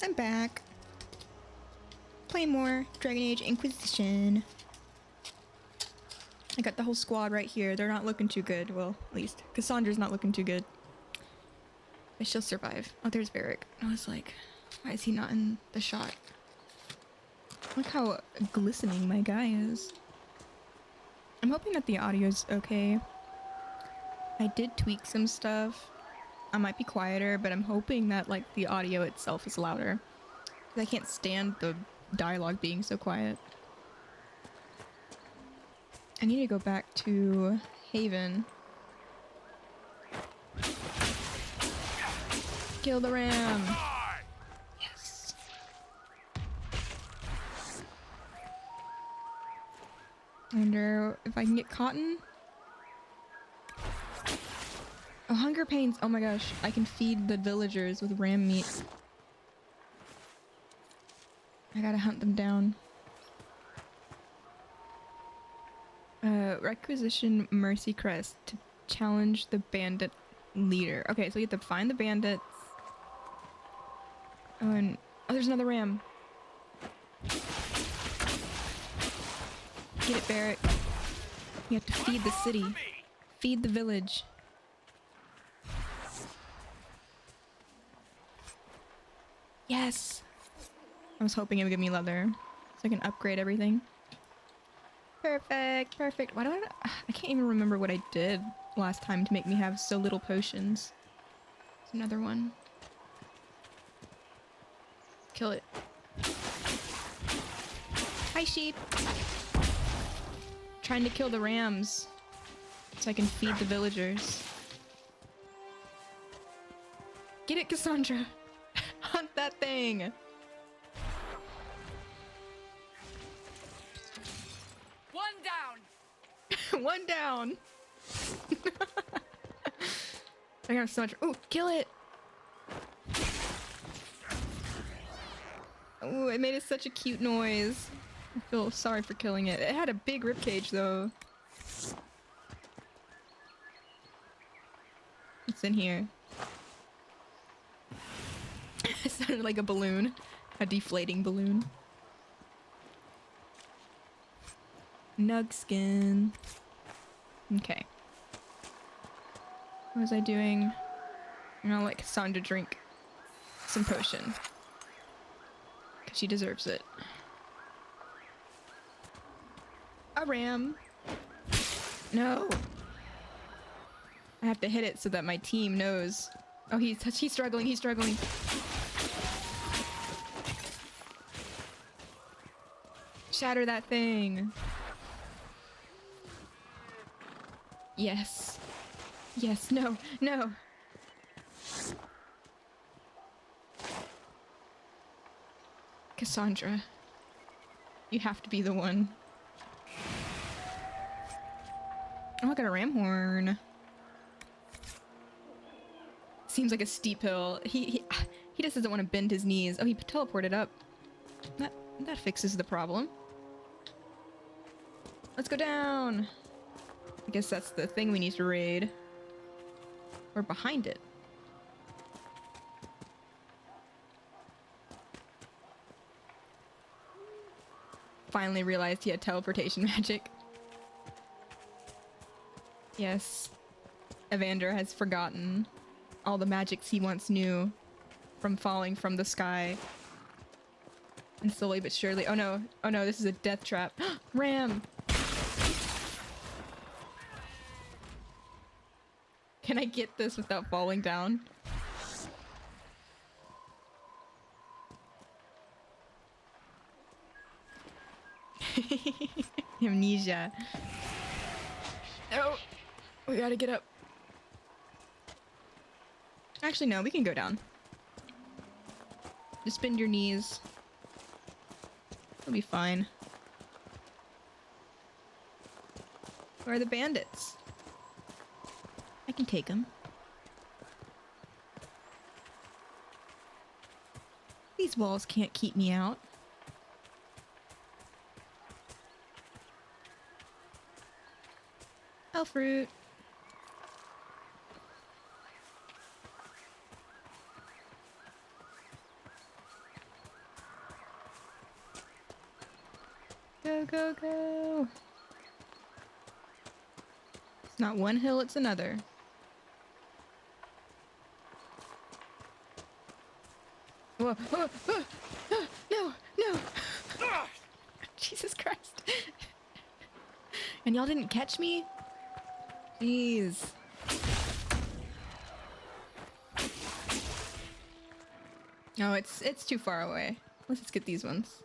I'm back. Playing more Dragon Age Inquisition. I got the whole squad right here. They're not looking too good. Well, at least Cassandra's not looking too good. But she'll survive. Oh, there's Varric. I was like, why is he not in the shot? Look how glistening my guy is. I'm hoping that the audio's okay. I did tweak some stuff. I might be quieter, but I'm hoping that like the audio itself is louder. Because I can't stand the dialogue being so quiet. I need to go back to Haven. Kill the ram! Yes! I wonder if I can get cotton? Oh, hunger pains! Oh my gosh, I can feed the villagers with ram meat. I gotta hunt them down. Requisition Mercy Crest to challenge the bandit leader. Okay, so you have to find the bandits. Oh, and oh, there's another ram. Get it, Barrett. You have to feed the city. Feed the village. Yes! I was hoping it would give me leather so I can upgrade everything. Perfect, perfect. Why do I can't even remember what I did last time to make me have so little potions. There's another one. Kill it. Hi, sheep. Trying to kill the rams so I can feed the villagers. Get it, Cassandra. Hunt that thing. One down. I got so much. Oh, kill it. Oh, it made such a cute noise. I feel sorry for killing it. It had a big ribcage though. It's in here. It sounded like a balloon. A deflating balloon. Nug skin. Okay. What was I doing? I'm gonna let Cassandra drink some potion. Because she deserves it. A ram. No. I have to hit it so that my team knows. Oh, he's struggling, he's struggling. Shatter that thing. Yes. Yes, no, no. Cassandra, you have to be the one. Oh, I got a ram horn. Seems like a steep hill. He just doesn't want to bend his knees. Oh, he teleported up. That fixes the problem. Let's go down. I guess that's the thing we need to raid. We're behind it. Finally realized he had teleportation magic. Yes. Evander has forgotten all the magics he once knew from falling from the sky. And slowly but surely— oh no, this is a death trap. Ram! Can I get this without falling down? Amnesia. Oh, we gotta get up. Actually, no, we can go down. Just bend your knees. It'll be fine. Where are the bandits? I can take them. These walls can't keep me out. Elf fruit. go, go, go. It's not one hill, it's another. Whoa, whoa, whoa. No, no. Jesus Christ. And y'all didn't catch me? Jeez. Oh, it's too far away. Let's just get these ones.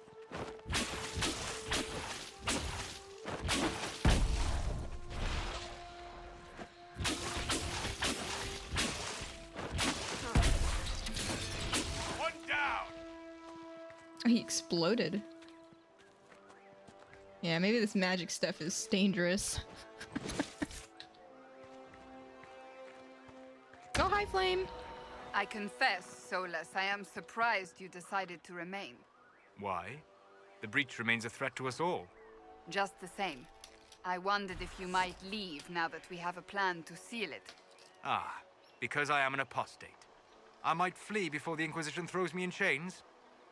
One down. Oh, he exploded. Yeah, maybe this magic stuff is dangerous. Oh, hi, Flame. I confess, Solus, I am surprised you decided to remain. Why? The breach remains a threat to us all. Just the same. I wondered if you might leave now that we have a plan to seal it. Ah, because I am an apostate. I might flee before the Inquisition throws me in chains.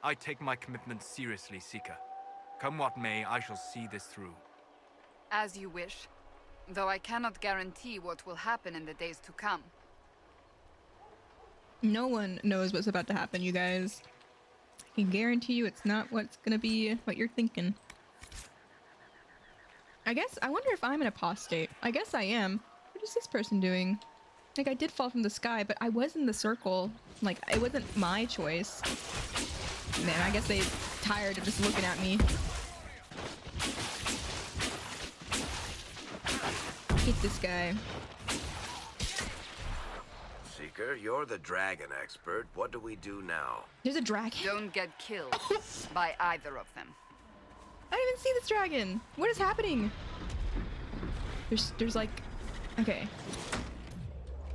I take my commitment seriously, Seeker. Come what may, I shall see this through. As you wish. Though I cannot guarantee what will happen in the days to come. No one knows what's about to happen, you guys. I can guarantee you it's not what's gonna be what you're thinking. I wonder if I'm an apostate. I guess I am. What is this person doing? Like, I did fall from the sky, but I was in the circle. Like, it wasn't my choice. Man, I guess they're tired of just looking at me. Hit this guy. Seeker, you're the dragon expert. What do we do now? There's a dragon? Don't get killed by either of them. I didn't even see this dragon. What is happening? There's like, okay.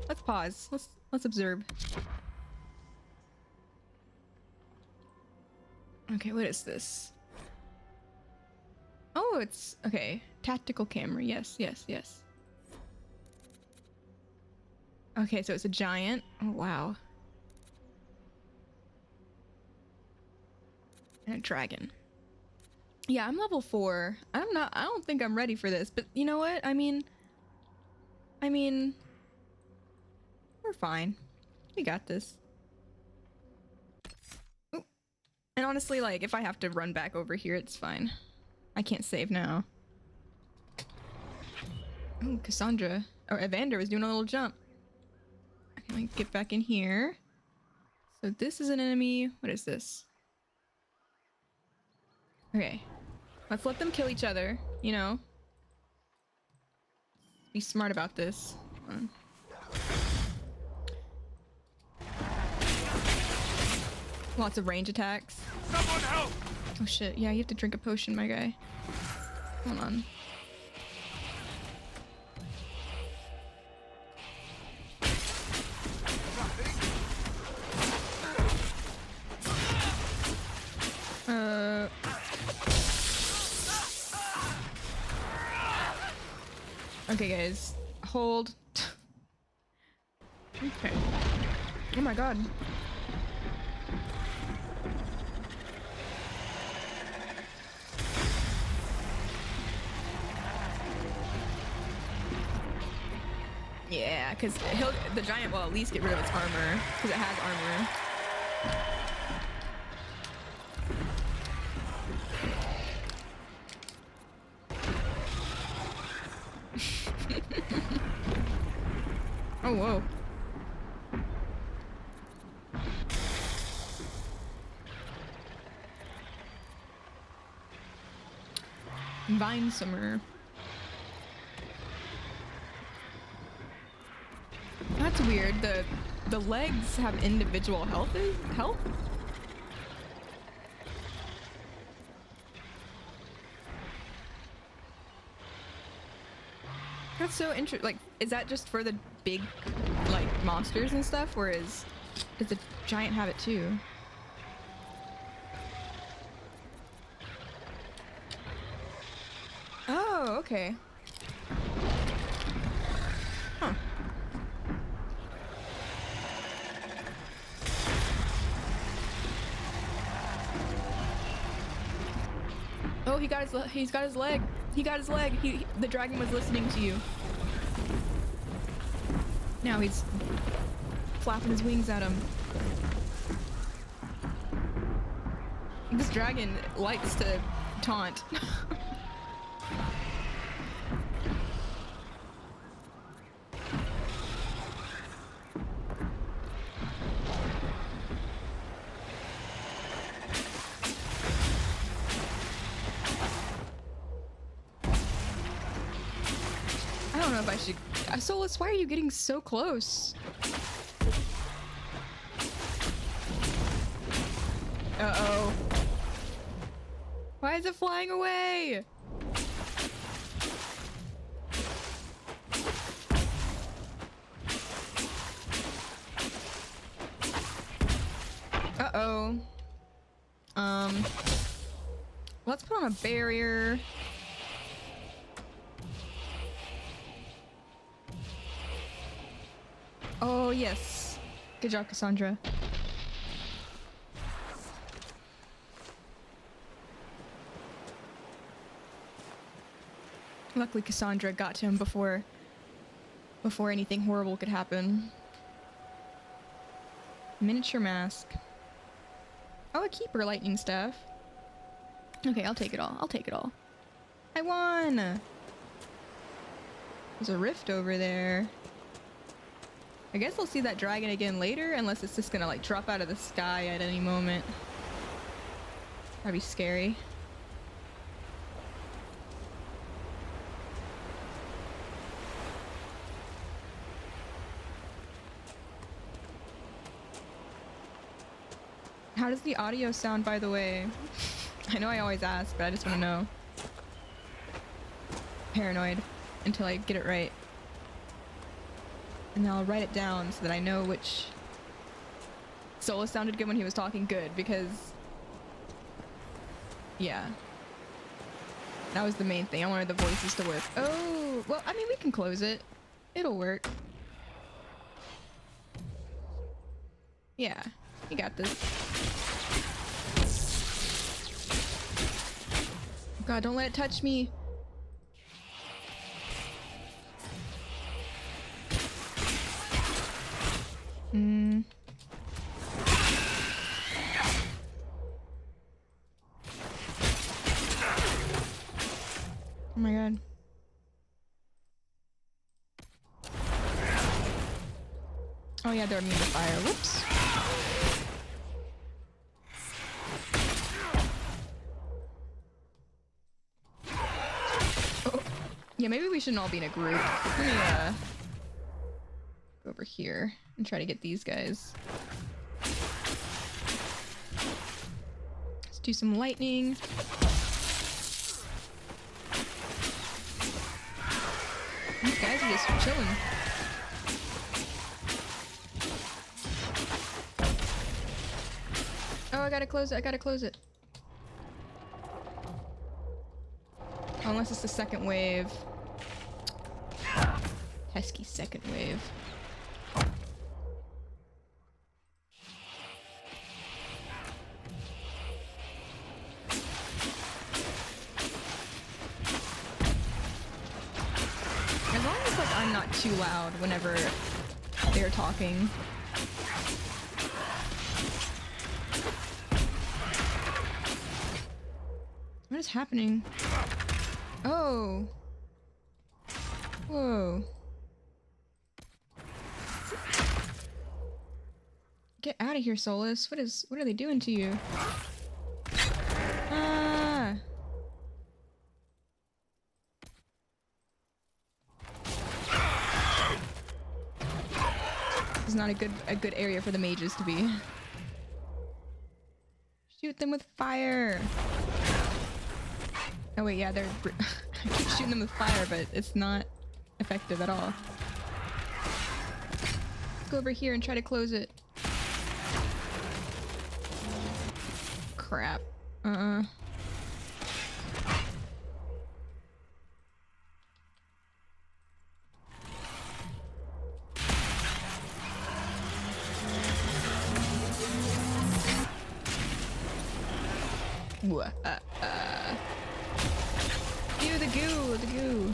Let's pause. Let's observe. Okay, what is this? Oh, it's okay. Tactical camera. Yes, yes, yes. Okay, so it's a giant. Oh, wow. And a dragon. Yeah, I'm level 4. I don't think I'm ready for this, but you know what? I mean, we're fine. We got this. Ooh. And honestly, like, if I have to run back over here, it's fine. I can't save now. Oh, Cassandra. Or Evander was doing a little jump. Okay, let me get back in here. So this is an enemy. What is this? Okay. Let's let them kill each other, you know? Be smart about this. Lots of range attacks. Someone help! Oh shit, yeah, you have to drink a potion, my guy. Hold on. Okay, guys. Hold. Okay. Oh my god. Yeah, because the giant will at least get rid of its armor, because it has armor. Oh, whoa. Vine Summer. That's weird. The legs have individual health? That's so interesting. Like, is that just for the big, like, monsters and stuff? Or does the giant have it too? Oh, okay. Huh. Oh, he's got his leg. He got his leg. The dragon was listening to you. Now he's flapping his wings at him. This dragon likes to taunt. I don't know if I should... Solus, why are you getting so close? Uh-oh. Why is it flying away? Uh-oh. Let's put on a barrier. Oh, yes. Good job, Cassandra. Luckily, Cassandra got to him before anything horrible could happen. Miniature mask. Oh, a keeper lightning staff. Okay, I'll take it all. I'll take it all. I won! There's a rift over there. I guess I'll see that dragon again later, unless it's just gonna like drop out of the sky at any moment. That'd be scary. How does the audio sound, by the way? I know I always ask, but I just want to know. Paranoid until I get it right. And then I'll write it down so that I know which... Solus sounded good when he was talking, good, because... Yeah. That was the main thing. I wanted the voices to work. Oh, well, I mean, we can close it. It'll work. Yeah, you got this. God, don't let it touch me. Oh my god. Oh yeah, they're immune to fire. Whoops. Oh. Yeah, maybe we shouldn't all be in a group. Let me go over here and try to get these guys. Let's do some lightning. These guys are just chilling. Oh, I gotta close it. I gotta close it. Unless it's the second wave. Pesky second wave. As long as like I'm not too loud whenever they're talking. What is happening? Oh. Whoa. Get out of here, Solus. What are they doing to you? Ah. This is not a good area for the mages to be. Shoot them with fire. Oh wait, yeah, they're... I keep shooting them with fire, but it's not effective at all. Let's go over here and try to close it. Crap. goo, the goo.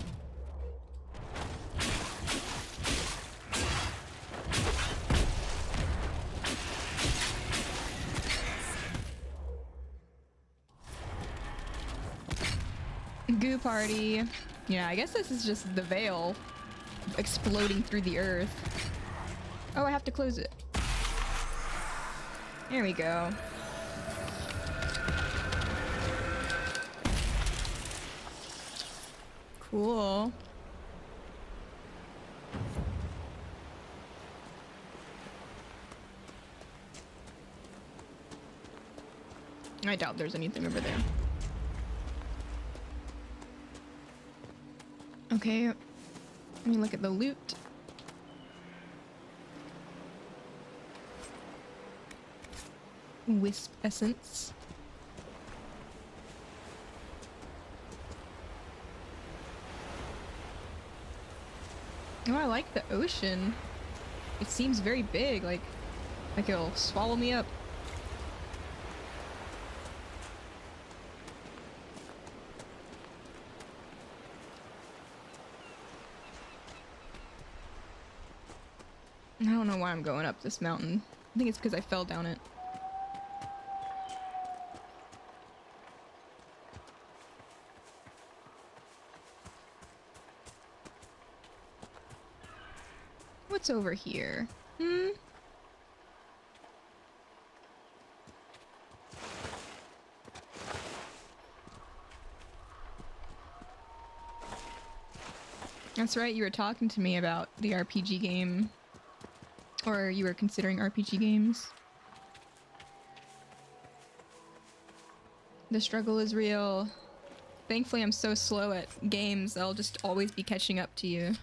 Goo party. Yeah, I guess this is just the veil exploding through the earth. Oh, I have to close it. There we go. Cool. I doubt there's anything over there. Okay, let me look at the loot. Wisp essence. Oh, I like the ocean. It seems very big, like it'll swallow me up. I don't know why I'm going up this mountain. I think it's because I fell down it. What's over here? That's right, you were talking to me about the RPG game. Or you were considering RPG games. The struggle is real. Thankfully, I'm so slow at games, I'll just always be catching up to you.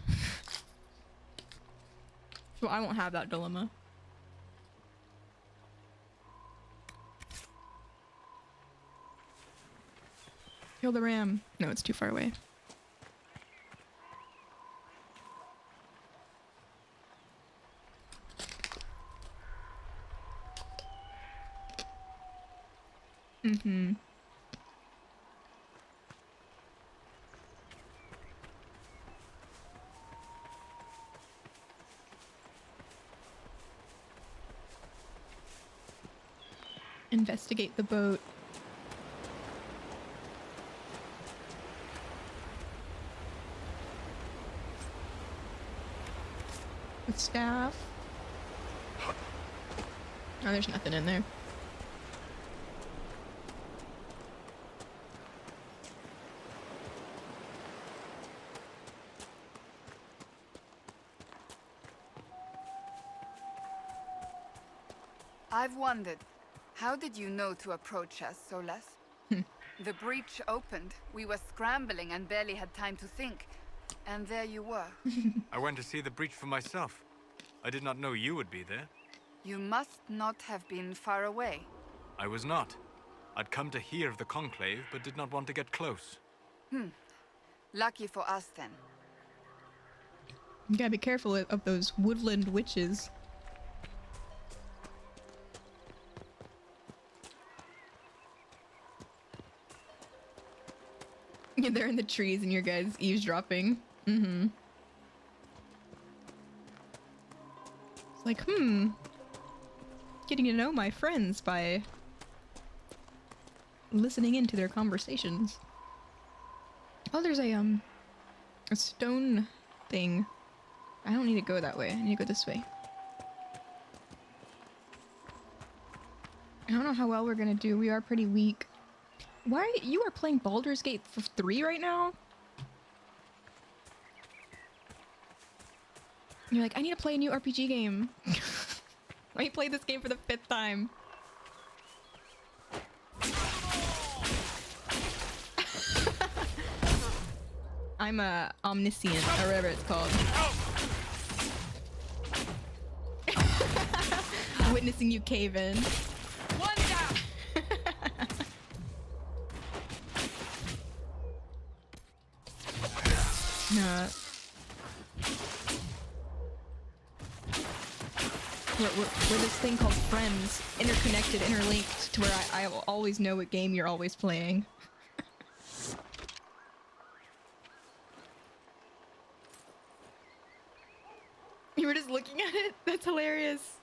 So I won't have that dilemma. Kill the ram. No, it's too far away. Mm-hmm. Investigate the boat. The staff. Oh, there's nothing in there. I've wondered, how did you know to approach us, Solas? The breach opened. We were scrambling and barely had time to think. And there you were. I went to see the breach for myself. I did not know you would be there. You must not have been far away. I was not. I'd come to hear of the conclave, but did not want to get close. Lucky for us, then. You gotta be careful of those woodland witches. Yeah, they're in the trees and your guys eavesdropping. Mm-hmm. It's like, getting to know my friends by listening into their conversations. Oh, there's a stone thing. I don't need to go that way. I need to go this way. I don't know how well we're gonna do. We are pretty weak. Why you are playing Baldur's Gate 3 right now? You're like, I need to play a new RPG game. Why you play this game for the 5th time? I'm a omniscient, or whatever it's called. Witnessing you cave in. One down! Nah. We're this thing called friends, interconnected, interlinked, to where I will always know what game you're always playing. That's hilarious.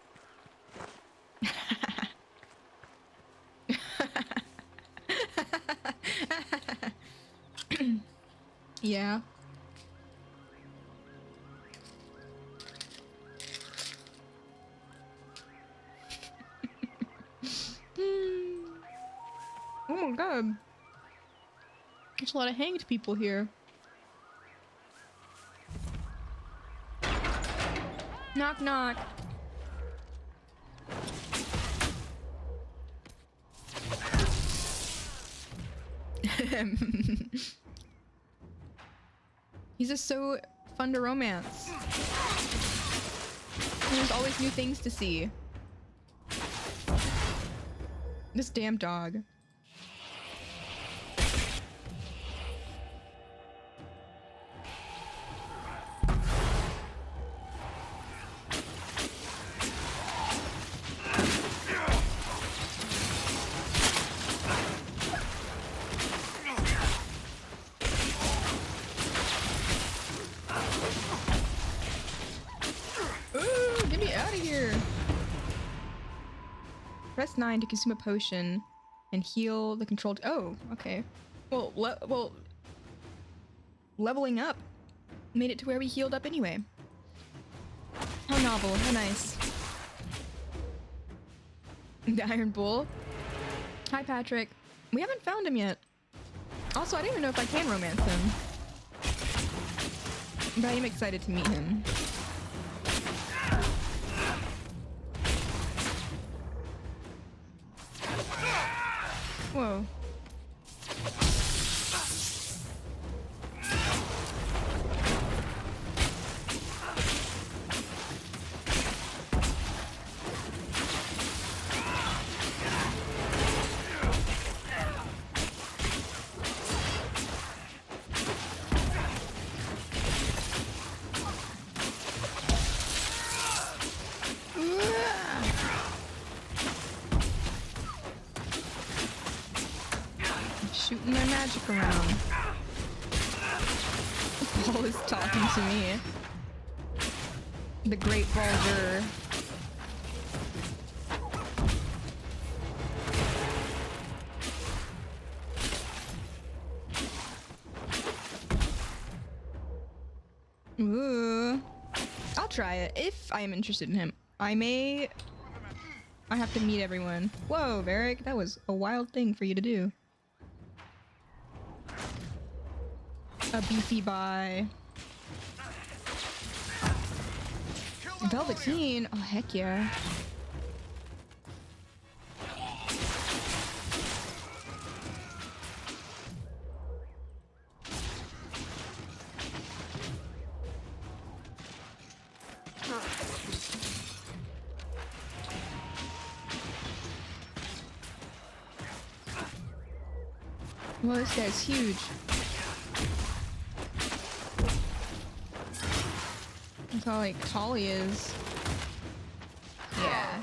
Yeah. Oh my god. There's a lot of hanged people here. Knock knock. He's just so fun to romance. And there's always new things to see. This damn dog. Press 9 to consume a potion and heal the controlled. Oh, okay. Well, leveling up made it to where we healed up anyway. How novel, how nice. The Iron Bull. Hi, Patrick. We haven't found him yet. Also, I don't even know if I can romance him. But I am excited to meet him. Whoa. Shooting their magic around. Paul is talking to me. The Great Baldur. Ooh. I'll try it if I am interested in him. I have to meet everyone. Whoa, Varric, that was a wild thing for you to do. A beefy buy. Velveteen? Oh, heck yeah. Well, this guy's huge. That's how, like, tall he is. Yeah.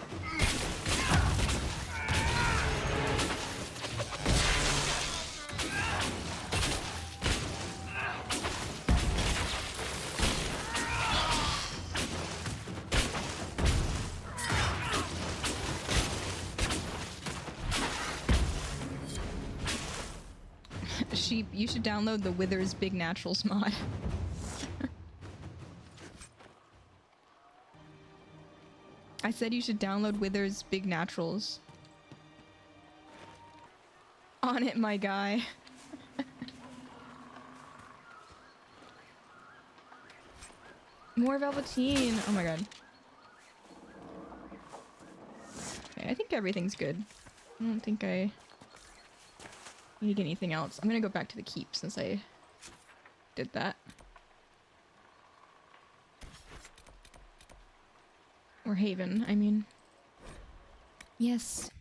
Sheep, you should download the Withers Big Naturals mod. I said you should download Withers Big Naturals. On it, my guy. More Velveteen. Oh my god. Okay, I think everything's good. I don't think I need anything else. I'm gonna go back to the keep since I did that. Or Haven, I mean. Yes.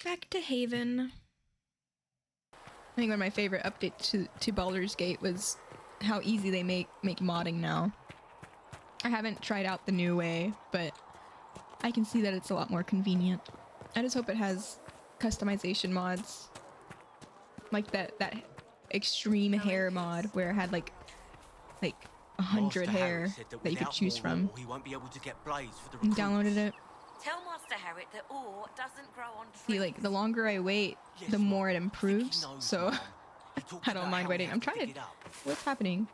Back to Haven. I think one of my favorite updates to Baldur's Gate was how easy they make modding now. I haven't tried out the new way, but I can see that it's a lot more convenient. I just hope it has customization mods. Like that extreme hair mod where it had like 100 hair that you could choose from. He won't be able to get blades for the And downloaded it. Tell Master Harriet that ore doesn't grow on trees. See, like, the longer I wait, the more it improves. So, I don't mind waiting. I'm trying to... What's happening?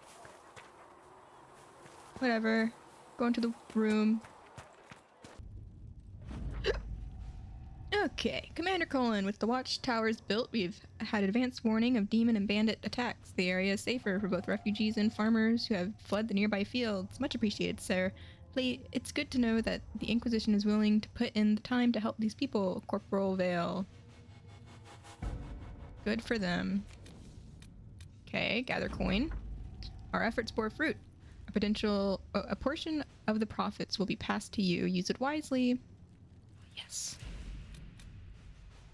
Whatever. Go into the room. Okay, Commander Colin, with the watchtowers built, we've had advance warning of demon and bandit attacks. The area is safer for both refugees and farmers who have fled the nearby fields. Much appreciated, sir. It's good to know that the Inquisition is willing to put in the time to help these people. Corporal Vale. Good for them. Okay, gather coin. Our efforts bore fruit. A portion of the profits will be passed to you. Use it wisely. Yes.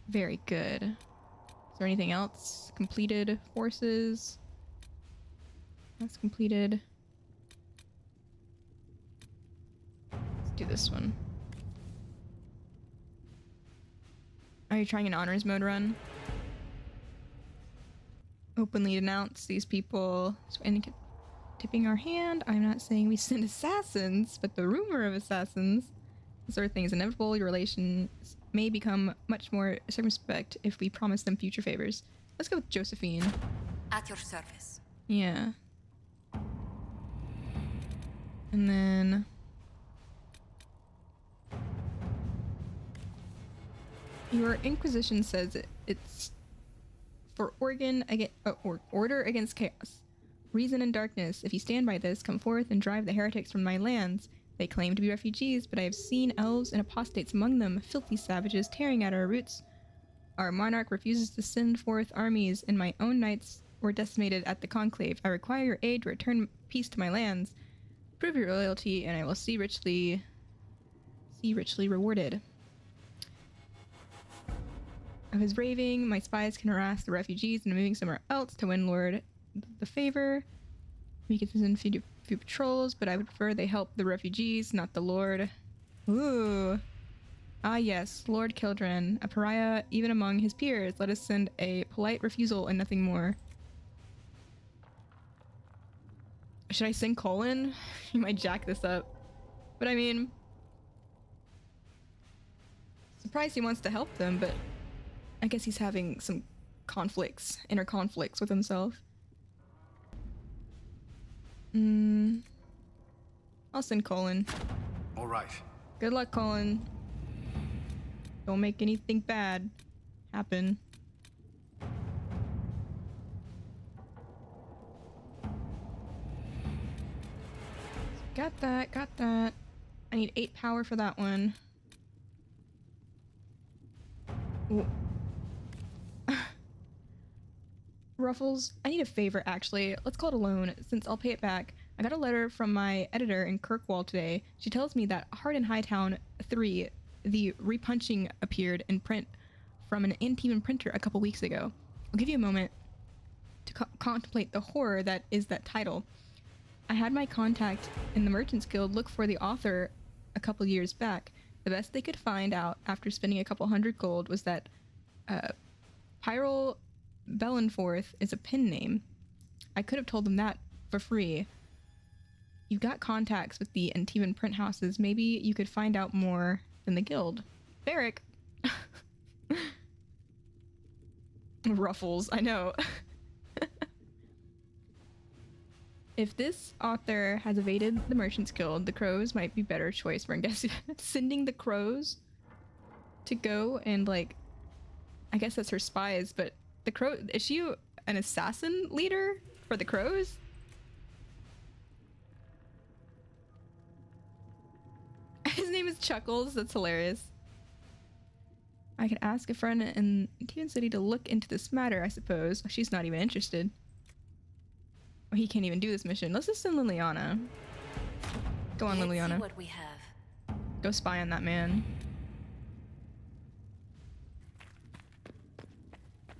Very good. Is there anything else? Completed forces. That's completed. Let's do this one. Are you trying an honors mode run? Openly denounce these people. So, tipping our hand. I'm not saying we send assassins, but the rumor of assassins. This sort of thing is inevitable. Your relations may become much more circumspect if we promise them future favors. Let's go with Josephine. At your service. Yeah. And then... Your Inquisition says it's for order against chaos. Reason and darkness. If you stand by this, come forth and drive the heretics from my lands. They claim to be refugees, but I have seen elves and apostates among them, filthy savages tearing at our roots. Our monarch refuses to send forth armies, and my own knights were decimated at the conclave. I require your aid to return peace to my lands. Prove your loyalty, and I will see richly rewarded. Of his raving, my spies can harass the refugees and moving somewhere else to win Lord the favor. We can send few patrols, but I would prefer they help the refugees, not the Lord. Ooh. Ah yes, Lord Kildren, a pariah even among his peers. Let us send a polite refusal and nothing more. Should I sing Colin? You might jack this up. But I mean... Surprised he wants to help them, but... I guess he's having some conflicts, inner conflicts with himself. I'll send Colin. All right. Good luck, Colin. Don't make anything bad happen. Got that, got that. I need 8 power for that one. Ooh. Ruffles, I need a favor actually. Let's call it a loan, since I'll pay it back. I got a letter from my editor in Kirkwall today. She tells me that Hard in Hightown 3, the repunching appeared in print from an Antivan printer a couple weeks ago. I'll give you a moment to contemplate the horror that is that title. I had my contact in the Merchants Guild look for the author a couple years back. The best they could find out after spending a couple hundred gold was that Pyrrol Bellenforth is a pen name. I could have told them that for free. You've got contacts with the Antivan print houses. Maybe you could find out more than the guild. Barrick. Ruffles, I know. If this author has evaded the Merchants Guild, the Crows might be better choice for sending the Crows to go and, like, I guess that's her spies, but the Crow, is she an assassin leader for the Crows? His name is Chuckles, that's hilarious. I could ask a friend in Antivan City to look into this matter, I suppose. She's not even interested. Or he can't even do this mission. Let's just send Liliana. Go on, Liliana. See what we have. Go spy on that man.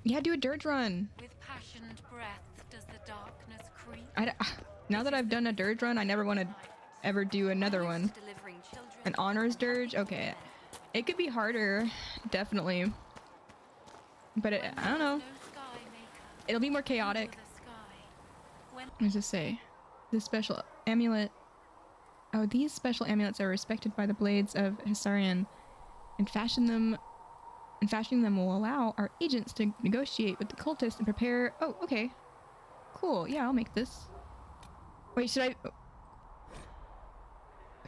Yeah, do a dirge run. With passionate breath does the darkness creep. Now that I've done a dirge run, I never want to ever do another one. An honors dirge? Okay. It could be harder, definitely. But I don't know. It'll be more chaotic. What does it say? This special amulet. Oh, these special amulets are respected by the Blades of Hissarian, and fashioning them will allow our agents to negotiate with the cultists and prepare. Oh, okay. Cool. Yeah, I'll make this. Wait, should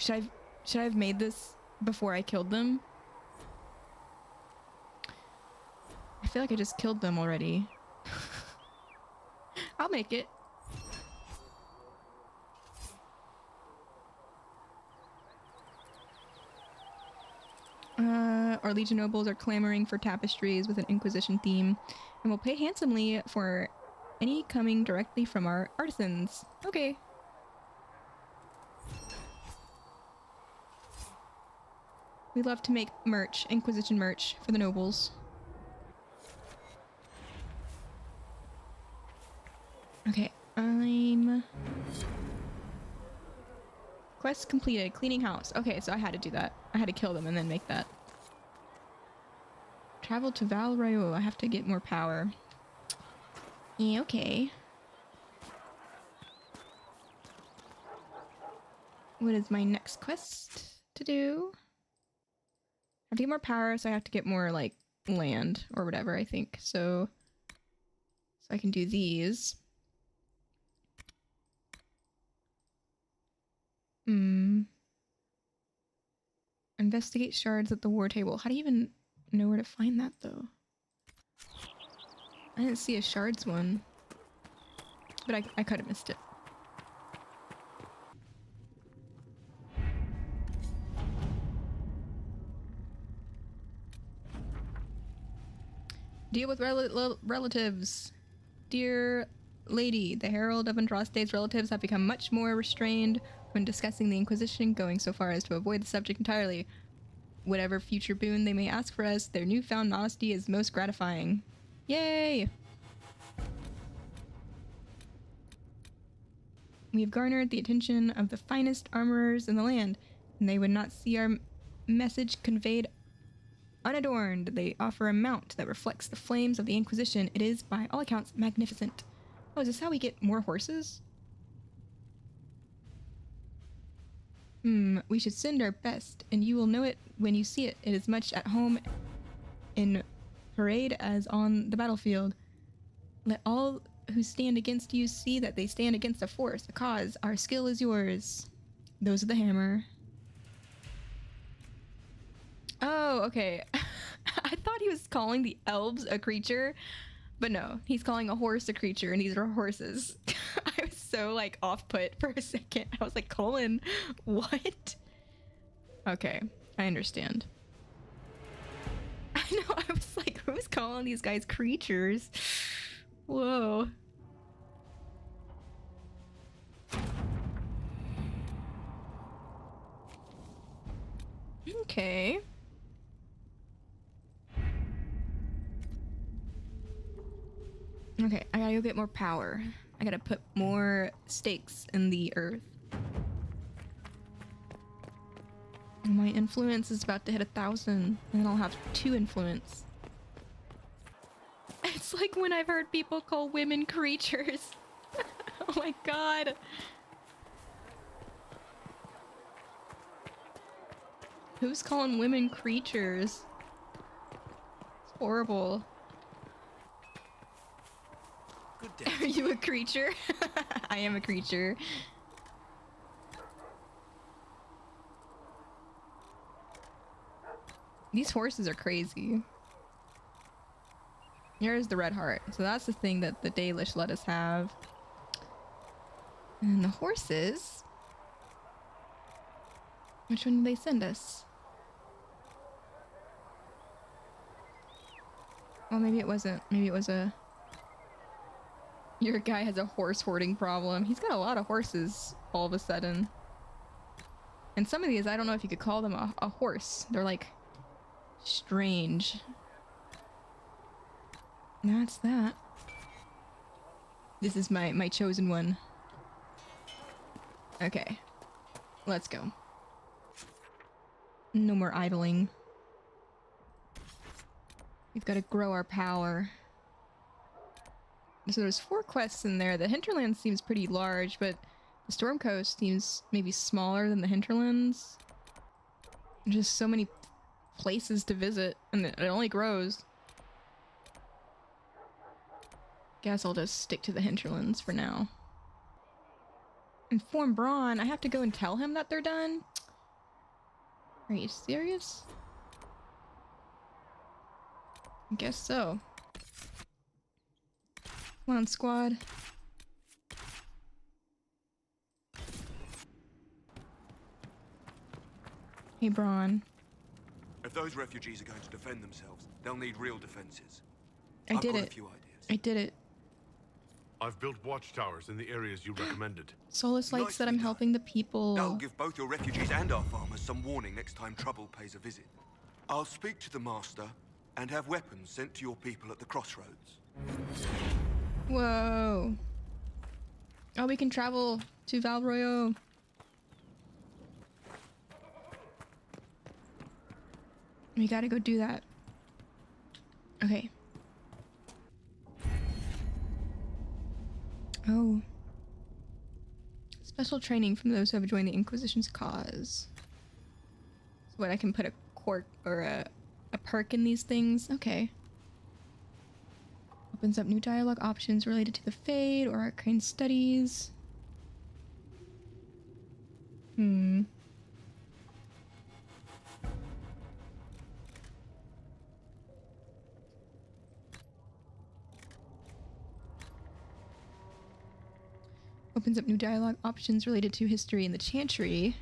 I have made this before I killed them? I feel like I just killed them already. I'll make it. Our Legion nobles are clamoring for tapestries with an Inquisition theme, and will pay handsomely for any coming directly from our artisans. Okay. We love to make merch, Inquisition merch, for the nobles. Okay, Quest completed. Cleaning house. Okay, so I had to do that. I had to kill them and then make that. Travel to Val Rayo. I have to get more power. Yeah, okay. What is my next quest to do? I have to get more power, so I have to get more, like, land or whatever, I think. So I can do these. Investigate shards at the war table. How do you even know where to find that, though? I didn't see a shards one. But I could have missed it. Deal with relatives. Dear lady, the Herald of Andraste's relatives have become much more restrained when discussing the Inquisition, going so far as to avoid the subject entirely. Whatever future boon they may ask for us, their newfound honesty is most gratifying. Yay! We have garnered the attention of the finest armorers in the land, and they would not see our message conveyed unadorned. They offer a mount that reflects the flames of the Inquisition. It is, by all accounts, magnificent. Oh, is this how we get more horses? We should send our best, and you will know it when you see it. It is much at home in parade as on the battlefield. Let all who stand against you see that they stand against a force, a cause. Our skill is yours. Those are the hammer. Oh, okay. I thought he was calling the elves a creature, but no, he's calling a horse a creature, and these are horses. I was so, like, off-put for a second. I was like, Colin, what? Okay, I understand. I know, I was like, who's calling these guys creatures? Whoa. Okay. Okay, I gotta go get more power. I gotta put more stakes in the earth. My influence is about to hit 1,000, and then I'll have 2 influence. It's like when I've heard people call women creatures. Oh my god. Who's calling women creatures? It's horrible. Good day. Are you a creature? I am a creature. These horses are crazy. Here's the red heart. So that's the thing that the Dalish let us have. And the horses... Which one did they send us? Oh, maybe it wasn't. Maybe it was a... Your guy has a horse hoarding problem. He's got a lot of horses all of a sudden. And some of these, I don't know if you could call them a horse. They're like... strange. That's that. This is my chosen one. Okay. Let's go. No more idling. We've got to grow our power. So there's 4 quests in there. The hinterland seems pretty large, but The Storm Coast seems maybe smaller than the hinterlands. There's just so many places to visit, and it only grows. Guess I'll just stick to the hinterlands for now. Inform Braun. I have to go and tell him that they're done? Are you serious? I guess so. Come on, squad. Hey, Braun. If those refugees are going to defend themselves, they'll need real defenses. I did I've got it. a few ideas. I did it. I've built watchtowers in the areas you recommended. Solus likes that I'm Nicely done. helping the people. That'll give both your refugees and our farmers some warning next time trouble pays a visit. I'll speak to the master and have weapons sent to your people at the crossroads. Whoa. Oh, we can travel to Val Royale. We gotta go do that. Okay. Oh. Special training from those who have joined the Inquisition's cause. So what, I can put a quirk or a perk in these things? Okay. Opens up new dialogue options related to the Fade or arcane studies. Opens up new dialogue options related to history in the Chantry.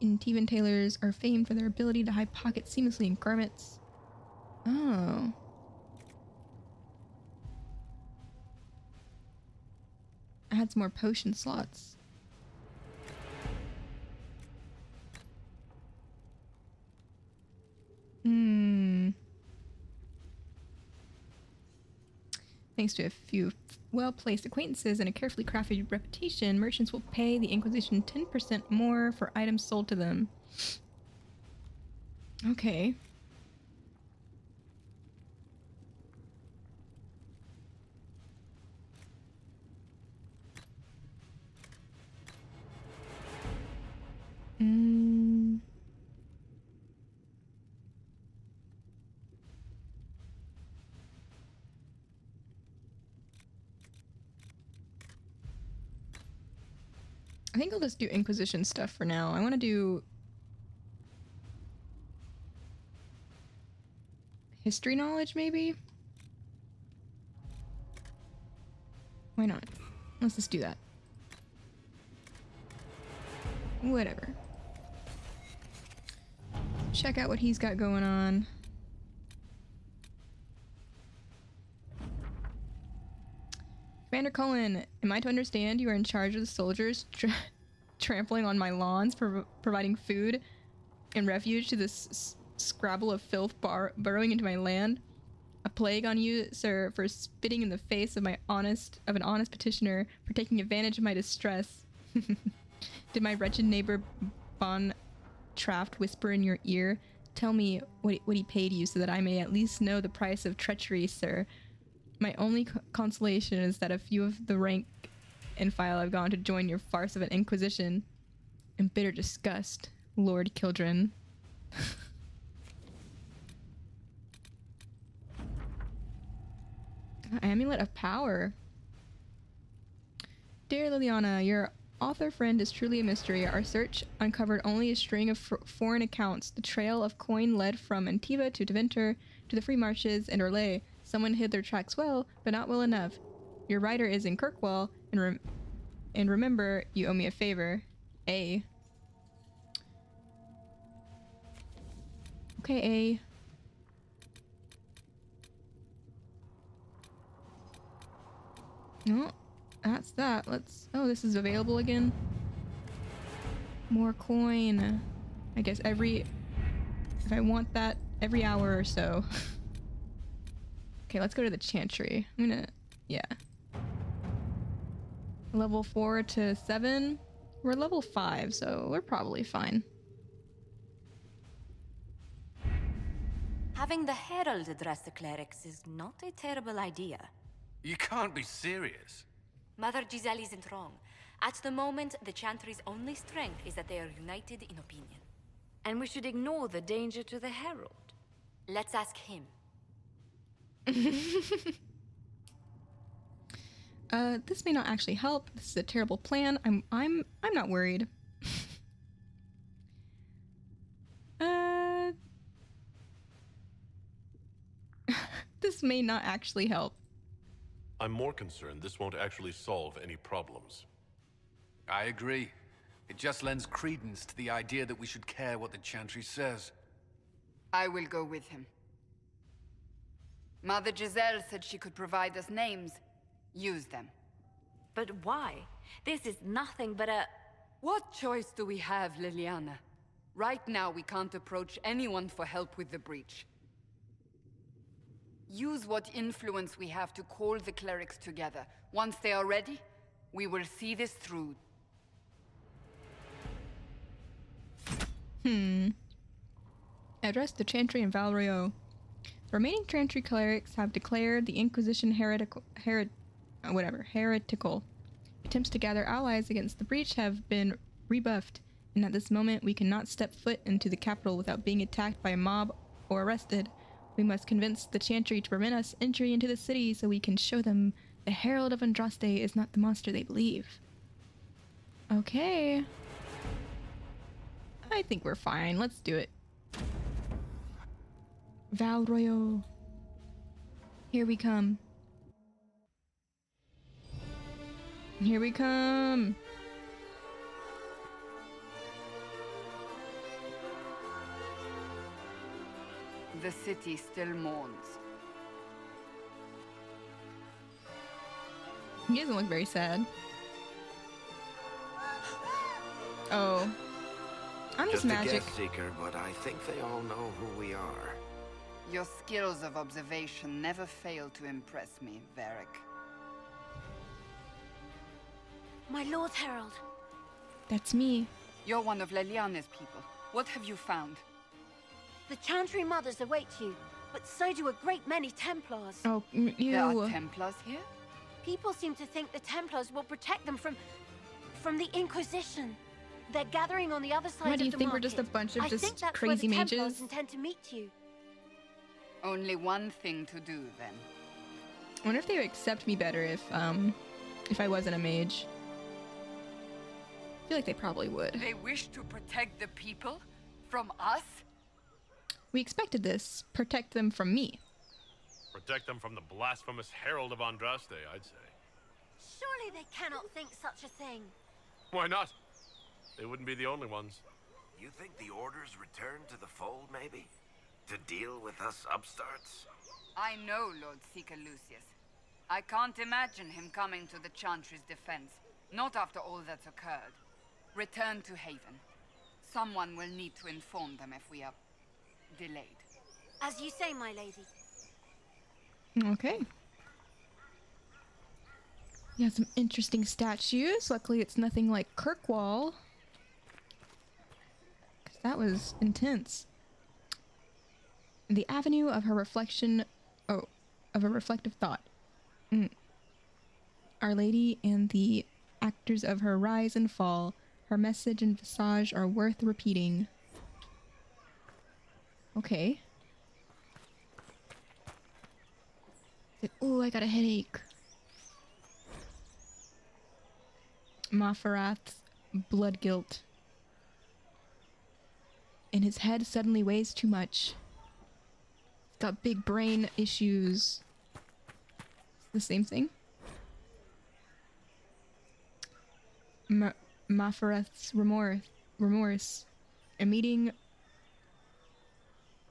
Intevan tailors are famed for their ability to hide pockets seamlessly in garments. Oh. Adds more potion slots. Thanks to a few well-placed acquaintances and a carefully crafted reputation, merchants will pay the Inquisition 10% more for items sold to them. Okay. I think I'll just do Inquisition stuff for now. I want to do history knowledge, maybe? Why not? Let's just do that. Whatever. Check out what he's got going on. Commander Cullen, am I to understand you are in charge of the soldiers trampling on my lawns, providing food and refuge to this scrabble of filth burrowing into my land? A plague on you, sir, for spitting in the face of an honest petitioner, for taking advantage of my distress. Did my wretched neighbor Bon Traft whisper in your ear? Tell me what he paid you so that I may at least know the price of treachery, sir. My only consolation is that a few of the rank and file have gone to join your farce of an Inquisition. In bitter disgust, Lord Kildren. Amulet of Power. Dear Liliana, your author friend is truly a mystery. Our search uncovered only a string of foreign accounts. The trail of coin led from Antiva to Deventer to the Free Marches and Orlais. Someone hid their tracks well, but not well enough. Your writer is in Kirkwall, and remember, you owe me a favor. A. Okay, A. No, that's that. Let's... Oh, this is available again. More coin. I guess every... If I want that, every hour or so. Okay, let's go to the Chantry. I'm gonna... Yeah. Level 4 to 7. We're level 5, so we're probably fine. Having the Herald address the clerics is not a terrible idea. You can't be serious. Mother Giselle isn't wrong. At the moment, the Chantry's only strength is that they are united in opinion. And we should ignore the danger to the Herald. Let's ask him. This may not actually help. This is a terrible plan. I'm not worried. This may not actually help. I'm more concerned this won't actually solve any problems. I agree. It just lends credence to the idea that we should care what the Chantry says. I will go with him. Mother Giselle said she could provide us names. Use them. But why? This is nothing but a... What choice do we have, Liliana? Right now, we can't approach anyone for help with the breach. Use what influence we have to call the clerics together. Once they are ready, we will see this through. Address the Chantry and Valrio. The remaining Chantry clerics have declared the Inquisition heretical. Attempts to gather allies against the breach have been rebuffed, and at this moment we cannot step foot into the capital without being attacked by a mob or arrested. We must convince the Chantry to permit us entry into the city so we can show them the Herald of Andraste is not the monster they believe. Okay. I think we're fine. Let's do it. Valroyo. Here we come. Here we come. The city still mourns. He doesn't look very sad. Oh. I'm just magic. a guest seeker, but I think they all know who we are. Your skills of observation never fail to impress me, Varric. My Lord Herald. That's me. You're one of Leliane's people. What have you found? The Chantry mothers await you, but so do a great many Templars. Oh, There are you. Templars here? People seem to think the Templars will protect them from the Inquisition. They're gathering on the other side Why of do you the think we're market. just a bunch of I just think that's crazy where the Templars mages? intend to meet you. Only one thing to do, then. I wonder if they would accept me better if I wasn't a mage. I feel like they probably would. They wish to protect the people? From us? We expected this. Protect them from me. Protect them from the blasphemous Herald of Andraste, I'd say. Surely they cannot think such a thing. Why not? They wouldn't be the only ones. You think the Order's return to the fold, maybe? To deal with us upstarts? I know Lord Seeker Lucius. I can't imagine him coming to the Chantry's defense. Not after all that's occurred. Return to Haven. Someone will need to inform them if we are delayed. As you say, my lady. Okay. You have some interesting statues. Luckily, it's nothing like Kirkwall. 'Cause that was intense. The avenue of her reflection... Oh, of a reflective thought. Our Lady and the actors of her rise and fall. Her message and visage are worth repeating. Okay. Ooh, I got a headache. Mafarath's blood guilt. And his head suddenly weighs too much. He's got big brain issues. It's the same thing. Mafarath's remorse. A meeting.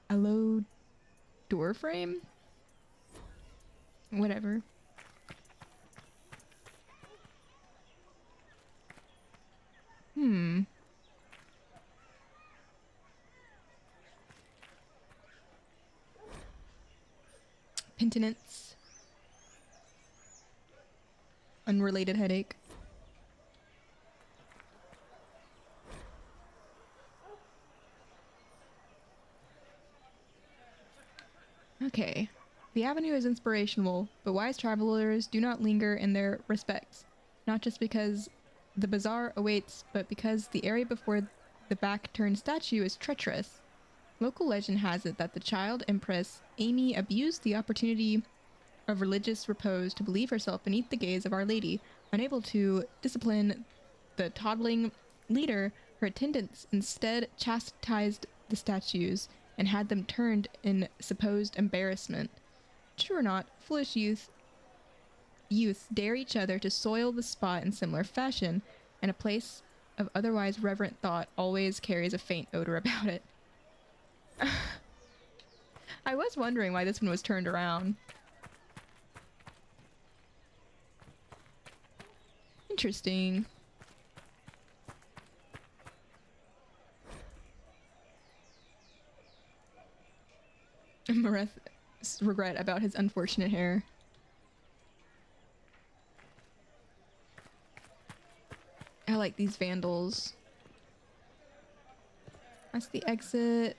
A low door frame? Whatever. Penitence. Unrelated headache. Okay. The avenue is inspirational, but wise travelers do not linger in their respects, not just because the bazaar awaits, but because the area before the back-turned statue is treacherous. Local legend has it that the child empress Amy abused the opportunity of religious repose to believe herself beneath the gaze of Our Lady. Unable to discipline the toddling leader, her attendants instead chastised the statues and had them turned in supposed embarrassment. True or not, foolish youths dare each other to soil the spot in similar fashion, and a place of otherwise reverent thought always carries a faint odor about it. I was wondering why this one was turned around. Interesting. Mareth's regret about his unfortunate hair. I like these vandals. That's the exit.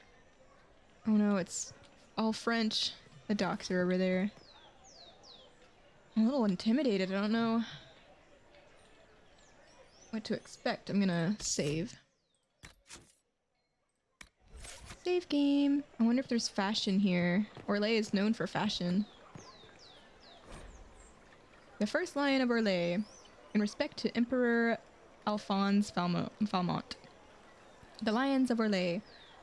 Oh no, it's all French. The docks are over there. I'm a little intimidated. I don't know what to expect. I'm gonna save. Save game. I wonder if there's fashion here. Orlais is known for fashion. The first lion of Orlais, in respect to Emperor Alphonse Falmont. The Lions of Orlais,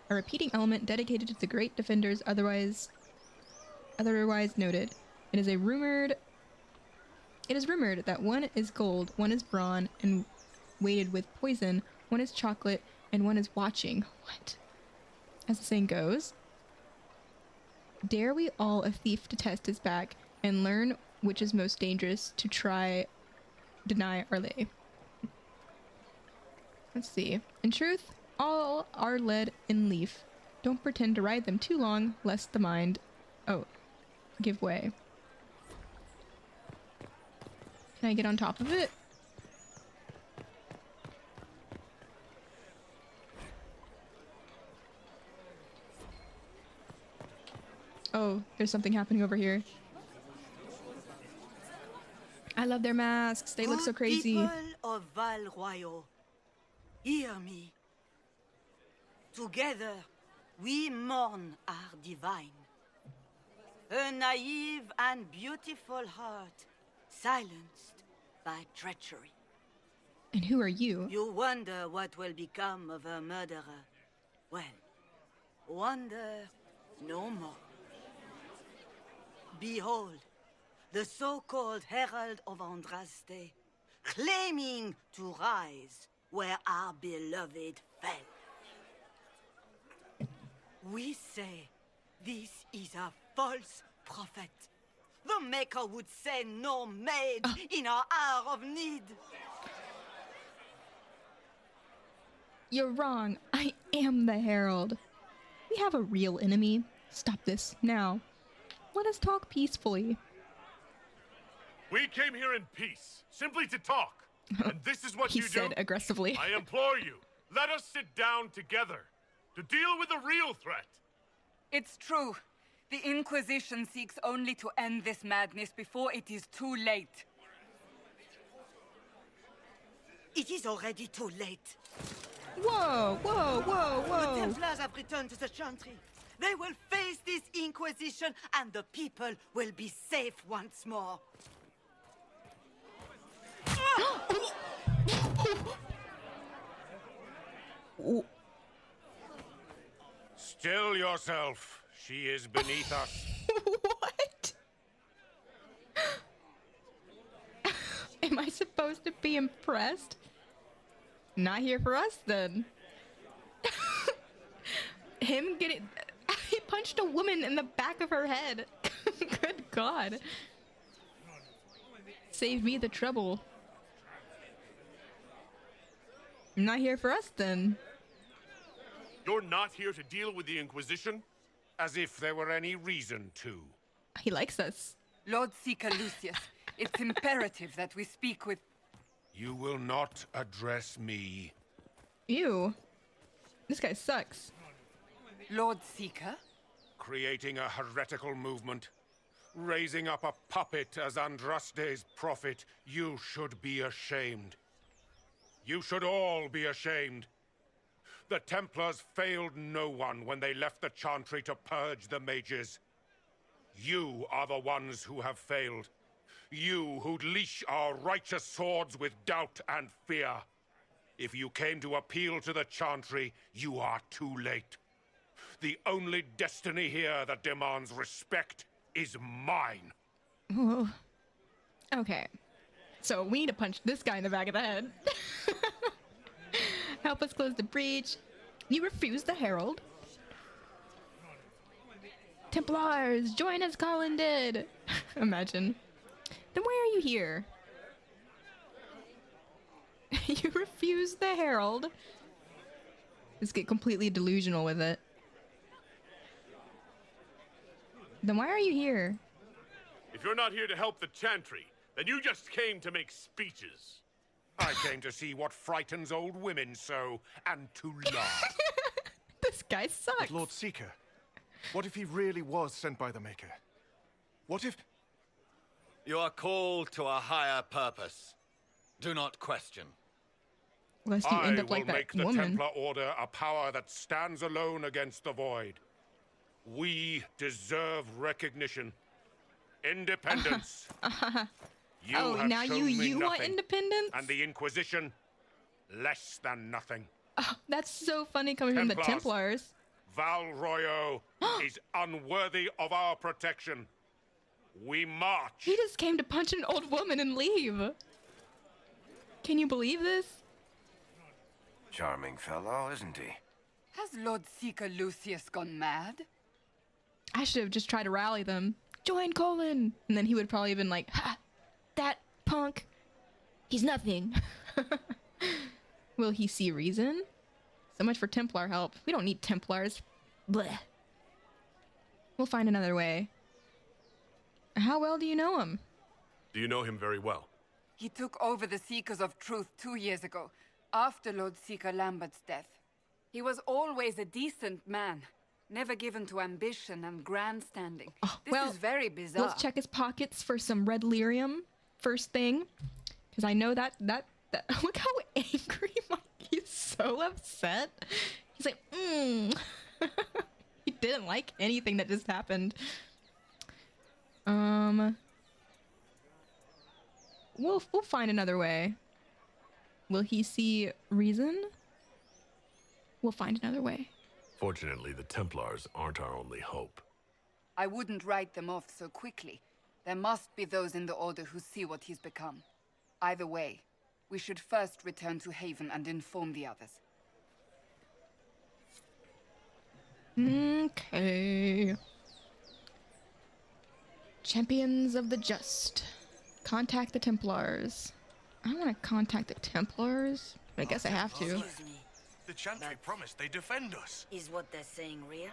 a repeating element dedicated to the great defenders otherwise noted. It is rumored that one is gold, one is brawn and weighted with poison, one is chocolate, and one is watching. What? As the saying goes, dare we all a thief to test his back and learn which is most dangerous to deny Orlais. Let's see. In truth, all are led in leaf. Don't pretend to ride them too long, lest the mind, give way. Can I get on top of it? Oh, there's something happening over here. I love their masks. They look so crazy. People of Val Royal, hear me. Together, we mourn our divine. Her naive and beautiful heart, silenced by treachery. And who are you? You wonder what will become of her murderer. Well, wonder no more. Behold, the so-called Herald of Andraste, claiming to rise where our beloved fell. We say this is a false prophet. The Maker would send no mage in our hour of need. You're wrong. I am the Herald. We have a real enemy. Stop this now. Let us talk peacefully. We came here in peace, simply to talk. And this is what He you do? said aggressively. I implore you, let us sit down together to deal with the real threat. It's true. The Inquisition seeks only to end this madness before it is too late. It is already too late. Whoa, whoa, whoa, The whoa. Templars have returned to the Chantry. They will face this Inquisition, and the people will be safe once more. Still yourself. She is beneath us. What? Am I supposed to be impressed? Not here for us, then. Him getting... He punched a woman in the back of her head. Good God. Save me the trouble. Not here for us, then. You're not here to deal with the Inquisition? As if there were any reason to. He likes us. Lord Seeker Lucius, it's imperative that we speak with... You will not address me. Ew. This guy sucks. Lord Seeker? Creating a heretical movement. Raising up a puppet as Andraste's prophet, you should be ashamed. You should all be ashamed. The Templars failed no one when they left the Chantry to purge the mages. You are the ones who have failed. You who'd leash our righteous swords with doubt and fear. If you came to appeal to the Chantry, you are too late. The only destiny here that demands respect is mine. Whoa. Okay. So we need to punch this guy in the back of the head. Help us close the breach. You refuse the herald. Templars, join us, Colin did. Imagine. Then why are you here? You refuse the herald. Let's get completely delusional with it. Then why are you here? If you're not here to help the Chantry, then you just came to make speeches. I came to see what frightens old women so, and to laugh. This guy sucks. But Lord Seeker, what if he really was sent by the Maker? What if... You are called to a higher purpose. Do not question. Lest you end up like that make the woman. Templar Order a power that stands alone against the Void. We deserve recognition. Independence. You oh, have now shown me you want nothing, independence? and the Inquisition, less than nothing. Oh, that's so funny coming from the Templars. Val Royo is unworthy of our protection. We march. He just came to punch an old woman and leave. Can you believe this? Charming fellow, isn't he? Has Lord Seeker Lucius gone mad? I should have just tried to rally them. Join Colin! And then he would probably have been like, ha! That punk! He's nothing. Will he see reason? So much for Templar help. We don't need Templars. Blech. We'll find another way. How well do you know him? Do you know him very well? He took over the Seekers of Truth 2 years ago, after Lord Seeker Lambert's death. He was always a decent man, never given to ambition and grandstanding. Oh, this is very bizarre. Let's check his pockets for some red lyrium first thing. Because I know that look how angry he's so upset. He's like, He didn't like anything that just happened. We'll find another way. Will he see reason? We'll find another way. Fortunately, the Templars aren't our only hope. I wouldn't write them off so quickly. There must be those in the Order who see what he's become. Either way, we should first return to Haven and inform the others. Okay. Champions of the Just. Contact the Templars. I want to contact the Templars. I guess I have to. Excuse me. The Chantry promised they'd defend us. Is what they're saying real?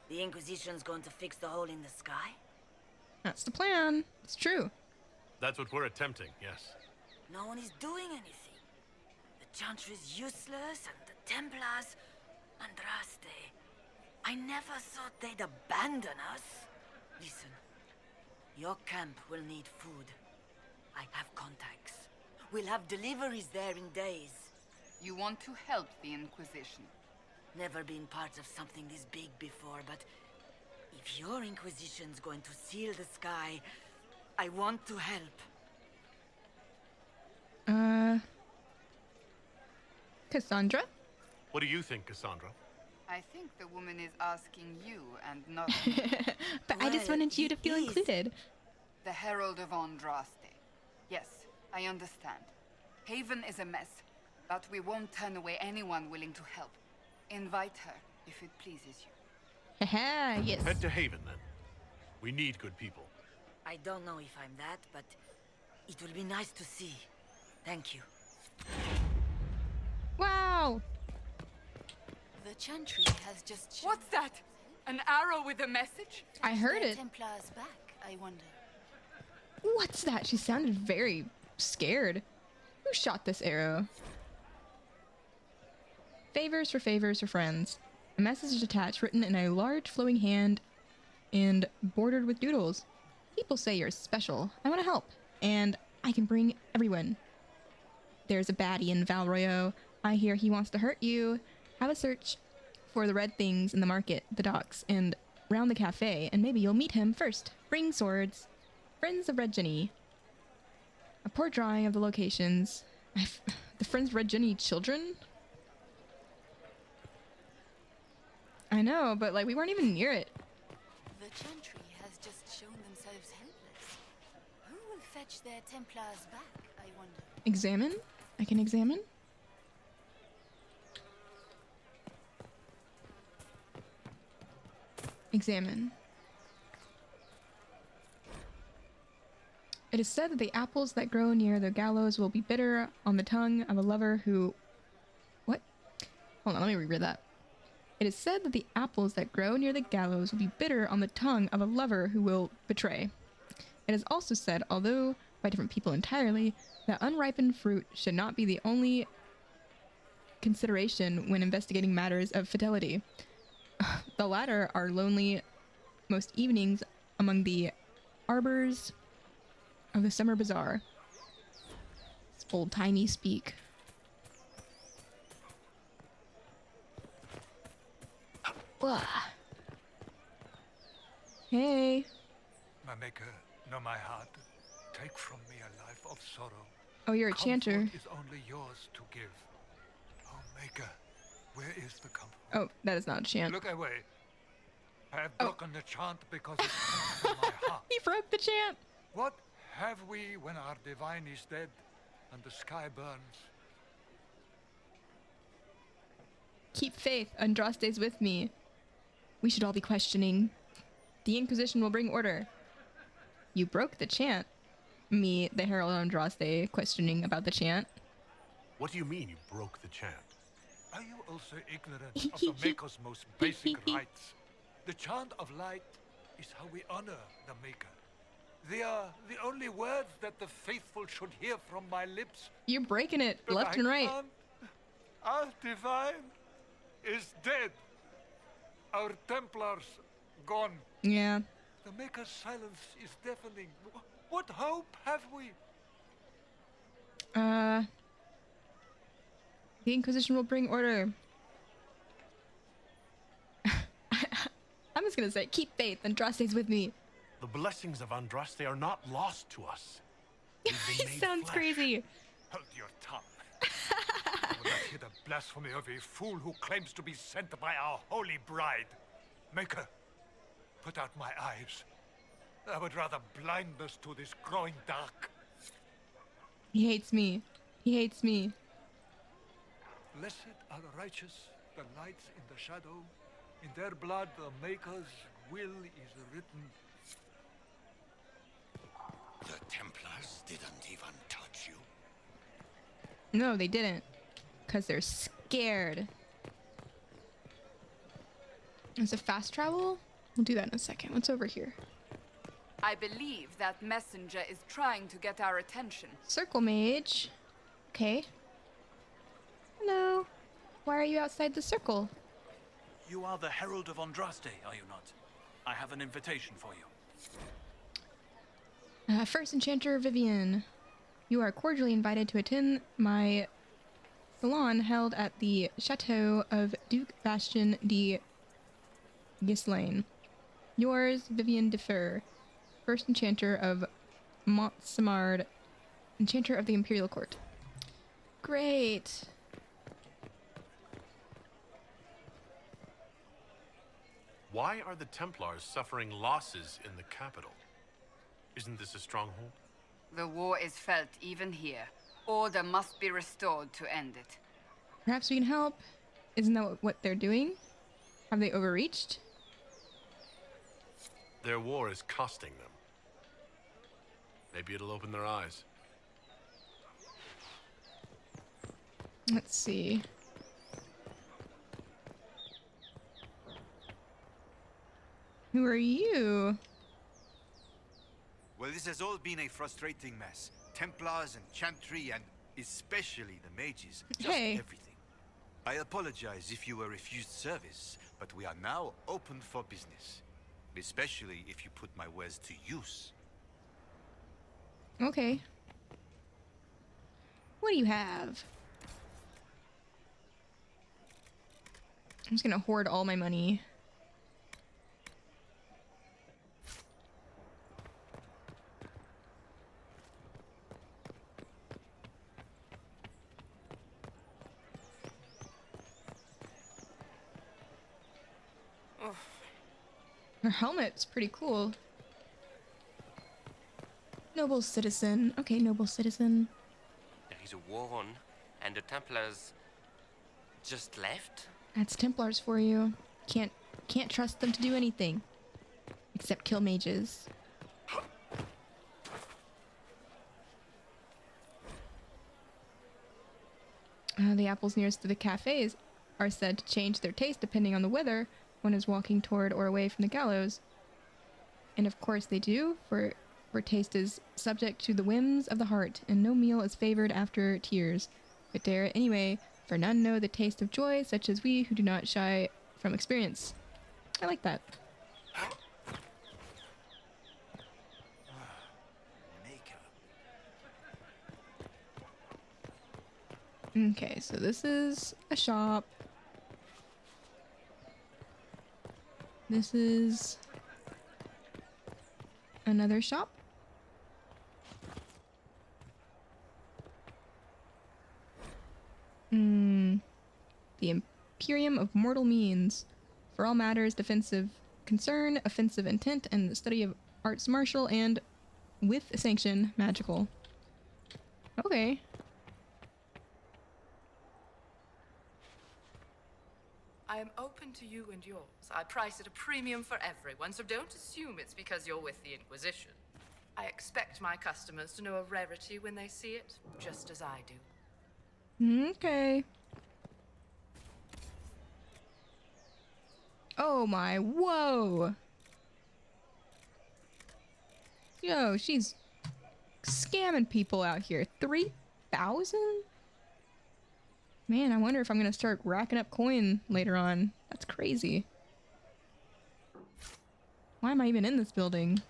The Inquisition's going to fix the hole in the sky? That's the plan. It's true. That's what we're attempting, yes. No one is doing anything. The Chantry's useless, and the Templars... Andraste... I never thought they'd abandon us. Listen. Your camp will need food. I have contacts. We'll have deliveries there in days. You want to help the Inquisition? Never been part of something this big before, but... if your Inquisition's going to seal the sky, I want to help. Cassandra? What do you think, Cassandra? I think the woman is asking you and not But I just wanted you to feel included. The Herald of Andraste. Yes, I understand. Haven is a mess, but we won't turn away anyone willing to help. Invite her, if it pleases you. Haha, yes. Head to Haven, then. We need good people. I don't know if I'm that, but it will be nice to see. Thank you. Wow! The Chantry has just... What's that? An arrow with a message? I heard it. Templars back, I wonder. What's that? She sounded very scared. Who shot this arrow? Favors for friends. A message is attached, written in a large flowing hand and bordered with doodles. People say you're special. I want to help. And I can bring everyone. There's a baddie in Valroyo. I hear he wants to hurt you. Have a search for the red things in the market, the docks, and round the cafe, and maybe you'll meet him first. Bring swords. Friends of Red Jenny. A poor drawing of the locations. The Friends of Red Jenny children? I know, but like we weren't even near it. The Chantry has just shown themselves helpless. Who will fetch their Templars back, I wonder? Examine? I can examine? Examine. It is said that the apples that grow near the gallows will be bitter on the tongue of a lover who... What? Hold on, let me reread that. It is said that the apples that grow near the gallows will be bitter on the tongue of a lover who will betray. It is also said, although by different people entirely, that unripened fruit should not be the only consideration when investigating matters of fidelity. The latter are lonely most evenings among the arbors of the summer bazaar. It's old-timey speak. Ugh. Hey. My maker, know my heart. Take from me a life of sorrow. Oh, you're a chanter. Comfort is only yours to give. Oh, maker, where is the comfort? Oh, that is not a chant. Look away. I have broken the chant because it comes from my heart. He broke the chant. What have we when our divine is dead and the sky burns? Keep faith. Andraste's with me. We should all be questioning. The Inquisition will bring order. You broke the chant. Me, the Herald Andraste, questioning about the chant. What do you mean you broke the chant? Are you also ignorant of the Maker's most basic rights? The chant of light is how we honor the Maker. They are the only words that the faithful should hear from my lips. You're breaking it But left I and right. can't. Our divine is dead. Our Templars gone. Yeah. The Maker's silence is deafening. What hope have we? The Inquisition will bring order. I'm just gonna say, keep faith. Andraste's with me. The blessings of Andraste are not lost to us. He sounds crazy. Hold your tongue. I will not hear the blasphemy of a fool who claims to be sent by our holy bride. Maker, put out my eyes. I would rather blind us to this growing dark. He hates me. He hates me. Blessed are the righteous, the lights in the shadow. In their blood the Maker's will is written. The Templars didn't even touch you. No, they didn't. Because they're scared. Is it fast travel? We'll do that in a second. What's over here? I believe that messenger is trying to get our attention. Circle Mage. Okay. Hello. Why are you outside the circle? You are the Herald of Andraste, are you not? I have an invitation for you. First Enchanter Vivian. You are cordially invited to attend my salon held at the Chateau of Duke Bastion de Ghislaine. Yours, Vivian Defer, First Enchanter of Montsemard, Enchanter of the Imperial Court. Great. Why are the Templars suffering losses in the capital? Isn't this a stronghold? The war is felt even here. Order must be restored to end it. Perhaps we can help. Isn't that what they're doing? Have they overreached? Their war is costing them. Maybe it'll open their eyes. Let's see. Who are you? Well, this has all been a frustrating mess. Templars and Chantry and especially the Mages. Just everything. I apologize if you were refused service, but we are now open for business. Especially if you put my wares to use. Okay. What do you have? I'm just gonna hoard all my money. Her helmet's pretty cool. Noble citizen. Okay, noble citizen. There is a war on, and the Templars just left? That's Templars for you. Can't trust them to do anything. Except kill mages. The apples nearest to the cafes are said to change their taste depending on the weather one is walking toward or away from the gallows. And of course they do, for taste is subject to the whims of the heart, and no meal is favored after tears. But dare it anyway, for none know the taste of joy, such as we who do not shy from experience. I like that. Okay, so this is a shop. This is another shop. The Imperium of Mortal Means. For all matters, defensive concern, offensive intent, and the study of arts martial, and with sanction, magical. Okay. I am open to you and yours. I price at a premium for everyone, so don't assume it's because you're with the Inquisition. I expect my customers to know a rarity when they see it, just as I do. Okay. Oh my, whoa! Yo, she's scamming people out here. 3,000? Man, I wonder if I'm gonna start racking up coin later on. That's crazy. Why am I even in this building?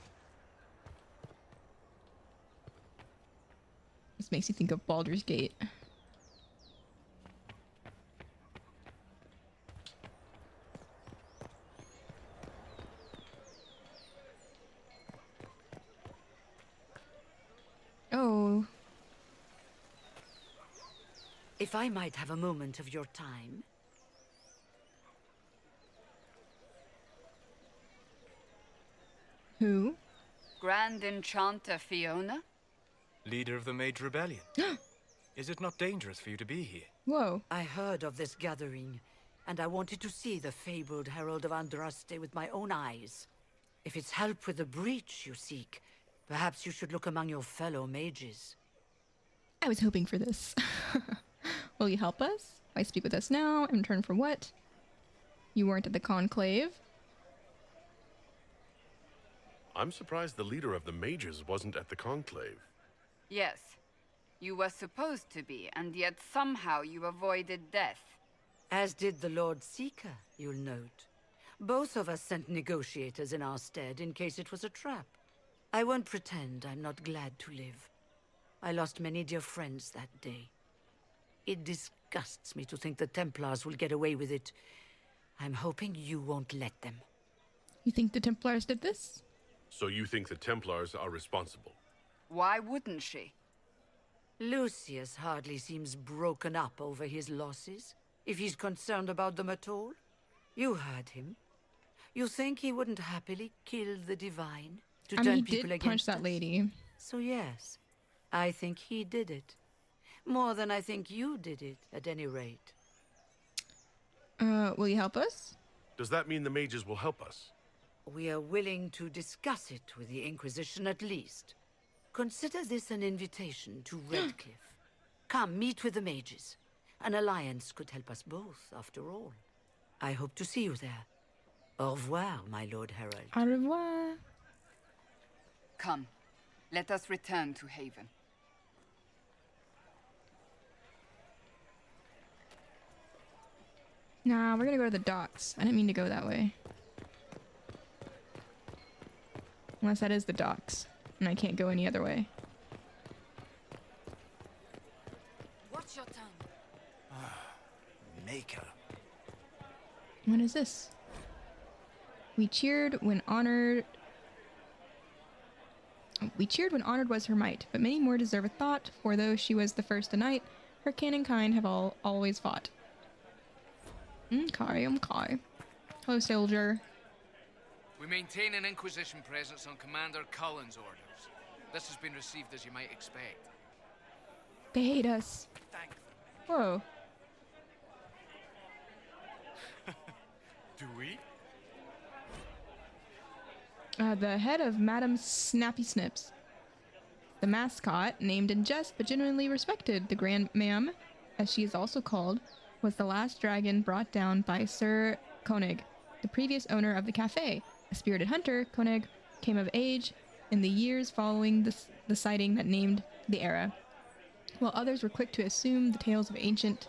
This makes you think of Baldur's Gate. Oh. If I might have a moment of your time. Who? Grand Enchanter Fiona? Leader of the Mage Rebellion. Is it not dangerous for you to be here? Whoa. I heard of this gathering, and I wanted to see the fabled Herald of Andraste with my own eyes. If it's help with the breach you seek, perhaps you should look among your fellow mages. I was hoping for this. Will you help us? Why speak with us now? In return for what? You weren't at the conclave. I'm surprised the leader of the mages wasn't at the conclave. Yes. You were supposed to be, and yet somehow you avoided death. As did the Lord Seeker, you'll note. Both of us sent negotiators in our stead in case it was a trap. I won't pretend I'm not glad to live. I lost many dear friends that day. It disgusts me to think the Templars will get away with it. I'm hoping you won't let them. You think the Templars did this? So you think the Templars are responsible? Why wouldn't she? Lucius hardly seems broken up over his losses, if he's concerned about them at all. You heard him. You think he wouldn't happily kill the Divine to turn people against us? He did punch that lady. So yes, I think he did it. More than I think you did it, at any rate. Will you help us? Does that mean the mages will help us? We are willing to discuss it with the Inquisition at least. Consider this an invitation to Redcliffe. Come, meet with the mages. An alliance could help us both, after all. I hope to see you there. Au revoir, my Lord Herald. Au revoir. Come, let us return to Haven. Nah, we're gonna go to the docks. I didn't mean to go that way. Unless that is the docks, and I can't go any other way. Watch your tongue. Maker. What is this? We cheered when honored was her might, but many more deserve a thought, for though she was the first a knight, her kin and kind have always fought. Okay. Hello, soldier. We maintain an Inquisition presence on Commander Cullen's orders. This has been received as you might expect. They hate us. Whoa. Do we? The head of Madame Snappy Snips. The mascot, named in jest but genuinely respected, the Grand Ma'am, as she is also called, was the last dragon brought down by Sir Koenig, the previous owner of the cafe. A spirited hunter, Koenig came of age in the years following the sighting that named the era. While others were quick to assume the tales of ancient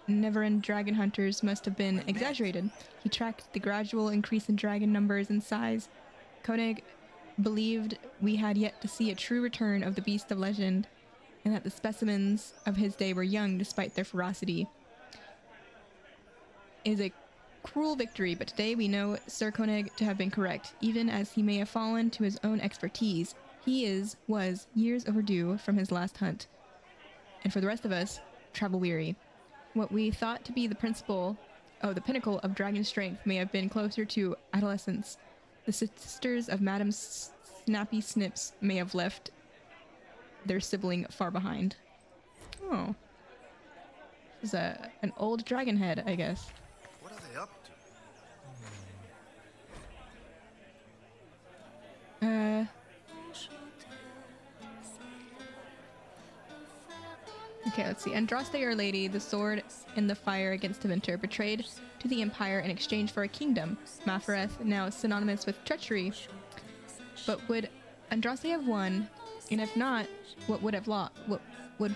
Neverend dragon hunters must have been exaggerated, he tracked the gradual increase in dragon numbers and size. Koenig believed we had yet to see a true return of the beast of legend, and that the specimens of his day were young despite their ferocity. It is a cruel victory, but today we know Sir Koenig to have been correct, even as he may have fallen to his own expertise. He was years overdue from his last hunt. And for the rest of us, travel weary. What we thought to be the pinnacle of dragon strength may have been closer to adolescence. The sisters of Madame Snappy Snips may have left their sibling far behind. Oh. This is an old dragon head, I guess. What are they up to? Okay, let's see. Andraste, Our Lady, the sword in the fire against Tevinter, betrayed to the Empire in exchange for a kingdom. Mafareth, now synonymous with treachery. But would Andraste have won? And if not, what would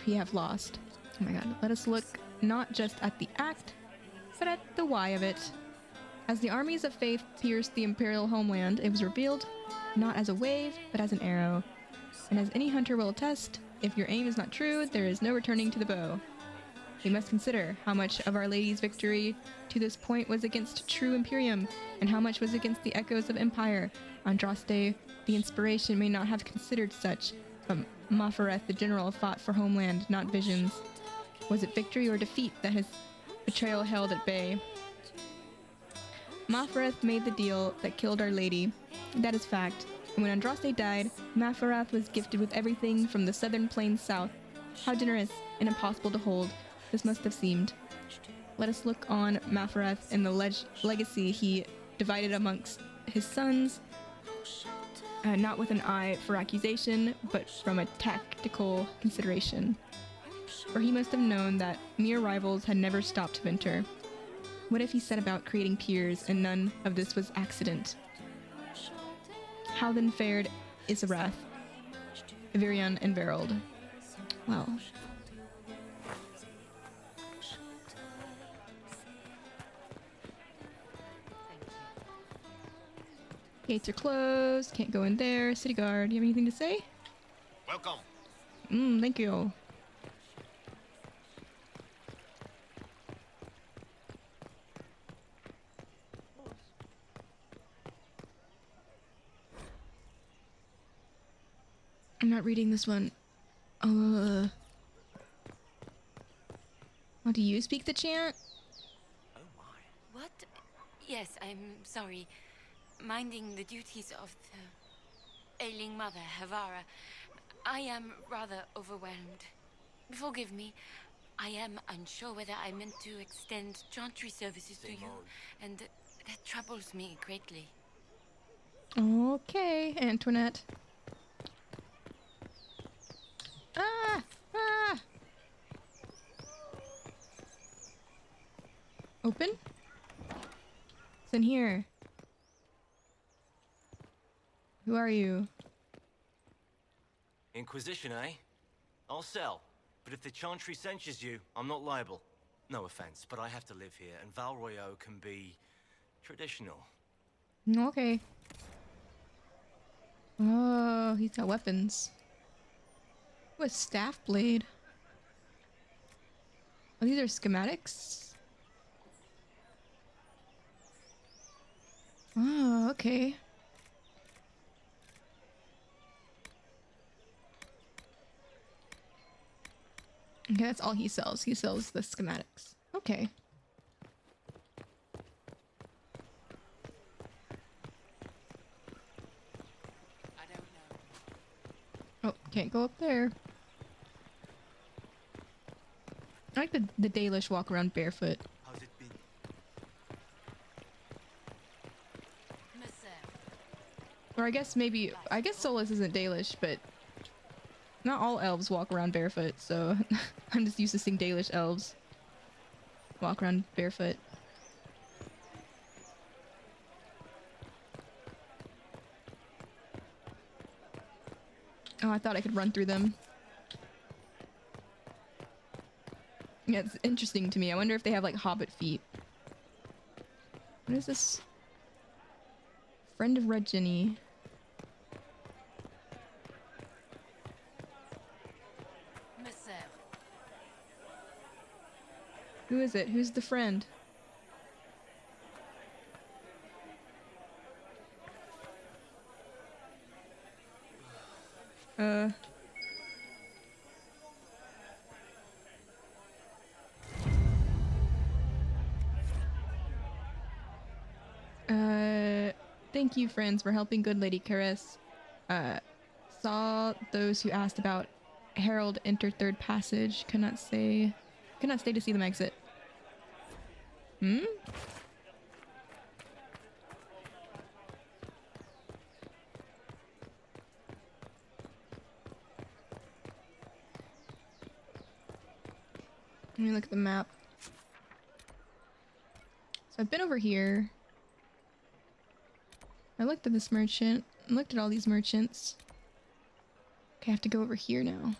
he have lost? Oh my god. Let us look not just at the act, but at the why of it. As the armies of faith pierced the Imperial homeland, it was revealed not as a wave, but as an arrow. And as any hunter will attest, if your aim is not true, there is no returning to the bow. We must consider how much of Our Lady's victory to this point was against true Imperium, and how much was against the echoes of Empire. Andraste, the inspiration, may not have considered such, but Mafareth, the general, fought for homeland, not visions. Was it victory or defeat that his betrayal held at bay? Mafareth made the deal that killed Our Lady. That is fact. And when Andraste died, Mafareth was gifted with everything from the southern plains south. How generous and impossible to hold this must have seemed. Let us look on Mafareth and the legacy he divided amongst his sons, not with an eye for accusation, but from a tactical consideration. For he must have known that mere rivals had never stopped Tevinter. What if he set about creating peers, and none of this was accident? How then fared Isarath, Iverion, and Verold? Well. Gates are closed, can't go in there. City guard, do you have anything to say? Welcome. Thank you. I'm not reading this one. Oh, do you speak the chant? What? Yes, I'm sorry. Minding the duties of the ailing mother, Havara. I am rather overwhelmed. Forgive me. I am unsure whether I meant to extend chantry services to you, and that troubles me greatly. Okay, Antoinette. Open? It's in here. Who are you? Inquisition, eh? I'll sell. But if the Chantry censures you, I'm not liable. No offense, but I have to live here, and Val Royeaux can be traditional. Okay. Oh, he's got weapons. What staff blade? Oh, these are schematics? Oh, okay. Okay, that's all he sells. He sells the schematics. Okay. I don't know. Oh, can't go up there. I like the Dalish walk around barefoot. How's it been? Or I guess Solus isn't Dalish, but not all elves walk around barefoot, so I'm just used to seeing Dalish elves walk around barefoot. Oh, I thought I could run through them. Yeah, it's interesting to me. I wonder if they have like hobbit feet. What is this? Friend of Red Ginny. Who is it? Who's the friend? Thank you, friends, for helping good Lady Caress. Saw those who asked about Herald enter third passage. Could not stay to see them exit. Hmm? Let me look at the map. So I've been over here. I looked at this merchant. I looked at all these merchants. Okay, I have to go over here now.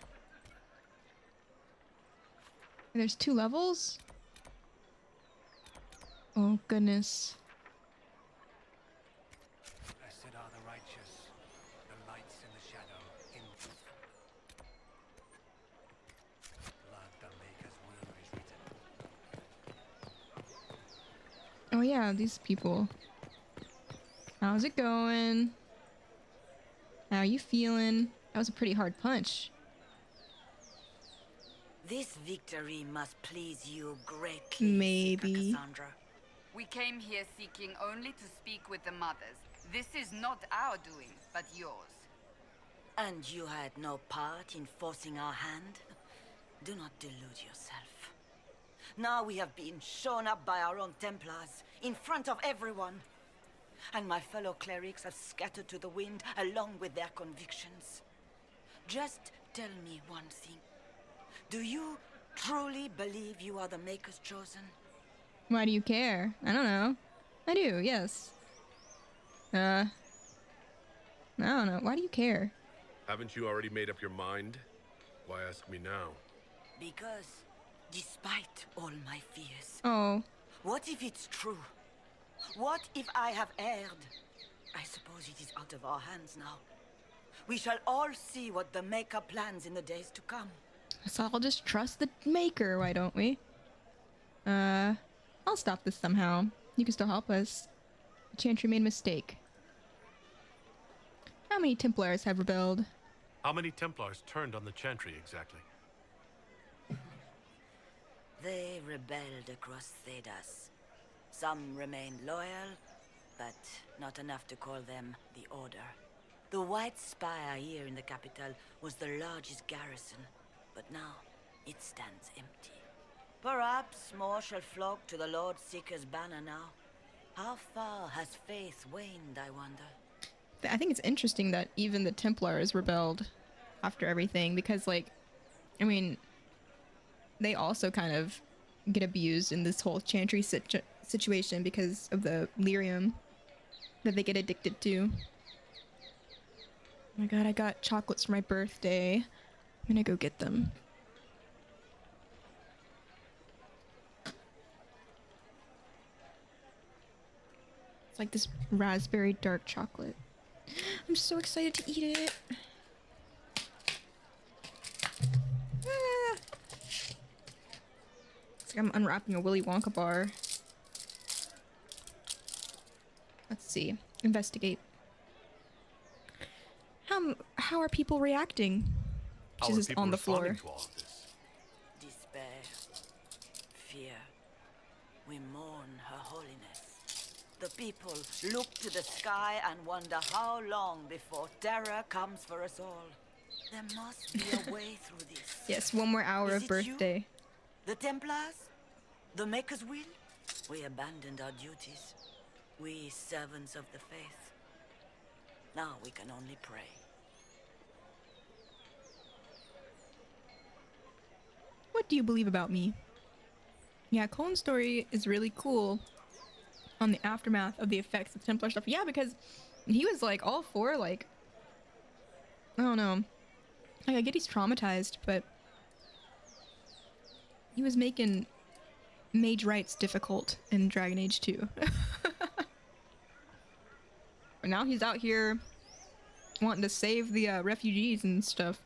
There's 2 levels? Oh, goodness. Blessed are the righteous, the lights in the shadow, in blood the Maker's will is written. Oh yeah, these people. How's it going? How are you feeling? That was a pretty hard punch. This victory must please you greatly, Maybe. Cassandra. We came here seeking only to speak with the mothers. This is not our doing, but yours. And you had no part in forcing our hand? Do not delude yourself. Now we have been shown up by our own Templars, in front of everyone. And my fellow clerics have scattered to the wind along with their convictions. Just tell me one thing. Do you truly believe you are the Maker's chosen? Why do you care? I don't know. I do, yes. I don't know. Why do you care? Haven't you already made up your mind? Why ask me now? Because, despite all my fears... Oh. What if it's true? What if I have erred? I suppose it is out of our hands now. We shall all see what the Maker plans in the days to come. So I'll just trust the Maker, why don't we? I'll stop this somehow. You can still help us. The Chantry made a mistake. How many Templars have rebelled? How many Templars turned on the Chantry exactly? They rebelled across Thedas. Some remained loyal, but not enough to call them the Order. The White Spire here in the capital was the largest garrison, but now it stands empty. Perhaps more shall flock to the Lord Seeker's banner now. How far has faith waned, I wonder? I think it's interesting that even the Templars rebelled after everything, because, like, I mean, they also kind of get abused in this whole Chantry situation because of the lyrium that they get addicted to. Oh my god, I got chocolates for my birthday. I'm gonna go get them. It's like this raspberry dark chocolate. I'm so excited to eat it. Ah. It's like I'm unwrapping a Willy Wonka bar. Let's see. Investigate. How are people reacting? She's just on the floor. Despair, fear. We mourn Her Holiness. The people look to the sky and wonder how long before terror comes for us all. There must be a way through this. Yes, one more hour of birthday. You? The Templars? The Maker's will? We abandoned our duties. We servants of the faith. Now we can only pray. What do you believe about me? Yeah, Colin's story is really cool on the aftermath of the effects of Templar stuff. Yeah, because he was like all for like, I don't know. Like, I get he's traumatized, but he was making mage rights difficult in Dragon Age 2. But now he's out here wanting to save the refugees and stuff.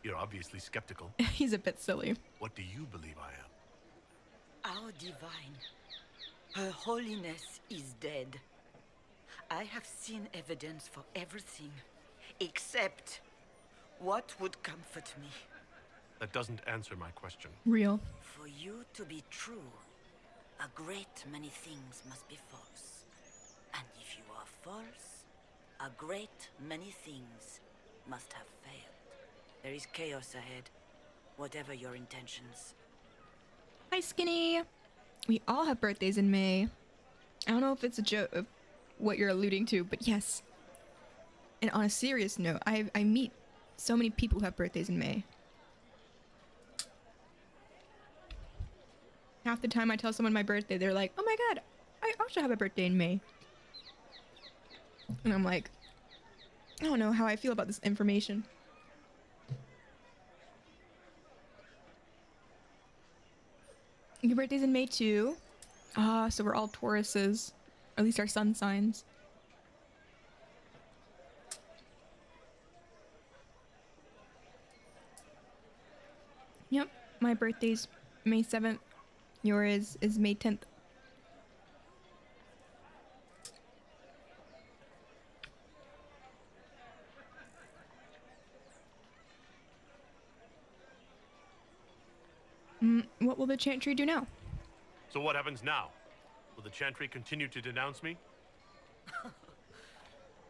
You're obviously skeptical. He's a bit silly. What do you believe I am? Our divine, Her Holiness is dead. I have seen evidence for everything, except what would comfort me. That doesn't answer my question. Real. For you to be true, a great many things must be false. And if you are false, a great many things must have failed. There is chaos ahead, whatever your intentions. Hi, Skinny. We all have birthdays in May. I don't know if it's a joke of what you're alluding to, but yes. And on a serious note, I meet so many people who have birthdays in May. Half the time I tell someone my birthday, they're like, oh my god, I also have a birthday in May. And I'm like, I don't know how I feel about this information. Your birthday's in May too? Ah, so we're all Tauruses. Or at least our sun signs. Yep, my birthday's May 7th. Yours is May 10th. What will the Chantry do now? So what happens now? Will the Chantry continue to denounce me?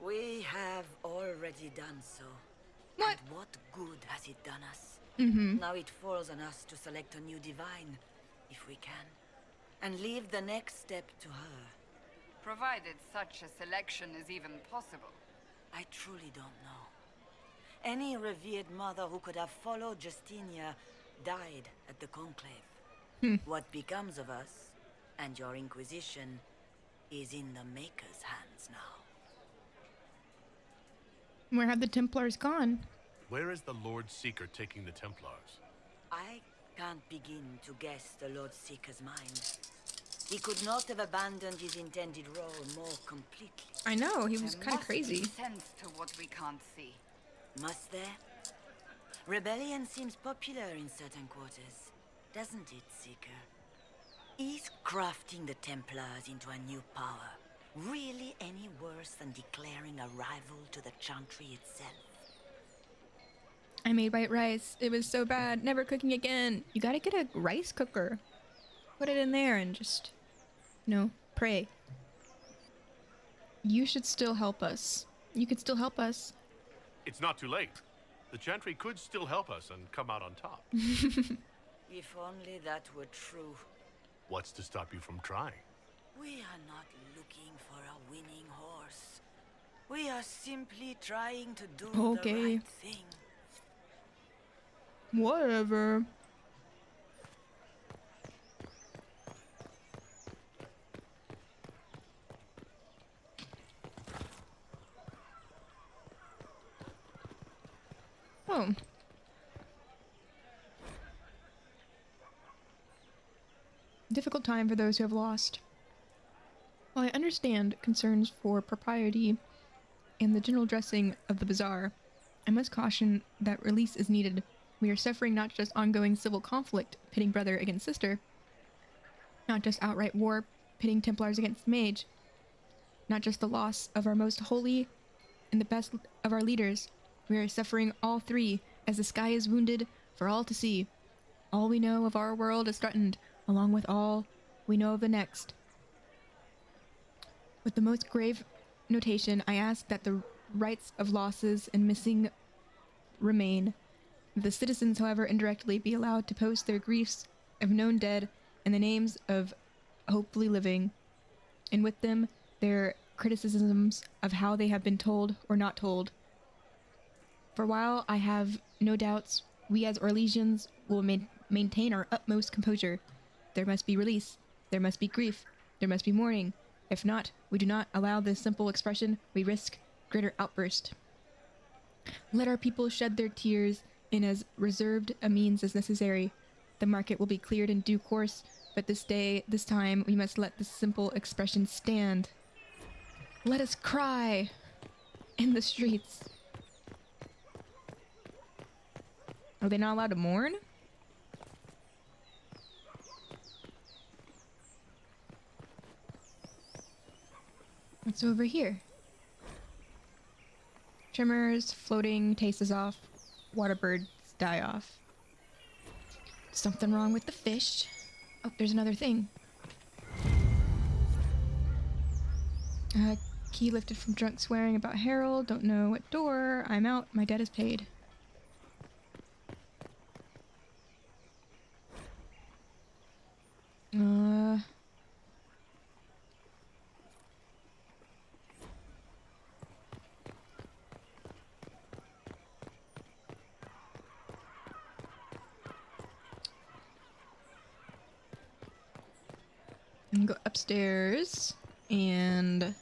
We have already done so. What? And what good has it done us? Mm-hmm. Now it falls on us to select a new divine, if we can, and leave the next step to her. Provided such a selection is even possible. I truly don't know. Any revered mother who could have followed Justinia died at the Conclave. What becomes of us, and your Inquisition, is in the Maker's hands now. Where have the Templars gone? Where is the Lord Seeker taking the Templars? I can't begin to guess the Lord Seeker's mind. He could not have abandoned his intended role more completely. I know, he was kind of crazy. Must be sense to what we can't see. Must there? Rebellion seems popular in certain quarters, doesn't it, Seeker? Is crafting the Templars into a new power really any worse than declaring a rival to the Chantry itself? I made white rice. It was so bad. Never cooking again. You gotta get a rice cooker. Put it in there and just, pray. You should still help us. You could still help us. It's not too late. The Chantry could still help us and come out on top. If only that were true. What's to stop you from trying? We are not looking for a winning horse. We are simply trying to do the right thing. Whatever. Oh. Difficult time for those who have lost. While I understand concerns for propriety and the general dressing of the bazaar, I must caution that release is needed We are suffering not just ongoing civil conflict pitting brother against sister, not just outright war pitting Templars against Mage, not just the loss of our most holy and the best of our leaders. We are suffering all three as the sky is wounded for all to see. All we know of our world is threatened, along with all we know of the next. With the most grave notation, I ask that the rights of losses and missing remain. The citizens, however, indirectly be allowed to post their griefs of known dead and the names of hopefully living, and with them their criticisms of how they have been told or not told. For while I have no doubts, we as Orlesians will maintain our utmost composure. There must be release, there must be grief, there must be mourning. If not, we do not allow this simple expression, we risk greater outburst. Let our people shed their tears in as reserved a means as necessary. The market will be cleared in due course, but this time, we must let this simple expression stand. Let us cry in the streets. Are they not allowed to mourn? What's over here? Tremors, floating, taste is off, water birds die off. Something wrong with the fish. Oh, there's another thing. Key lifted from drunk swearing about Harold. Don't know what door. I'm out. My debt is paid. Go upstairs and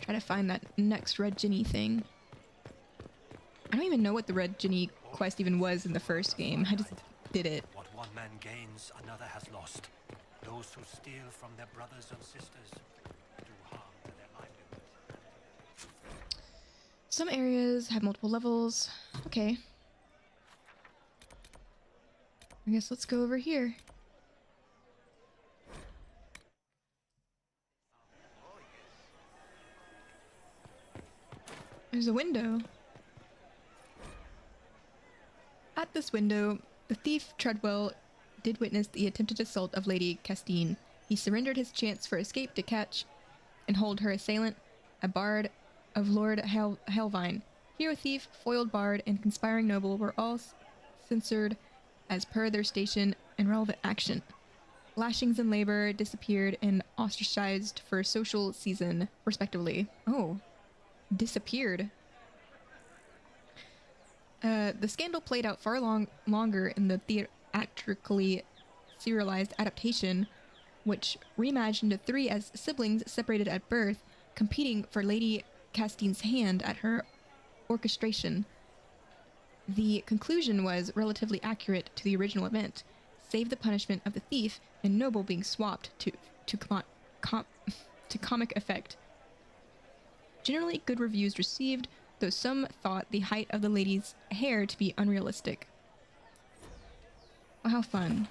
try to find that next Red Ginny thing. I don't even know what the Red Ginny quest even was in the first game. I just did it. What one man gains, another has lost. Those who steal from their brothers and sisters do harm to their livelihood. Some areas have multiple levels. Okay. I guess let's go over here. There's a window. At this window, the thief Treadwell did witness the attempted assault of Lady Castine. He surrendered his chance for escape to catch and hold her assailant, a bard of Lord Helvine. Hero thief, foiled bard, and conspiring noble were all censored as per their station and relevant action. Lashings and labor disappeared and ostracized for social season, respectively. Oh. Disappeared. The scandal played out far longer in the theatrically serialized adaptation, which reimagined the three as siblings separated at birth, competing for Lady Castine's hand at her orchestration. The conclusion was relatively accurate to the original event, save the punishment of the thief and noble being swapped to comic effect. Generally good reviews received, though some thought the height of the lady's hair to be unrealistic. Oh, how fun.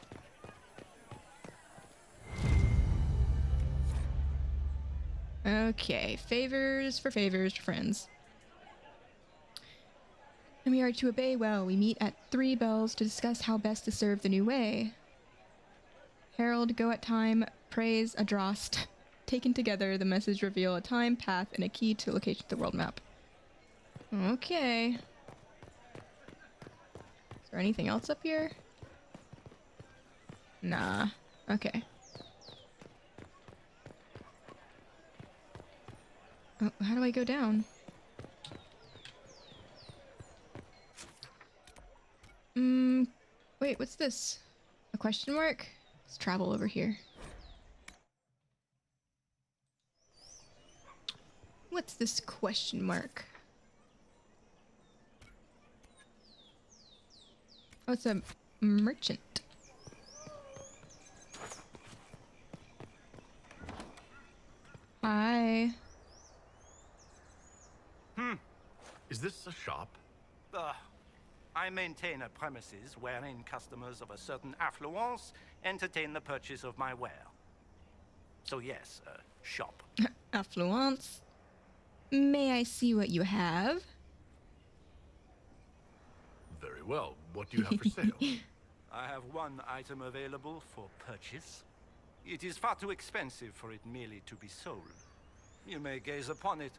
Okay, favors for friends. And we are to obey well. We meet at 3 bells to discuss how best to serve the new way. Herald, go at time, praise, adrost. Taken together, the message reveal a time, path, and a key to location of the world map. Okay. Is there anything else up here? Nah. Okay. Oh, how do I go down? Wait, what's this? A question mark? Let's travel over here. What's this question mark? Oh, it's a merchant. Hi. Is this a shop? I I maintain a premises wherein customers of a certain affluence entertain the purchase of my ware. So yes, a shop. Affluence. May I see what you have? Very well. What do you have for sale? I have one item available for purchase. It is far too expensive for it merely to be sold. You may gaze upon it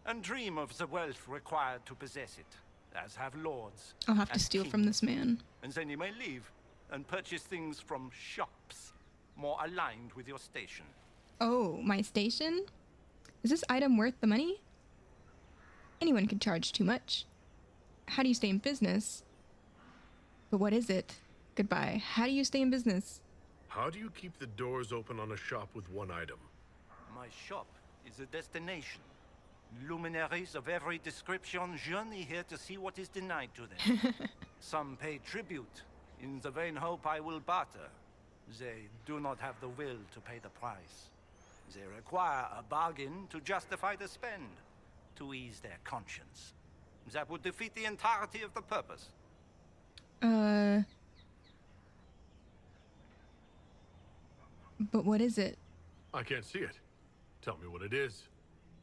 and dream of the wealth required to possess it, as have lords. I'll have to and steal kings. from this man. And then you may leave and purchase things from shops more aligned with your station. Oh, my station? Is this item worth the money? Anyone could charge too much. How do you stay in business? But what is it? Goodbye. How do you stay in business? How do you keep the doors open on a shop with one item? My shop is a destination. Luminaries of every description journey here to see what is denied to them. Some pay tribute, in the vain hope I will barter. They do not have the will to pay the price. They require a bargain to justify the spend, to ease their conscience. That would defeat the entirety of the purpose. But what is it? I can't see it. Tell me what it is.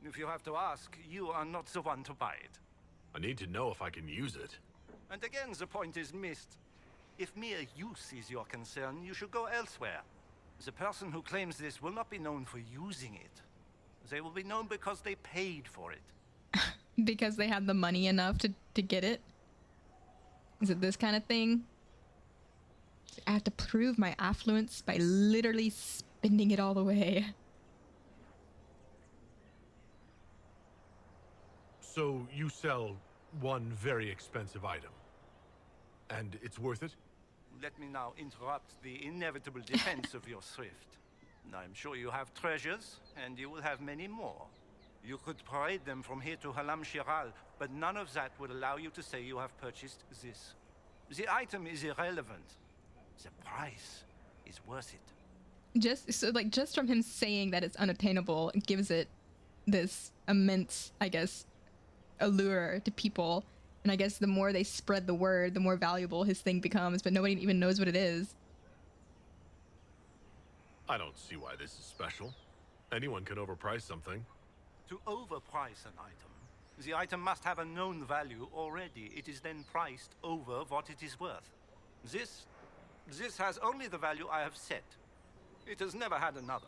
If you have to ask, you are not the one to buy it. I need to know if I can use it. And again, the point is missed. If mere use is your concern, you should go elsewhere. The person who claims this will not be known for using it. They will be known because they paid for it. Because they had the money enough to get it? Is it this kind of thing? I have to prove my affluence by literally spending it all away. So you sell one very expensive item. And it's worth it? Let me now interrupt the inevitable defense of your thrift. I'm sure you have treasures, and you will have many more. You could parade them from here to Halam Shiral, but none of that would allow you to say you have purchased this. The item is irrelevant. The price is worth it. Just from him saying that it's unattainable gives it this immense, I guess, allure to people. And I guess the more they spread the word, the more valuable his thing becomes, but nobody even knows what it is. I don't see why this is special. Anyone can overprice something. To overprice an item, the item must have a known value already. It is then priced over what it is worth. This has only the value I have set. It has never had another.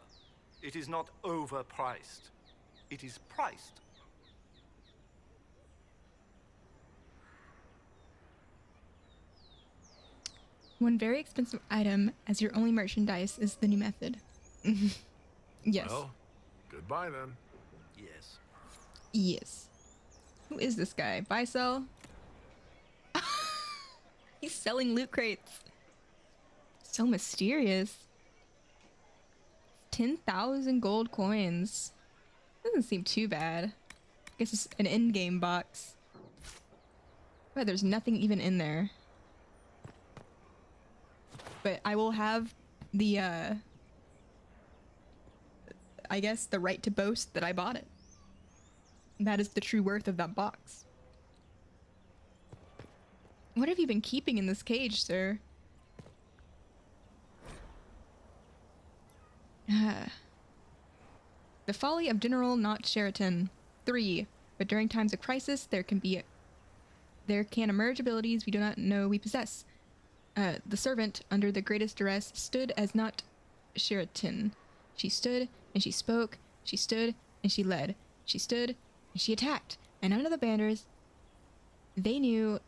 It is not overpriced. It is priced. One very expensive item as your only merchandise is the new method. Yes. Well, goodbye then. Yes. Yes. Who is this guy? Buy, sell? He's selling loot crates. So mysterious. 10,000 gold coins. Doesn't seem too bad. I guess it's an in-game box. But there's nothing even in there. But I will have the, I guess the right to boast that I bought it. That is the true worth of that box. What have you been keeping in this cage, sir? The folly of General Not Sheraton. 3. But during times of crisis, there can emerge abilities we do not know we possess. The servant, under the greatest duress, stood as Not Sheraton. She stood, and she spoke. She stood, and she led. She stood, and she attacked. And none of the banders, they knew,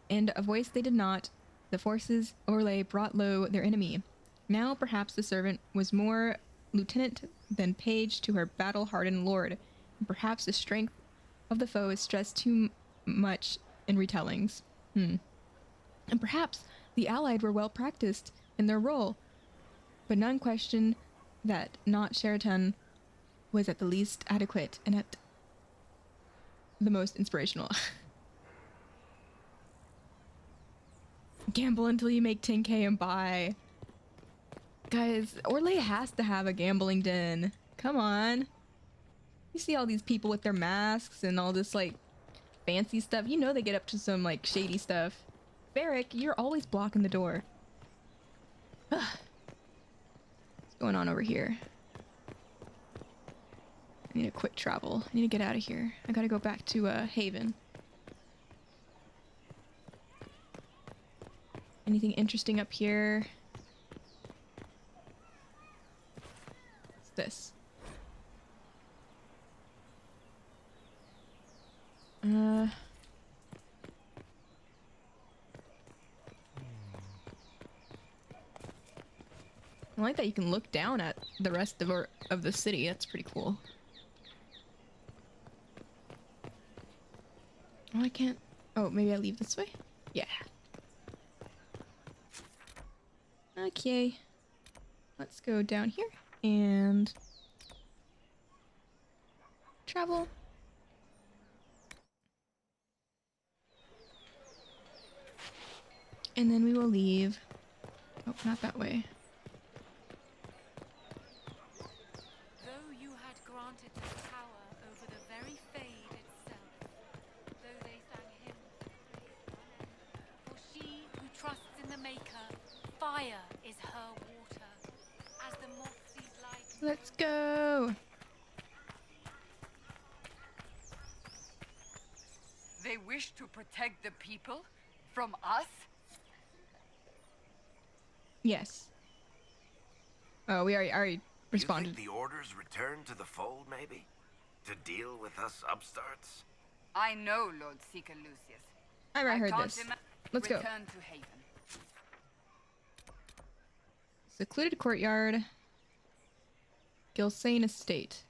and a voice they did not, the forces overlay brought low their enemy. Now perhaps the servant was more lieutenant than page to her battle-hardened lord, and perhaps the strength of the foe is stressed too much in retellings. And perhaps the allied were well practiced in their role, but none questioned that Not Sheraton was at the least adequate and at the most inspirational. Gamble until you make 10k and buy. Guys, Orlais has to have a gambling den. Come on. You see all these people with their masks and all this like fancy stuff. You know they get up to some, like, shady stuff. Varric, you're always blocking the door. What's going on over here? I need a quick travel. I need to get out of here. I gotta go back to, Haven. Anything interesting up here? What's this? I like that you can look down at the rest of the city. That's pretty cool. Oh, I can't. Oh, maybe I leave this way? Yeah. Okay. Let's go down here and travel. And then we will leave. Oh, not that way. Though you had granted them power over the very fade itself, though they sang hymns, for she who trusts in the Maker, fire is her water, as the Moxie's light. Let's go! They wish to protect the people from us? Yes. Oh, we already responded. You think the orders return to the fold, maybe? To deal with us upstarts? I know, Lord Seeker Lucius. I heard this. Let's go. Return to Haven. Secluded courtyard. Gilsane Estate.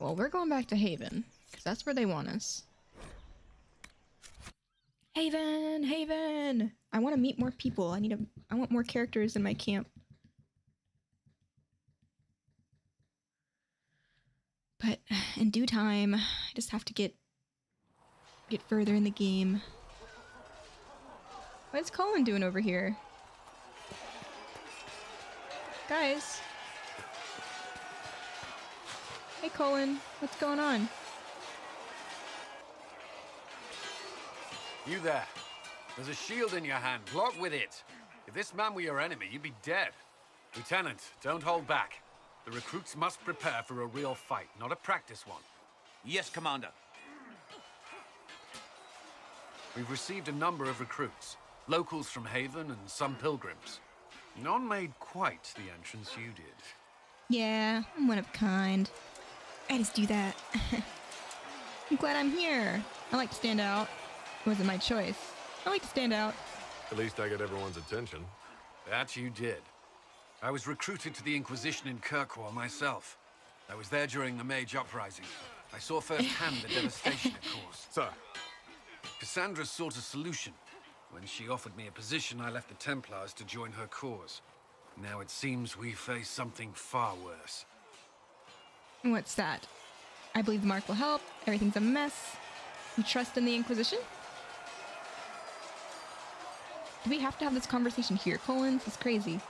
Well, we're going back to Haven, because that's where they want us. Haven! Haven! I want to meet more people. I want more characters in my camp. But in due time, I just have to get further in the game. What's Colin doing over here? Guys. Hey Colin, what's going on? You there. There's a shield in your hand. Block with it. If this man were your enemy, you'd be dead. Lieutenant, don't hold back. The recruits must prepare for a real fight, not a practice one. Yes, Commander. We've received a number of recruits. Locals from Haven and some pilgrims. None made quite the entrance you did. Yeah, I'm one of a kind. I just do that. I'm glad I'm here. I like to stand out. It wasn't my choice. I like to stand out. At least I got everyone's attention. That you did. I was recruited to the Inquisition in Kirkwall myself. I was there during the Mage uprising. I saw firsthand the devastation it caused. Sir. Cassandra sought a solution. When she offered me a position, I left the Templars to join her cause. Now it seems we face something far worse. What's that? I believe the Mark will help. Everything's a mess. You trust in the Inquisition? Do we have to have this conversation here, Colin? This is crazy.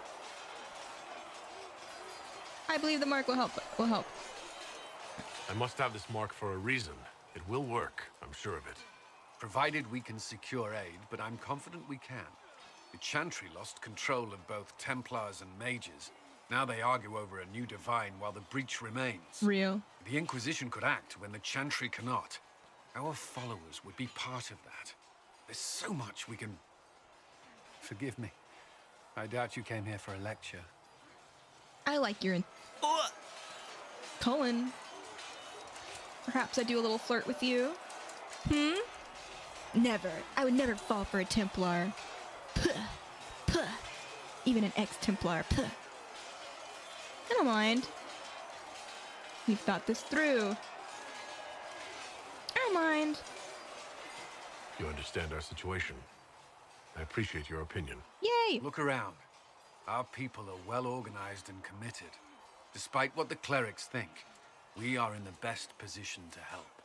I believe the Mark will help. I must have this mark for a reason. It will work, I'm sure of it. Provided we can secure aid, but I'm confident we can. The Chantry lost control of both Templars and Mages. Now they argue over a new divine while the breach remains. Real. The Inquisition could act when the Chantry cannot. Our followers would be part of that. There's so much we can... Forgive me. I doubt you came here for a lecture. I like your... Colin. Perhaps I do a little flirt with you? Never. I would never fall for a Templar. Puh. Puh. Even an ex-Templar. Puh. I don't mind. We've thought this through. I don't mind. You understand our situation. I appreciate your opinion. Yay! Look around. Our people are well organized and committed. Despite what the clerics think, we are in the best position to help.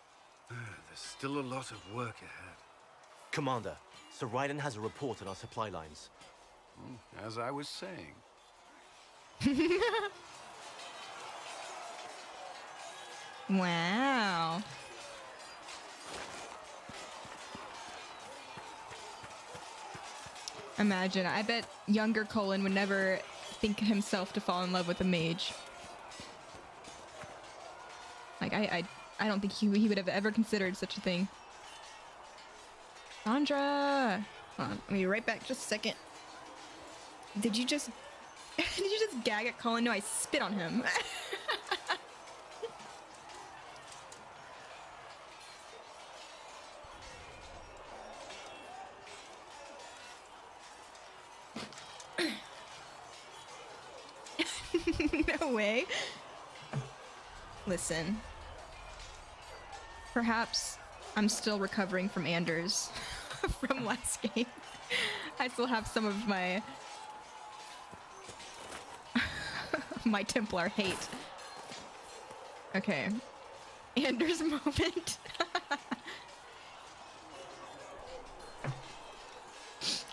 There's still a lot of work ahead. Commander, Sir Raiden has a report on our supply lines. As I was saying. Wow. Imagine. I bet younger Colin would never think himself to fall in love with a mage. Like, I don't think he would have ever considered such a thing. Sandra! Hold on, I'll be right back. Just a second. Did you just... did you just gag at Colin? No, I spit on him. No way. Listen. Perhaps I'm still recovering from Anders from last game. I still have some of my my Templar hate. Okay. Anders moment.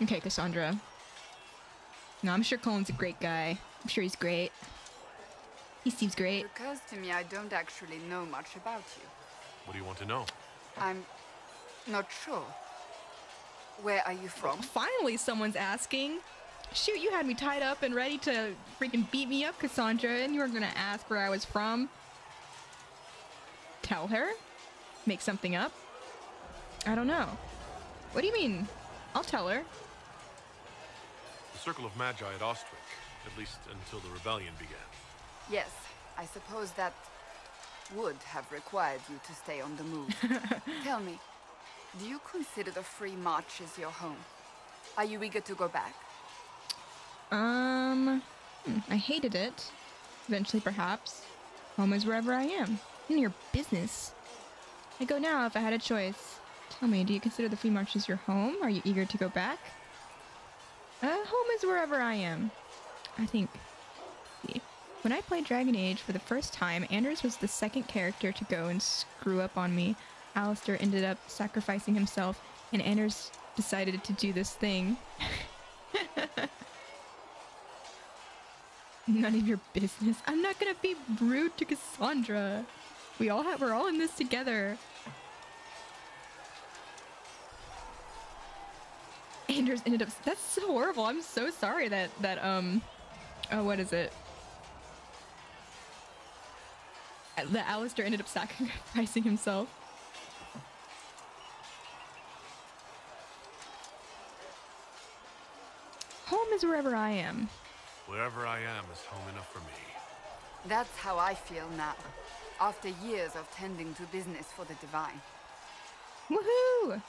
Okay, Cassandra. No, I'm sure Colin's a great guy. I'm sure he's great. He seems great. It occurs to me I don't actually know much about you. What do you want to know? I'm not sure. Where are you from? Finally, someone's asking. Shoot, you had me tied up and ready to freaking beat me up, Cassandra, and you were gonna ask where I was from. Tell her? Make something up? I don't know. What do you mean? I'll tell her. The Circle of Magi at Ostwick, at least until the rebellion began. Yes, I suppose that would have required you to stay on the move. Tell me, do you consider the Free Marches your home? Are you eager to go back? I hated it. Eventually, perhaps. Home is wherever I am. None of your business. I'd go now if I had a choice. Tell me, do you consider the Free Marches your home? Are you eager to go back? Home is wherever I am. I think. See. When I played Dragon Age for the first time, Anders was the second character to go and screw up on me. Alistair ended up sacrificing himself, and Anders decided to do this thing. None of your business. I'm not gonna be rude to Cassandra. We're all in this together. Anders ended up. That's so horrible. I'm so sorry that oh, what is it? That Alistair ended up sacrificing himself. Home is wherever I am. Wherever I am is home enough for me. That's how I feel now, after years of tending to business for the Divine. Woohoo!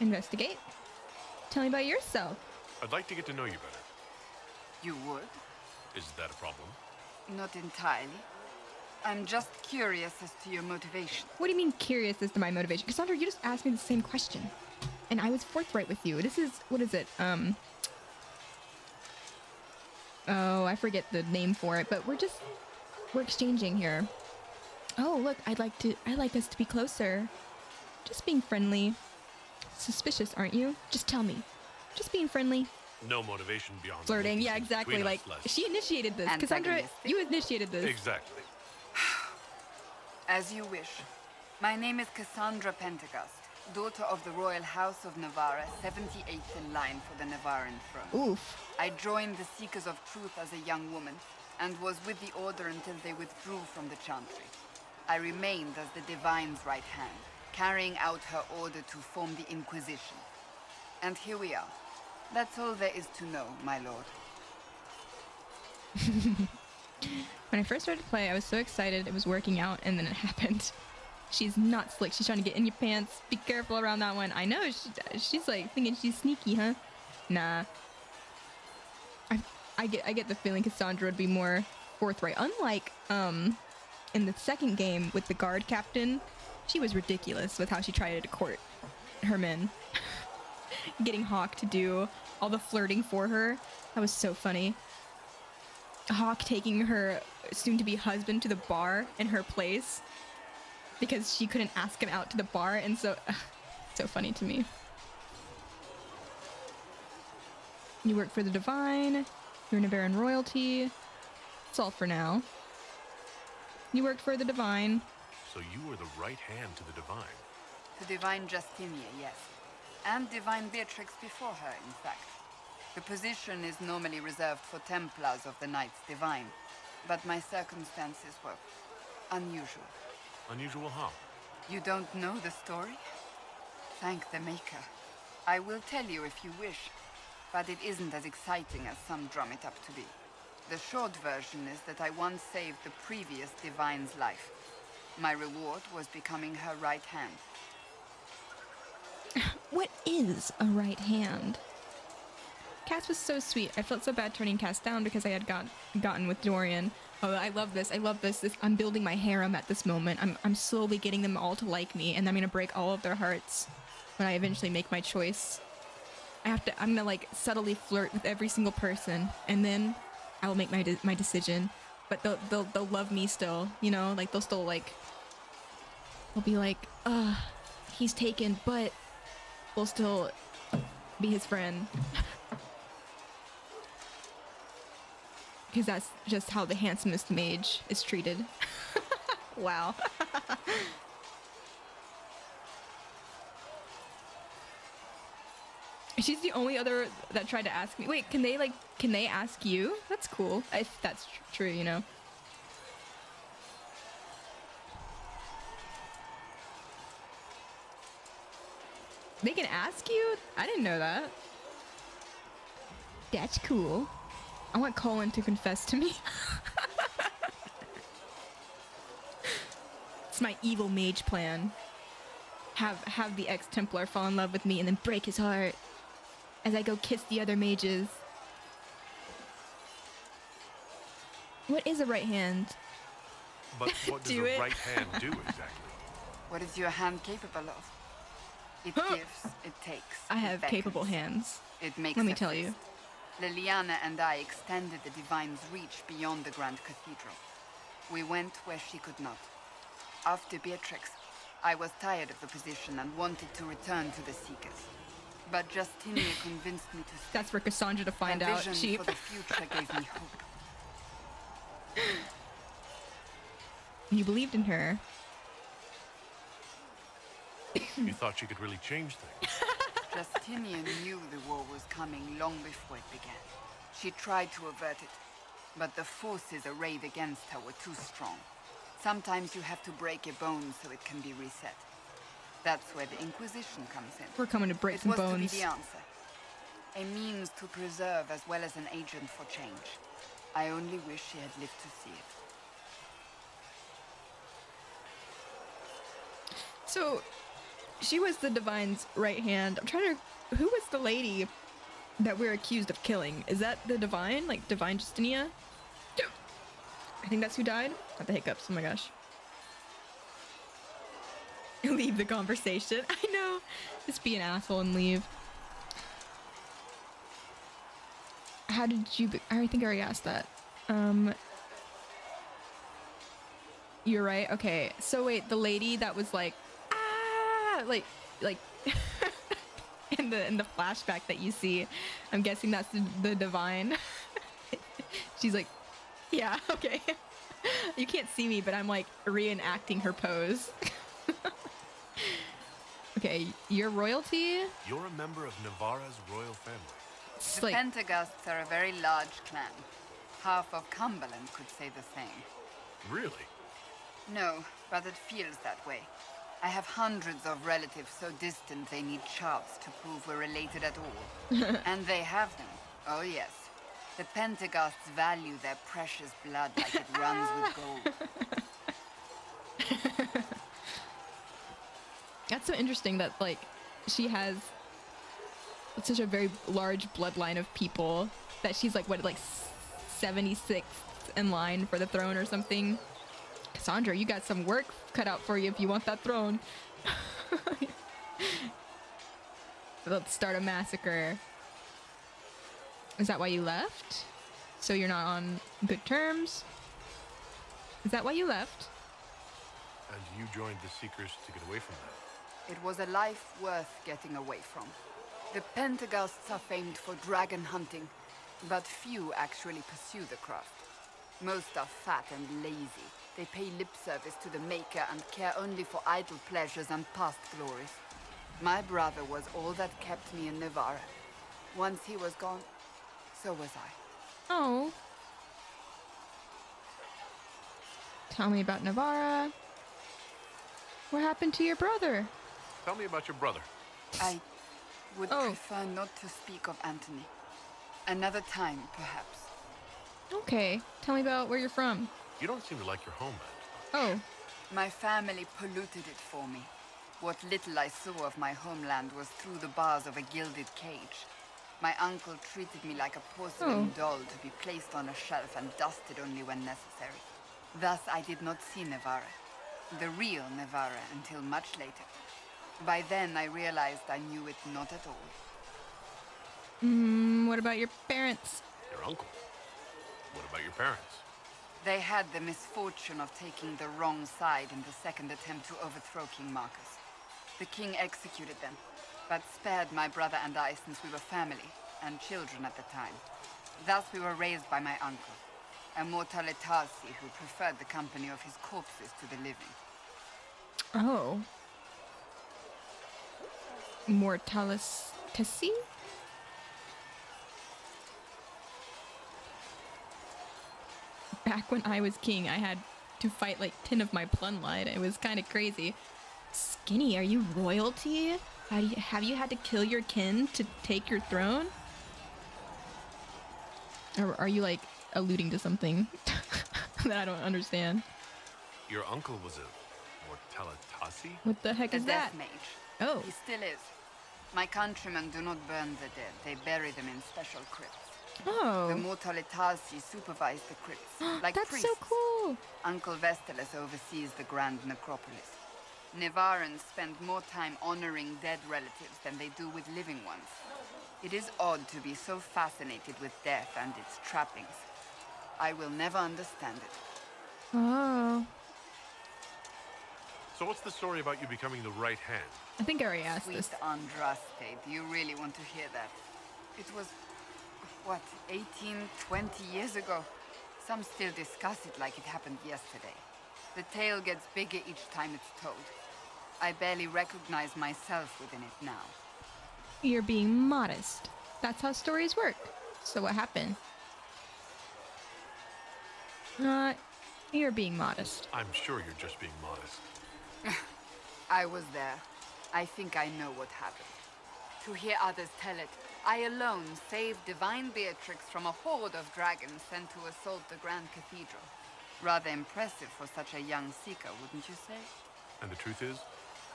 Investigate. Tell me about yourself. I'd like to get to know you better. You would? Is that a problem? Not entirely. I'm just curious as to your motivation. What do you mean curious as to my motivation? Cassandra, you just asked me the same question. And I was forthright with you. This is, what is it? Oh, I forget the name for it, but we're exchanging here. Oh, look, I'd like us to be closer. Just being friendly. Suspicious, aren't you? Just tell me. Just being friendly. No motivation beyond flirting. Yeah, exactly. Like, she initiated this. Cassandra, you initiated this. Exactly. As you wish. My name is Cassandra Pentecost, daughter of the Royal House of Navarra, 78th in line for the Navarran throne. Oof. I joined the Seekers of Truth as a young woman, and was with the Order until they withdrew from the Chantry. I remained as the Divine's right hand, carrying out her order to form the Inquisition. And here we are. That's all there is to know, my lord. When I first started to play, I was so excited it was working out, and then it happened. She's not slick. She's trying to get in your pants. Be careful around that one. I know. She's like thinking she's sneaky, huh? Nah. I get the feeling Cassandra would be more forthright. Unlike in the second game with the guard captain, she was ridiculous with how she tried to court her men. Getting Hawk to do all the flirting for her. That was so funny. Hawk taking her soon-to-be husband to the bar in her place because she couldn't ask him out to the bar, and so funny to me. You work for the Divine. You're Navarran royalty. That's all for now. You worked for the Divine. So you were the right hand to the Divine. To Divine Justinia, yes. And Divine Beatrix before her, in fact. The position is normally reserved for Templars of the Knights Divine, but my circumstances were unusual. Unusual how? You don't know the story? Thank the Maker. I will tell you if you wish, but it isn't as exciting as some drum it up to be. The short version is that I once saved the previous Divine's life. My reward was becoming her right hand. What is a right hand? Cass was so sweet. I felt so bad turning Cass down because I had gotten with Dorian. Oh, I love this. I love this. I'm building my harem at this moment. I'm slowly getting them all to like me, and I'm gonna break all of their hearts when I eventually make my choice. I'm gonna like subtly flirt with every single person, and then I will make my decision. But they'll love me still, you know? Like they'll still like, they'll be like, he's taken, but we'll still be his friend. Because that's just how the handsomest mage is treated. Wow. She's the only other that tried to ask me. Wait, can they ask you? That's cool. If that's true, you know. They can ask you? I didn't know that. That's cool. I want Colin to confess to me. It's my evil mage plan. Have the ex-Templar fall in love with me and then break his heart as I go kiss the other mages. What is a right hand? But what does a right hand do exactly? What is your hand capable of? It gives, it takes. I have capable hands. It makes. Let me tell you. Liliana and I extended the Divine's reach beyond the Grand Cathedral. We went where she could not. After Beatrix, I was tired of the position and wanted to return to the Seekers. But Justinia convinced me to stay. That's for Cassandra to find out, vision sheep. for the future gave me hope. You believed in her. You thought she could really change things. Justinia knew the war was coming long before it began. She tried to avert it, but the forces arrayed against her were too strong. Sometimes you have to break a bone so it can be reset. That's where the Inquisition comes in. We're coming to break some It was to bones. be the answer. A means to preserve as well as an agent for change. I only wish she had lived to see it. So, she was the Divine's right hand. I'm trying to... Who was the lady that we're accused of killing? Is that the Divine? Like, Divine Justinia? I think that's who died? Not the hiccups, oh my gosh. Leave the conversation. I know. Just be an asshole and leave. How did you... I think I already asked that. You're right. Okay. So wait, the lady that was like, like in the flashback that you see, I'm guessing that's the Divine. She's like, yeah, okay. You can't see me, but I'm like reenacting her pose. Okay, you're royalty? You're a member of Navarra's royal family. The Pentaghasts are a very large clan. Half of Cumberland could say the same. Really? No, but it feels that way. I have hundreds of relatives so distant they need charts to prove we're related at all. And they have them. Oh yes. The Pentaghasts value their precious blood like it runs with gold. That's so interesting that, like, she has such a very large bloodline of people that she's, like, what, like, 76th in line for the throne or something. Cassandra, you got some work cut out for you if you want that throne. Let's start a massacre. Is that why you left? So you're not on good terms? Is that why you left? And you joined the Seekers to get away from them. It was a life worth getting away from. The Pentaghasts are famed for dragon hunting, but few actually pursue the craft. Most are fat and lazy. They pay lip service to the Maker and care only for idle pleasures and past glories. My brother was all that kept me in Navarra. Once he was gone, So was I. Oh. Tell me about Navarra. What happened to your brother? Tell me about your brother. I would prefer not to speak of Anthony. Another time, perhaps. Okay. Tell me about where you're from. You don't seem to like your homeland. Oh. My family polluted it for me. What little I saw of my homeland was through the bars of a gilded cage. My uncle treated me like a porcelain doll to be placed on a shelf and dusted only when necessary. Thus, I did not see Navarra, the real Navarra, until much later. By then, I realized I knew it not at all. What about your parents? Your uncle. What about your parents? They had the misfortune of taking the wrong side in the second attempt to overthrow King Marcus. The king executed them, but spared my brother and I since we were family and children at the time. Thus we were raised by my uncle, a mortale tarsi who preferred the company of his corpses to the living. Oh. Mortalis Tessie? Back when I was king, I had to fight like 10 of my bloodline. It was kind of crazy. Skinny, are you royalty? Have you had to kill your kin to take your throne? Or are you like alluding to something that I don't understand? Your uncle was a Mortalitasi? What the heck is that? Death mage. Oh. He still is. My countrymen do not burn the dead. They bury them in special crypts. Oh. The Mortalitasi supervise the crypts, like That's priests. so cool. Uncle Vestalis oversees the grand necropolis. Nevarans spend more time honoring dead relatives than they do with living ones. It is odd to be so fascinated with death and its trappings. I will never understand it. Oh. So what's the story about you becoming the right hand? I think I already asked Sweet this. Andraste, do you really want to hear that? It was, what, 18, 20 years ago? Some still discuss it like it happened yesterday. The tale gets bigger each time it's told. I barely recognize myself within it now. You're being modest. That's how stories work. So what happened? You're being modest. I'm sure you're just being modest. I was there. I think I know what happened. To hear others tell it, I alone saved divine Beatrix from a horde of dragons sent to assault the Grand Cathedral. Rather impressive for such a young seeker, wouldn't you say? And the truth is?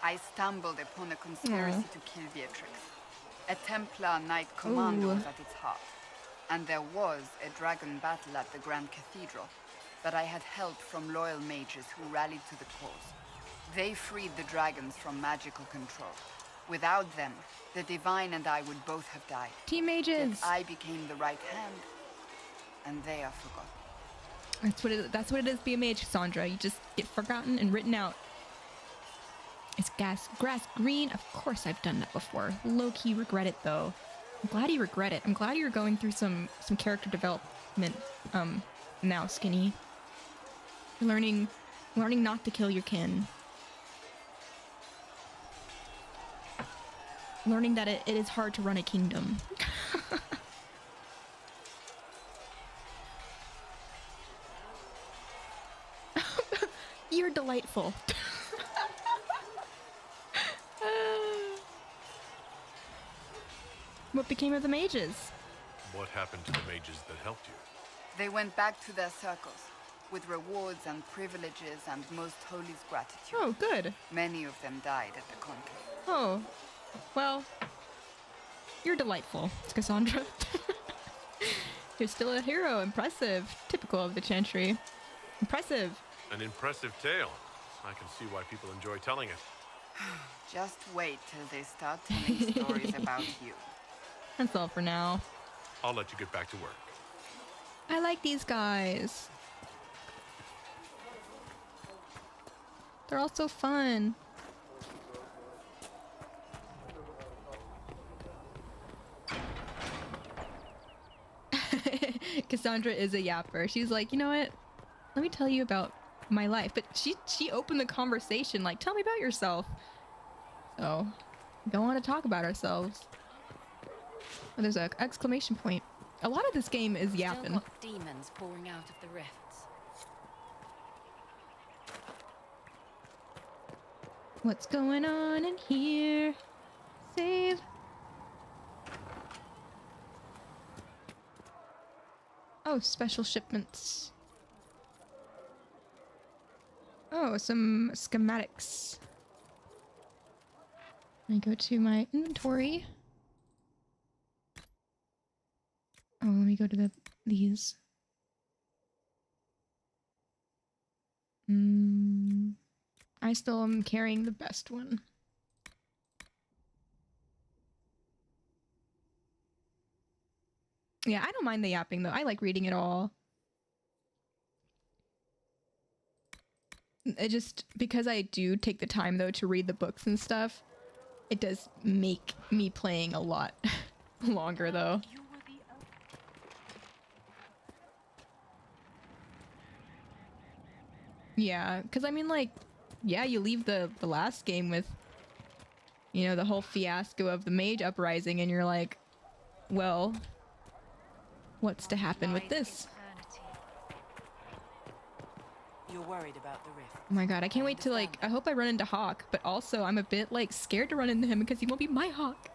I stumbled upon a conspiracy to kill Beatrix. A Templar Knight Commando was at its heart. And there was a dragon battle at the Grand Cathedral, but I had help from loyal mages who rallied to the cause. They freed the dragons from magical control. Without them, the Divine and I would both have died. Team mages! Yet I became the right hand, and they are forgotten. That's what it is to be a mage, Cassandra. You just get forgotten and written out. Is grass green? Of course I've done that before. Low-key regret it, though. I'm glad you regret it. I'm glad you're going through some character development now, Skinny. You're learning not to kill your kin. Learning that it is hard to run a kingdom. You're delightful. What became of the mages? What happened to the mages that helped you? They went back to their circles, with rewards and privileges and most holy's gratitude. Oh, good. Many of them died at the conclave. Oh, well, you're delightful, Cassandra. You're still a hero. Impressive. Typical of the Chantry. Impressive. An impressive tale. I can see why people enjoy telling it. Just wait till they start telling stories about you. That's all for now. I'll let you get back to work. I like these guys. They're all so fun. Cassandra is a yapper. She's like, you know what? Let me tell you about my life. But she opened the conversation like, tell me about yourself. So, we don't want to talk about ourselves. Oh, there's an exclamation point. A lot of this game is Still yapping. got demons pouring out of the rifts. What's going on in here? Save. Oh, special shipments. Oh, some schematics. I go to my inventory. Oh, let me go to these. I still am carrying the best one. Yeah, I don't mind the yapping though. I like reading it all. It just, because I do take the time though to read the books and stuff, it does make me playing a lot longer though. Yeah, because I mean, like, yeah, you leave the last game with, you know, the whole fiasco of the Mage uprising, and you're like, well, what's to happen with this? You're worried about the rift. Oh my god, I can't wait to, like, I hope I run into Hawk, but also I'm a bit, like, scared to run into him because he won't be my Hawk.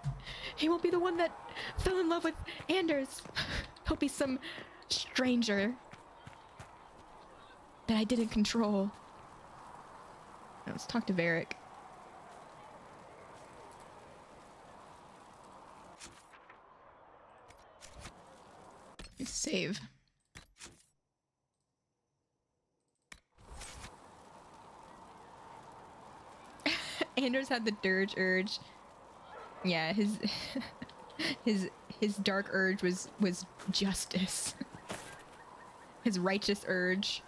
He won't be the one that fell in love with Anders. He'll be some stranger that I didn't control. Let's talk to Varric. Save. Anders had the dirge urge. Yeah, his his dark urge was justice. His righteous urge.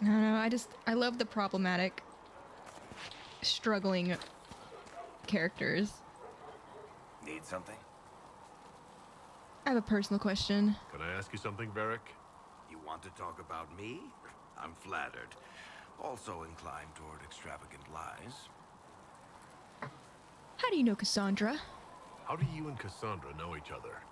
I don't know, I love the problematic, struggling characters. Need something? I have a personal question. Can I ask you something, Varric? You want to talk about me? I'm flattered. Also inclined toward extravagant lies. How do you know Cassandra? How do you and Cassandra know each other?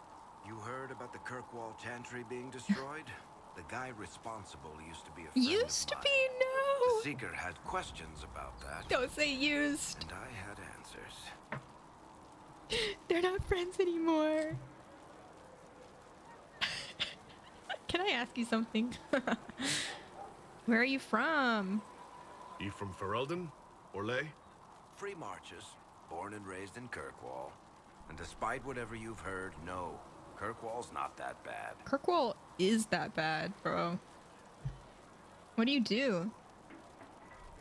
You heard about the Kirkwall Chantry being destroyed? The guy responsible used to be a friend Used to of be, mine. no! The Seeker had questions about that. Don't say used. And I had answers. They're not friends anymore. Can I ask you something? Where are you from? You from Ferelden? Orlais? Free marches, born and raised in Kirkwall. And despite whatever you've heard, no, Kirkwall's not that bad. Kirkwall is that bad, bro. What do you do?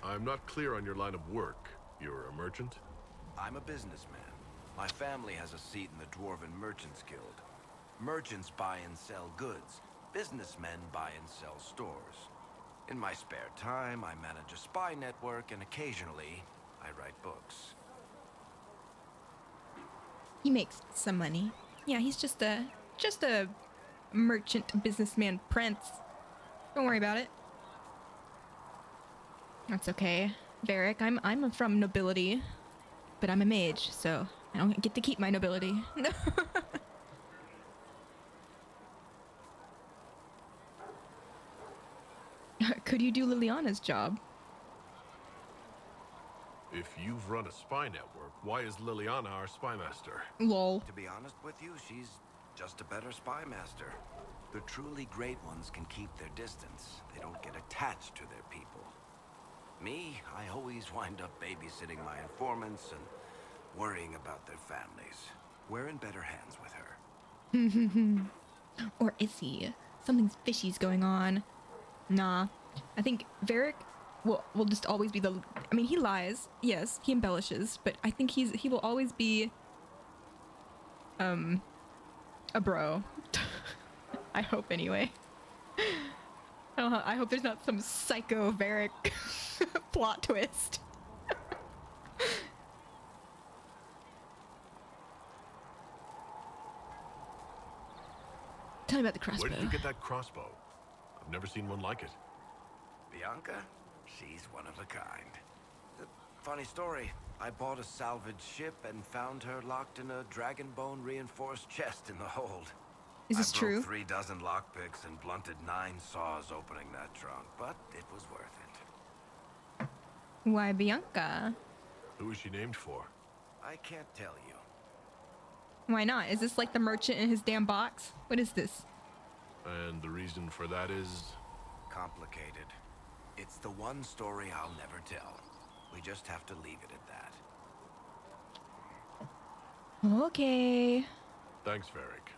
I'm not clear on your line of work. You're a merchant? I'm a businessman. My family has a seat in the Dwarven Merchants Guild. Merchants buy and sell goods. Businessmen buy and sell stores. In my spare time, I manage a spy network, and occasionally, I write books. He makes some money. Yeah, he's just a merchant businessman prince. Don't worry about it. That's okay. Varric, I'm from nobility, but I'm a mage, so I don't get to keep my nobility. Could you do Liliana's job? If you've run a spy network, why is Liliana our spy master? Lol. To be honest with you, she's just a better spy master. The truly great ones can keep their distance. They don't get attached to their people. Me, I always wind up babysitting my informants and worrying about their families. We're in better hands with her. Or is he? Something's fishy's going on. Nah. I think Varric will just always be the... I mean, he lies. Yes, he embellishes. But I think he will always be... a bro. I hope, anyway. I hope there's not some psycho Varric plot twist. Tell me about the crossbow. Where did you get that crossbow? I've never seen one like it. Bianca, she's one of a kind. funny story. I bought a salvage ship and found her locked in a dragon bone reinforced chest in the hold. Is this I broke true? 3 dozen lockpicks and blunted 9 saws opening that trunk, but it was worth it. Why Bianca? Who is she named for? I can't tell you. Why not? Is this like the merchant in his damn box? What is this? And the reason for that is? Complicated. It's the one story I'll never tell. We just have to leave it at that. Okay. Thanks, Varric.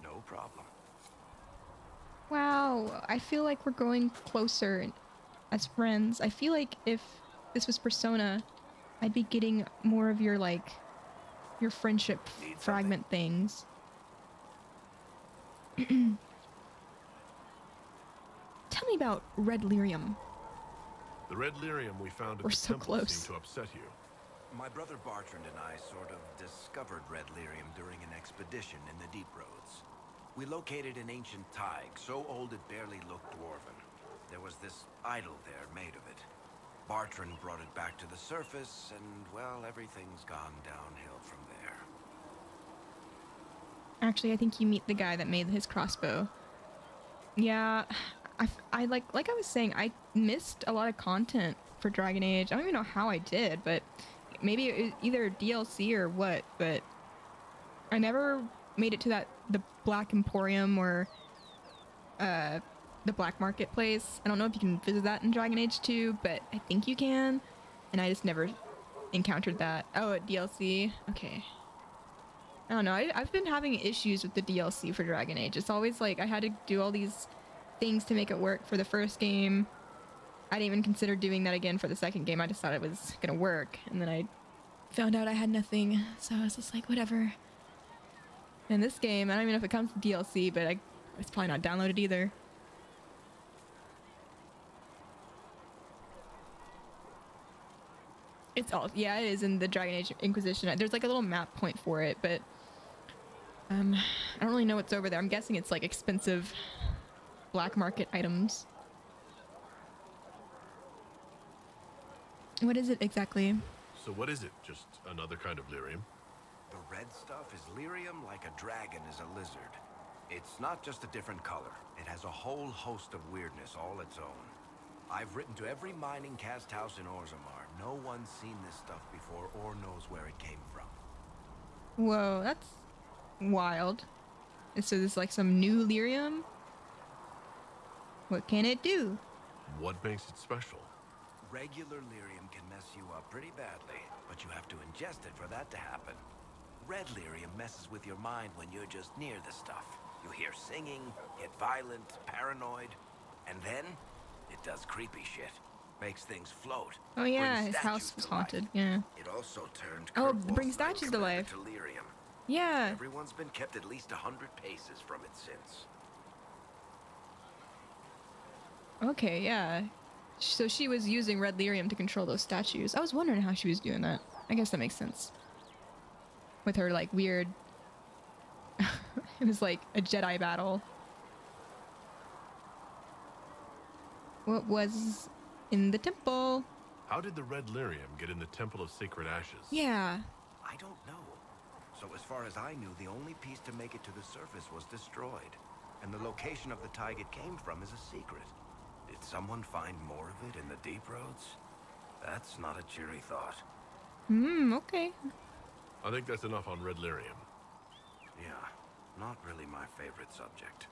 No problem. Wow, I feel like we're growing closer as friends. I feel like if this was Persona, I'd be getting more of your, like, your friendship fragment things. Tell me about Red Lyrium. The Red Lyrium we found at We're the so temple close. seemed to upset you. My brother Bartrand and I sort of discovered Red Lyrium during an expedition in the Deep Roads. We located an ancient thaig, so old it barely looked dwarven. There was this idol there made of it. Bartrand brought it back to the surface, and, well, everything's gone downhill from there. Actually, I think you meet the guy that made his crossbow. Yeah, I like I was saying, I missed a lot of content for Dragon Age. I don't even know how I did, but maybe it was either DLC or what, but I never made it to the Black Emporium or the Black Marketplace. I don't know if you can visit that in Dragon Age 2, but I think you can, and I just never encountered that. Oh, DLC. Okay. I don't know. I've been having issues with the DLC for Dragon Age. It's always like I had to do all these things to make it work for the first game. I didn't even consider doing that again for the second game. I just thought it was gonna work, and then I found out I had nothing, so I was just like, whatever. In this game, I don't even know if it comes with DLC, but it's probably not downloaded either. It's all, yeah, it is in the Dragon Age Inquisition. There's like a little map point for it, but I don't really know what's over there. I'm guessing it's like expensive black market items. What is it exactly? So what is it? Just another kind of lyrium? The red stuff is lyrium like a dragon is a lizard. It's not just a different color. It has a whole host of weirdness all its own. I've written to every mining cast house in Orzammar. No one's seen this stuff before or knows where it came from. Whoa, that's wild. So this is like some new lyrium? What can it do? What makes it special? Regular lyrium can mess you up pretty badly, but you have to ingest it for that to happen. Red lyrium messes with your mind when you're just near the stuff. You hear singing, get violent, paranoid, and then it does creepy shit. Makes things float. Oh yeah, brings his statues house was to life. haunted. Yeah. It also turned Oh, Kurt bring Wolf's statues to commander life. to lyrium. Yeah. Everyone's been kept at least 100 paces from it since. Okay, yeah. So she was using red lyrium to control those statues. I was wondering how she was doing that. I guess that makes sense. With her, like, weird... it was like a Jedi battle. What was in the temple? How did the red lyrium get in the Temple of Sacred Ashes? Yeah. I don't know. So as far as I knew, the only piece to make it to the surface was destroyed. And the location of the thaig it came from is a secret. Did someone find more of it in the Deep Roads? That's not a cheery thought. Okay. I think that's enough on red lyrium. Yeah, not really my favorite subject.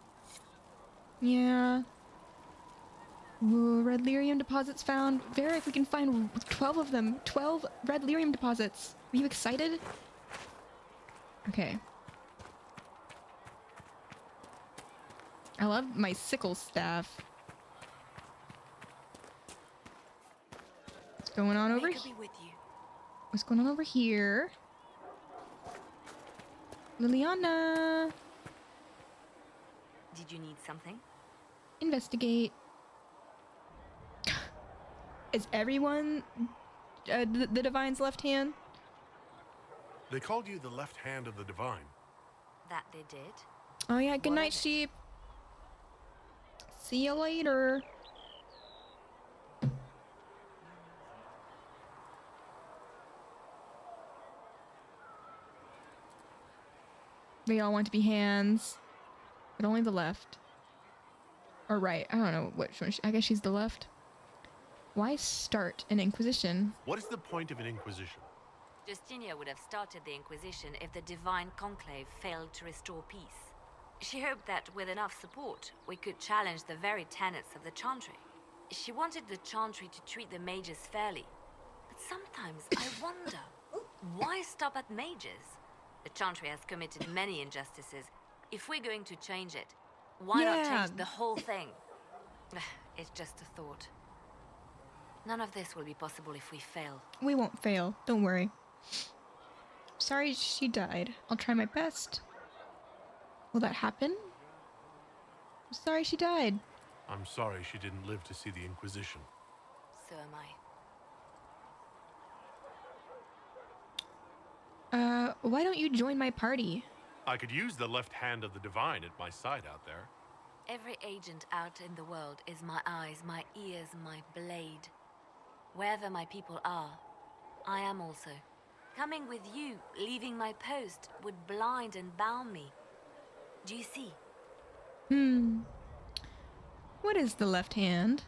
Yeah. Ooh, red lyrium deposits found. Varric, we can find 12 of them. 12 red lyrium deposits. Are you excited? Okay. I love my sickle staff. What's going on over here? What's going on over here? Liliana! Did you need something? Investigate. Is everyone the Divine's left hand? They called you the left hand of the Divine. That they did. Oh yeah, good night, sheep. See you later. They all want to be hands, but only the left. Or right. I don't know which one. I guess she's the left. Why start an Inquisition? What is the point of an Inquisition? Justinia would have started the Inquisition if the Divine Conclave failed to restore peace. She hoped that with enough support, we could challenge the very tenets of the Chantry. She wanted the Chantry to treat the mages fairly. But sometimes I wonder, why stop at mages? The Chantry has committed many injustices. If we're going to change it, why not change the whole thing? It's just a thought. None of this will be possible if we fail. We won't fail. Don't worry. Sorry she died. I'll try my best. Will that happen? I'm sorry she died. I'm sorry she didn't live to see the Inquisition. So am I. Why don't you join my party? I could use the left hand of the Divine at my side out there. Every agent out in the world is my eyes, my ears, my blade. Wherever my people are, I am also. Coming with you, leaving my post, would blind and bound me. Do you see? What is the left hand?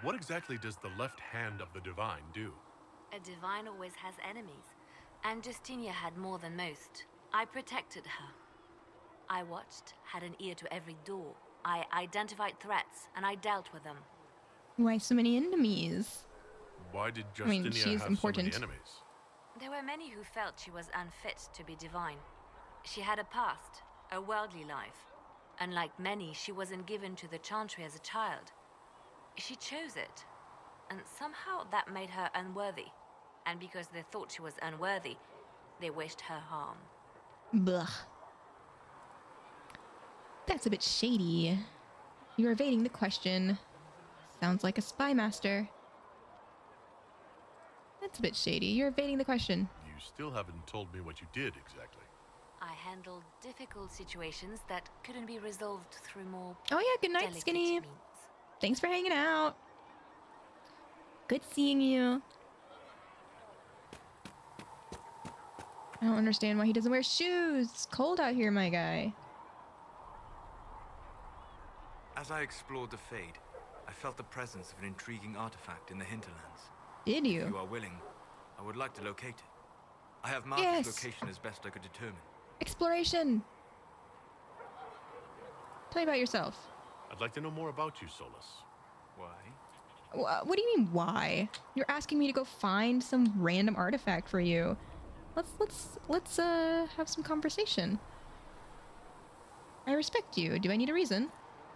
What exactly does the left hand of the Divine do? A divine always has enemies, and Justinia had more than most. I protected her. I watched, had an ear to every door. I identified threats, and I dealt with them. Why so many enemies? Why did Justinia she's have important. so many enemies? There were many who felt she was unfit to be divine. She had a past, a worldly life. Unlike many, she wasn't given to the Chantry as a child. She chose it, and somehow that made her unworthy. And because they thought she was unworthy, they wished her harm. Blah. That's a bit shady. You're evading the question. Sounds like a spy master. That's a bit shady. You're evading the question. You still haven't told me what you did exactly. I handled difficult situations that couldn't be resolved through more Oh yeah, good night, delicate Skinny. means. Thanks for hanging out. Good seeing you. I don't understand why he doesn't wear shoes. It's cold out here, my guy. As I explored the Fade, I felt the presence of an intriguing artifact in the hinterlands. Did you? If you are willing, I would like to locate it. I have marked its location as best I could determine. Exploration. Tell me about yourself. I'd like to know more about you, Solus. Why? What do you mean, why? You're asking me to go find some random artifact for you. Let's have some conversation. I respect you. Do I need a reason?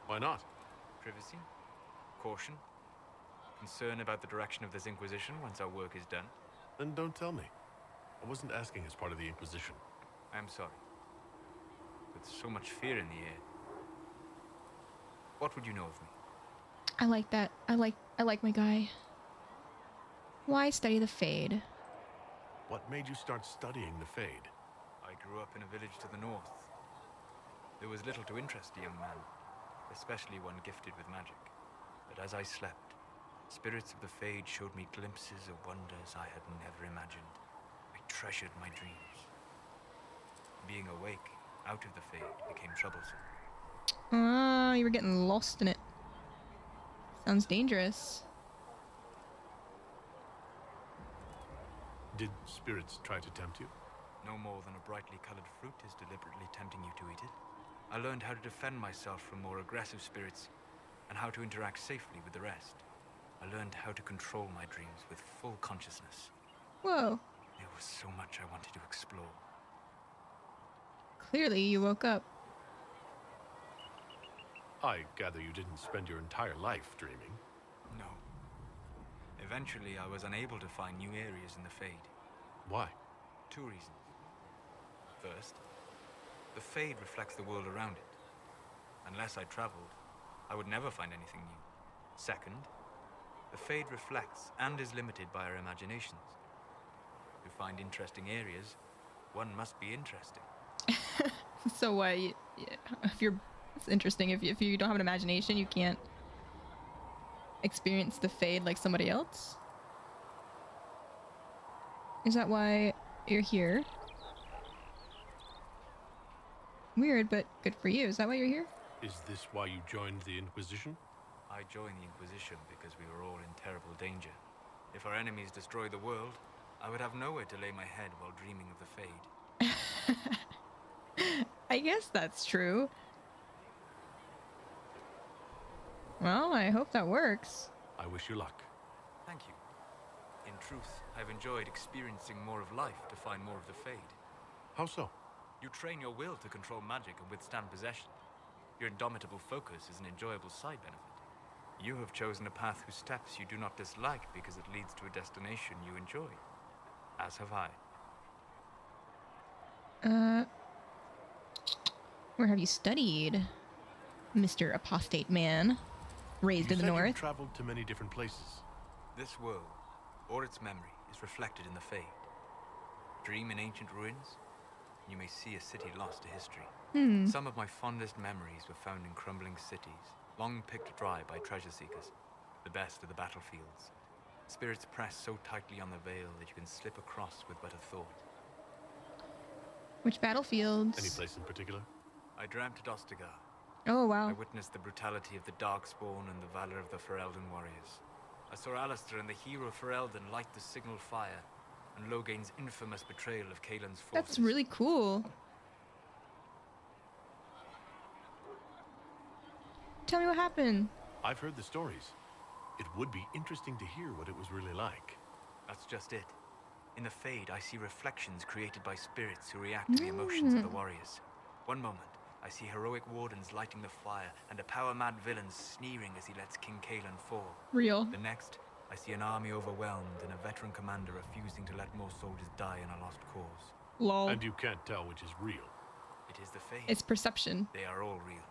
Why not? Privacy? Caution? Concern about the direction of this Inquisition once our work is done? Then don't tell me. I wasn't asking as part of the Inquisition. I'm sorry. With so much fear in the air. What would you know of me? I like that. I like my guy. Why study the Fade? What made you start studying the Fade? I grew up in a village to the north. There was little to interest a young man, especially one gifted with magic. But as I slept, spirits of the Fade showed me glimpses of wonders I had never imagined. I treasured my dreams. Being awake out of the Fade became troublesome. Ah, you were getting lost in it. Sounds dangerous. Did spirits try to tempt you? No more than a brightly colored fruit is deliberately tempting you to eat it. I learned how to defend myself from more aggressive spirits and how to interact safely with the rest. I learned how to control my dreams with full consciousness. Whoa. There was so much I wanted to explore. Clearly, you woke up. I gather you didn't spend your entire life dreaming. No. Eventually, I was unable to find new areas in the Fade. Why? 2 reasons. First, the Fade reflects the world around it. Unless I traveled, I would never find anything new. Second, the Fade reflects and is limited by our imaginations. To find interesting areas, one must be interesting. So what? If you're, it's interesting. If you don't have an imagination, you can't experience the Fade like somebody else. Is that why you're here? Weird, but good for you. Is that why you're here? Is this why you joined the Inquisition? I joined the Inquisition because we were all in terrible danger. If our enemies destroyed the world, I would have nowhere to lay my head while dreaming of the Fade. I guess that's true. Well, I hope that works. I wish you luck. Thank you. In truth, I've enjoyed experiencing more of life to find more of the Fade. How so? You train your will to control magic and withstand possession. Your indomitable focus is an enjoyable side benefit. You have chosen a path whose steps you do not dislike because it leads to a destination you enjoy. As have I. Where have you studied, Mr. Apostate Man? Raised in the north? You've traveled to many different places. This world, or its memory, is reflected in the Fade. Dream in ancient ruins, and you may see a city lost to history. Some of my fondest memories were found in crumbling cities, long picked dry by treasure seekers, the best of the battlefields. Spirits press so tightly on the veil that you can slip across with but a thought. Which battlefields? Any place in particular? I dreamt at Ostagar. Oh, wow. I witnessed the brutality of the Darkspawn and the valor of the Ferelden warriors. I saw Alistair and the hero Ferelden light the signal fire, and Logain's infamous betrayal of Kaelin's forces. That's really cool. Tell me what happened. I've heard the stories. It would be interesting to hear what it was really like. That's just it. In the Fade, I see reflections created by spirits who react to the emotions of the warriors. One moment, I see heroic wardens lighting the fire and a power-mad villain sneering as he lets King Kaelin fall. Real. The next, I see an army overwhelmed and a veteran commander refusing to let more soldiers die in a lost cause. Lol. And you can't tell which is real. It is the Fade. It's perception. They are all real.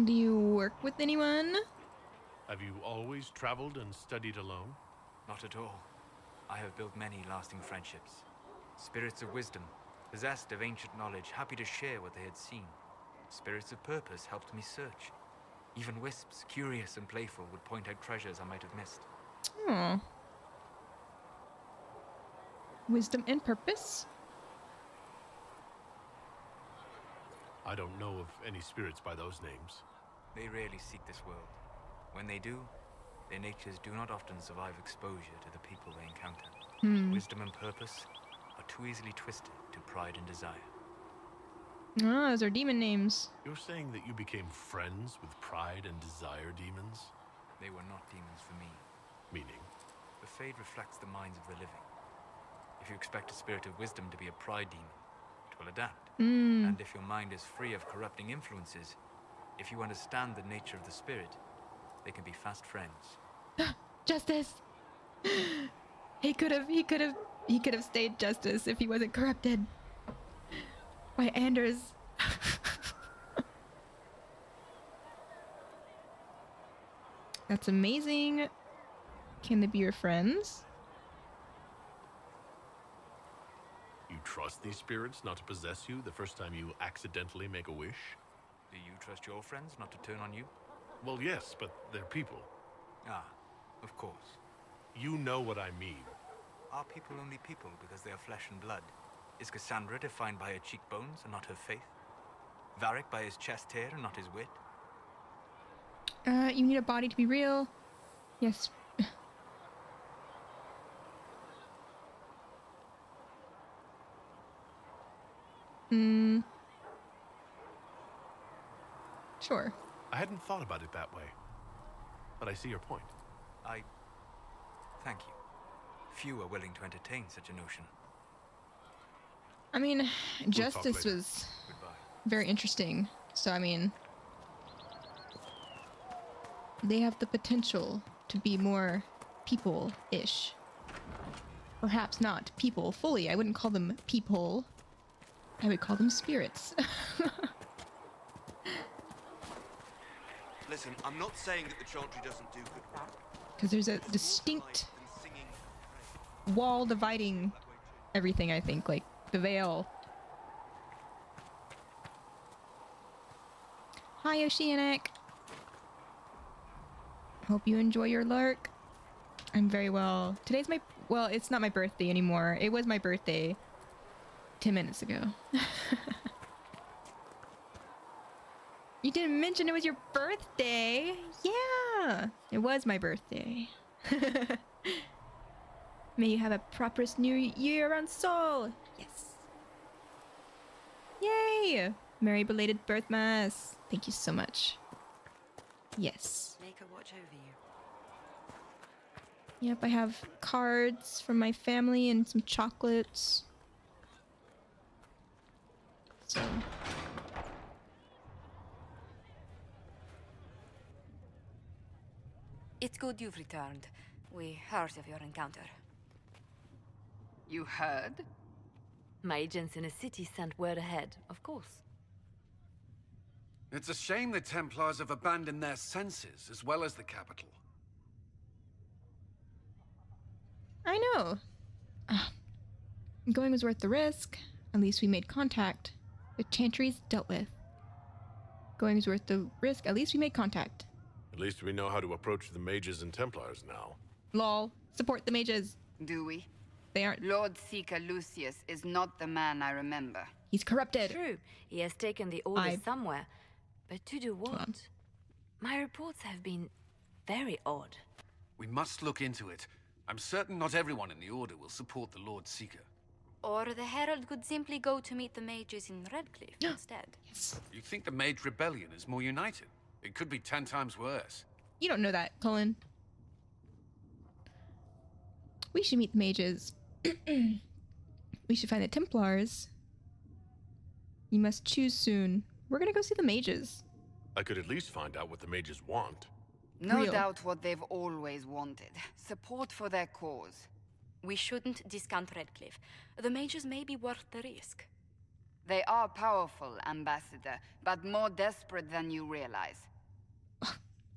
Do you work with anyone? Have you always traveled and studied alone? Not at all. I have built many lasting friendships. Spirits of wisdom, possessed of ancient knowledge, happy to share what they had seen. Spirits of purpose helped me search. Even wisps, curious and playful, would point out treasures I might have missed. Aww. Wisdom and purpose? I don't know of any spirits by those names. They rarely seek this world. When they do, their natures do not often survive exposure to the people they encounter. Wisdom and purpose are too easily twisted to pride and desire. Ah, those are demon names. You're saying that you became friends with pride and desire demons? They were not demons for me. Meaning? The Fade reflects the minds of the living. If you expect a spirit of wisdom to be a pride demon, it will adapt. And if your mind is free of corrupting influences, if you understand the nature of the spirit, they can be fast friends. Justice! He could have stayed Justice if he wasn't corrupted by Anders. That's amazing. Can they be your friends? You trust these spirits not to possess you the first time you accidentally make a wish? Do you trust your friends not to turn on you? Well, yes, but they're people. Ah, of course. You know what I mean. Are people only people because they are flesh and blood? Is Cassandra defined by her cheekbones and not her faith? Varric by his chest hair and not his wit? You need a body to be real. Yes. Sure. I hadn't thought about it that way. But I see your point. Thank you. Few are willing to entertain such a notion. I mean, We'll Justice was very interesting. So, I mean, they have the potential to be more people-ish. Perhaps not people fully. I wouldn't call them people. I would call them spirits. Listen, I'm not saying that the Chantry doesn't do good work. Because there's a distinct wall dividing everything, I think. Like, the veil. Hi, Oceanic. Hope you enjoy your lark. I'm very well. Today's my... Well, it's not my birthday anymore. It was my birthday 10 minutes ago. You didn't mention it was your birthday. Yeah, it was my birthday. May you have a prosperous new year on Sol. Yes. Yay! Merry belated birth mass. Thank you so much. Yes. Make her watch over you. Yep, I have cards from my family and some chocolates. So. It's good you've returned. We heard of your encounter. You heard? My agents in the city sent word ahead, of course. It's a shame the Templars have abandoned their senses, as well as the capital. I know. Going was worth the risk. At least we made contact. The Chantry's dealt with. Going was worth the risk. At least we made contact. At least we know how to approach the mages and Templars now. Lol. Support the mages. Do we? They aren't. Lord Seeker Lucius is not the man I remember. He's corrupted. True. He has taken the order somewhere. But to do what? My reports have been very odd. We must look into it. I'm certain not everyone in the Order will support the Lord Seeker. Or the Herald could simply go to meet the mages in Redcliffe instead. Yes. You think the Mage Rebellion is more united? It could be 10 times worse. You don't know that, Cullen. We should meet the mages. We should find the Templars. You must choose soon. We're gonna go see the mages. I could at least find out what the mages want. No doubt what they've always wanted. Support for their cause. We shouldn't discount Redcliffe. The mages may be worth the risk. They are powerful, Ambassador, but more desperate than you realize.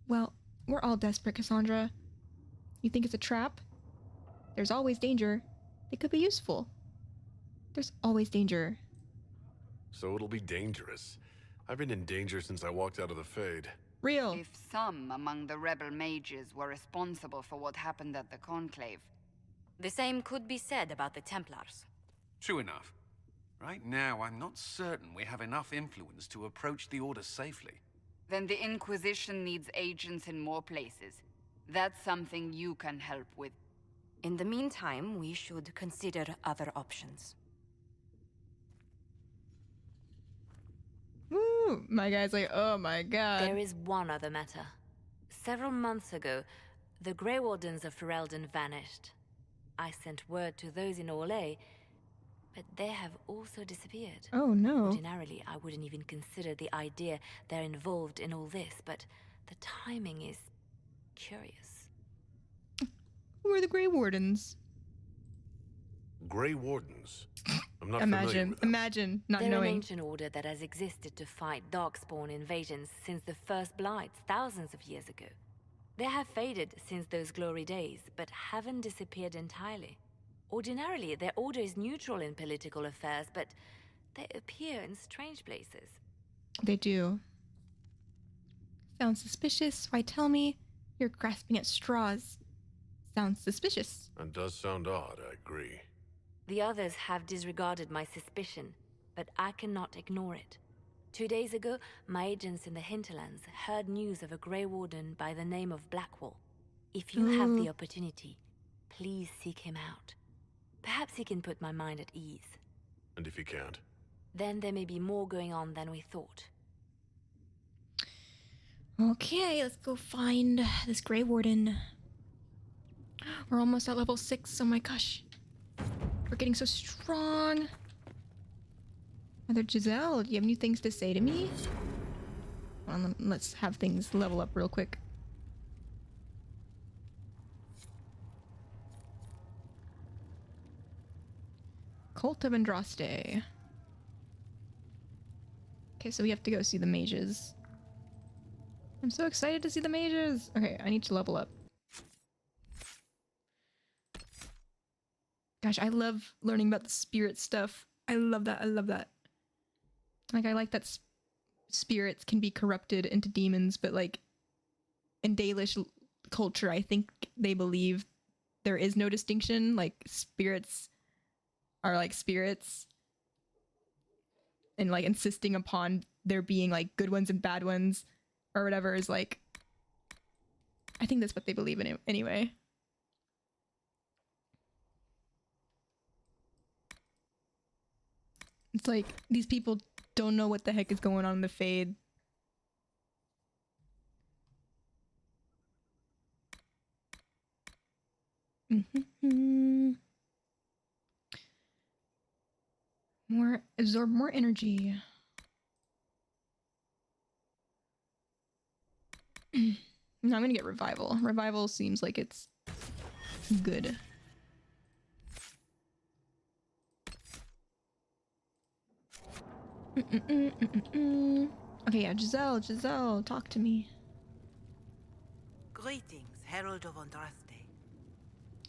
Well, we're all desperate, Cassandra. You think it's a trap? There's always danger. They could be useful. There's always danger. So it'll be dangerous. I've been in danger since I walked out of the Fade. Real. If some among the rebel mages were responsible for what happened at the Conclave. The same could be said about the Templars. True enough. Right now, I'm not certain we have enough influence to approach the Order safely. Then the Inquisition needs agents in more places. That's something you can help with. In the meantime, we should consider other options. Woo! My guy's like, oh my god. There is one other matter. Several months ago, the Grey Wardens of Ferelden vanished. I sent word to those in Orlais, but they have also disappeared. Oh no. Ordinarily, I wouldn't even consider the idea they're involved in all this, but the timing is curious. Who are the Grey Wardens? Grey Wardens? I'm not familiar with them. Imagine not They're knowing. an ancient order that has existed to fight Darkspawn invasions since the first Blights thousands of years ago. They have faded since those glory days, but haven't disappeared entirely. Ordinarily, their order is neutral in political affairs, but they appear in strange places. They do. Sounds suspicious. Why tell me? You're grasping at straws. Sounds suspicious. That does sound odd, I agree. The others have disregarded my suspicion, but I cannot ignore it. 2 days ago, my agents in the hinterlands heard news of a Grey Warden by the name of Blackwall. If you have the opportunity, please seek him out. Perhaps he can put my mind at ease. And if he can't? Then there may be more going on than we thought. Okay, let's go find this Grey Warden. We're almost at level 6. Oh my gosh. We're getting so strong. Mother Giselle, do you have new things to say to me? Well, let's have things level up real quick. Cult of Andraste. Okay, so we have to go see the mages. I'm so excited to see the mages. Okay, I need to level up. Gosh, I love learning about the spirit stuff. I love that. I love that. Like, I like that spirits can be corrupted into demons, but like in Dalish culture, I think they believe there is no distinction. Like, spirits are like spirits, and like insisting upon there being like good ones and bad ones or whatever is like, I think that's what they believe in anyway. It's like these people don't know what the heck is going on in the Fade. Absorb more energy. No, I'm gonna get revival. Revival seems like it's good. Okay, yeah, Giselle, talk to me. Greetings, Herald of Andraste.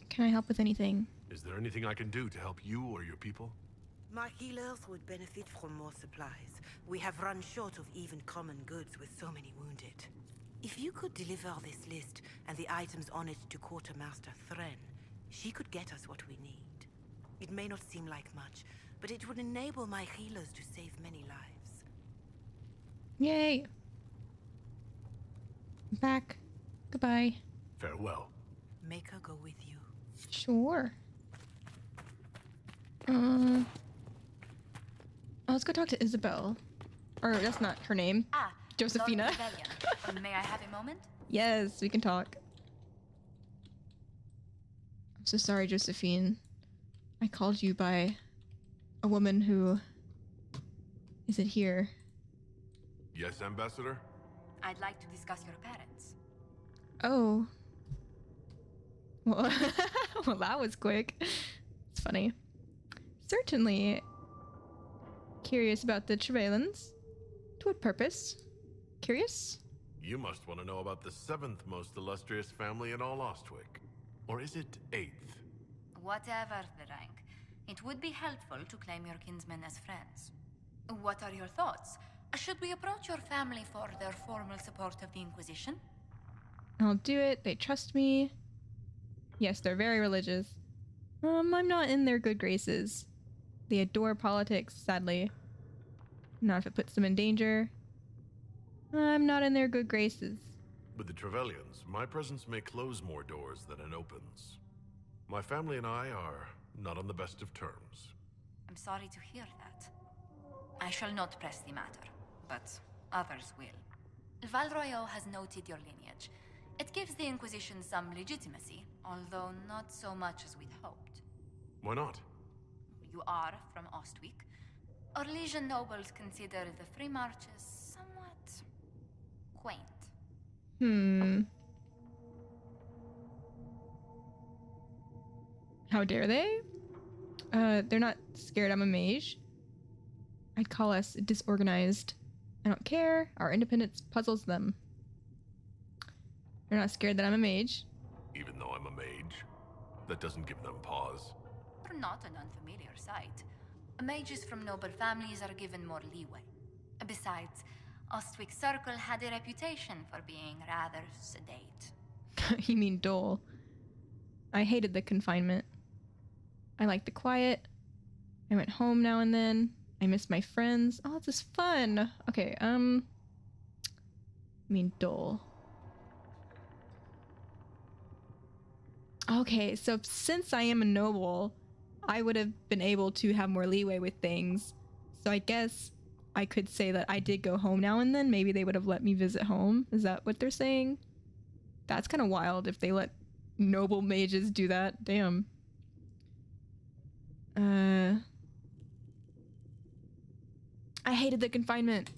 Can I help with anything? Is there anything I can do to help you or your people? My healers would benefit from more supplies. We have run short of even common goods with so many wounded. If you could deliver this list and the items on it to Quartermaster Thren, she could get us what we need. It may not seem like much, but it would enable my healers to save many lives. Yay! Back. Goodbye. Farewell. Make her go with you. Sure. Let's go talk to Isabel. Or that's not her name. Ah, Josephina. Lord Rebellion. May I have a moment? Yes, we can talk. I'm so sorry, Josephine. I called you by a woman who isn't here. Yes, Ambassador? I'd like to discuss your parents. Oh. Well, well, that was quick. It's funny. Certainly. Curious about the Trevelyan's. To what purpose? Curious? You must want to know about the 7th most illustrious family in all Ostwick. Or is it 8th? Whatever the rank, it would be helpful to claim your kinsmen as friends. What are your thoughts? Should we approach your family for their formal support of the Inquisition? I'll do it. They trust me. Yes, they're very religious. I'm not in their good graces. They adore politics, sadly. Not if it puts them in danger. I'm not in their good graces. With the Trevelyan's, my presence may close more doors than it opens. My family and I are not on the best of terms. I'm sorry to hear that. I shall not press the matter, but others will. Valroyo has noted your lineage. It gives the Inquisition some legitimacy, although not so much as we'd hoped. Why not? You are from Ostwick. Orlesian nobles consider the Free Marches somewhat quaint. How dare they? They're not scared I'm a mage. I'd call us disorganized. I don't care. Our independence puzzles them. They're not scared that I'm a mage. Even though I'm a mage, that doesn't give them pause. You're not an unfamiliar sight. Mages from noble families are given more leeway. Besides, Ostwick Circle had a reputation for being rather sedate. You mean dull. I hated the confinement. I like the quiet. I went home now and then. I miss my friends. Oh, this is fun. Okay, I mean dull. Okay, so since I am a noble, I would have been able to have more leeway with things. So I guess I could say that I did go home now and then. Maybe they would have let me visit home. Is that what they're saying? That's kind of wild if they let noble mages do that. Damn. I hated the confinement.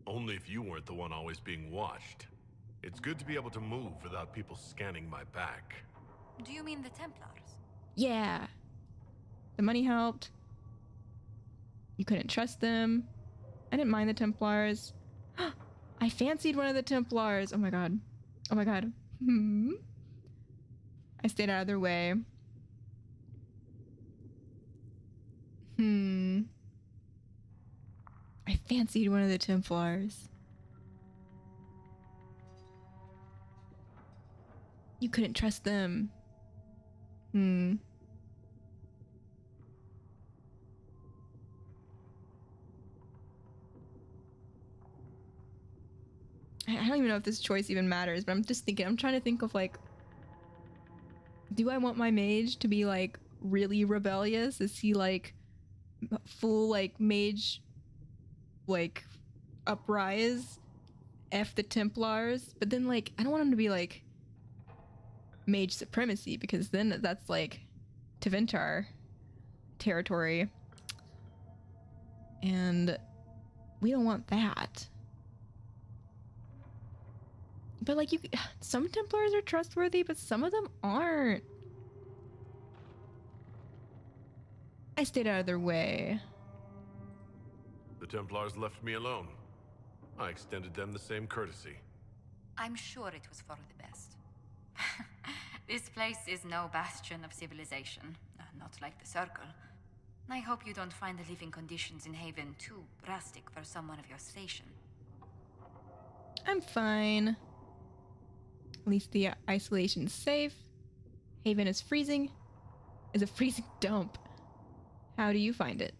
Only if you weren't the one always being watched. It's good to be able to move without people scanning my back. Do you mean the Templars? Yeah. The money helped. You couldn't trust them. I didn't mind the Templars. I fancied one of the Templars. Oh my god. Oh my god. I stayed out of their way. I fancied one of the Templars. You couldn't trust them. I don't even know if this choice even matters, but I'm just thinking, I'm trying to think of like, do I want my mage to be like really rebellious? Is he like full like mage, like uprise, F the Templars? But then like, I don't want him to be like mage supremacy, because then that's like Tevinter territory. And we don't want that. But like, some Templars are trustworthy, but some of them aren't. I stayed out of their way. The Templars left me alone. I extended them the same courtesy. I'm sure it was for the best. This place is no bastion of civilization, not like the Circle. I hope you don't find the living conditions in Haven too drastic for someone of your station. I'm fine. At least the isolation's safe. Haven is freezing. Is a freezing dump. How do you find it?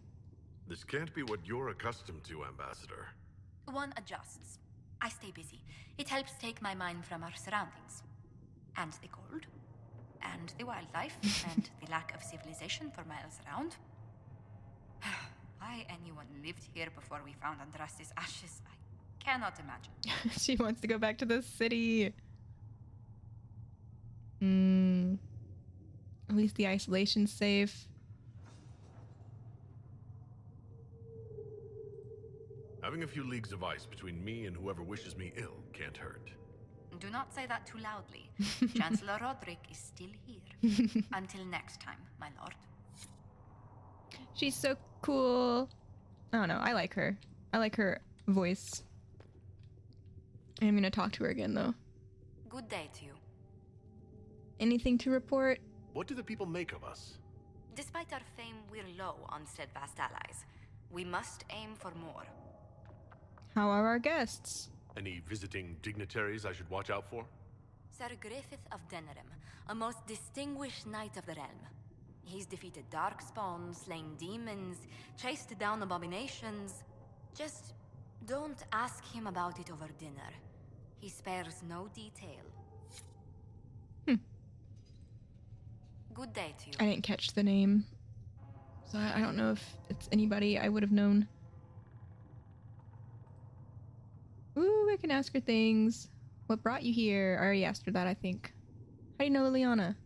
This can't be what you're accustomed to, Ambassador. One adjusts. I stay busy. It helps take my mind from our surroundings. And the cold. And the wildlife. And the lack of civilization for miles around. Why anyone lived here before we found Andraste's ashes, I cannot imagine. She wants to go back to the city. At least the isolation's safe. Having a few leagues of ice between me and whoever wishes me ill can't hurt. Do not say that too loudly. Chancellor Roderick is still here. Until next time, my lord. She's so cool. I don't know. I like her. I like her voice. I'm gonna talk to her again, though. Good day to you. Anything to report? What do the people make of us? Despite our fame, we're low on steadfast allies. We must aim for more. How are our guests? Any visiting dignitaries I should watch out for? Sir Griffith of Denerim, a most distinguished knight of the realm. He's defeated darkspawn, slain demons, chased down abominations. Just don't ask him about it over dinner. He spares no detail. Good day to you. I didn't catch the name, so I don't know if it's anybody I would have known. Ooh, I can ask her things. What brought you here? I already asked her that, I think. How do you know Liliana?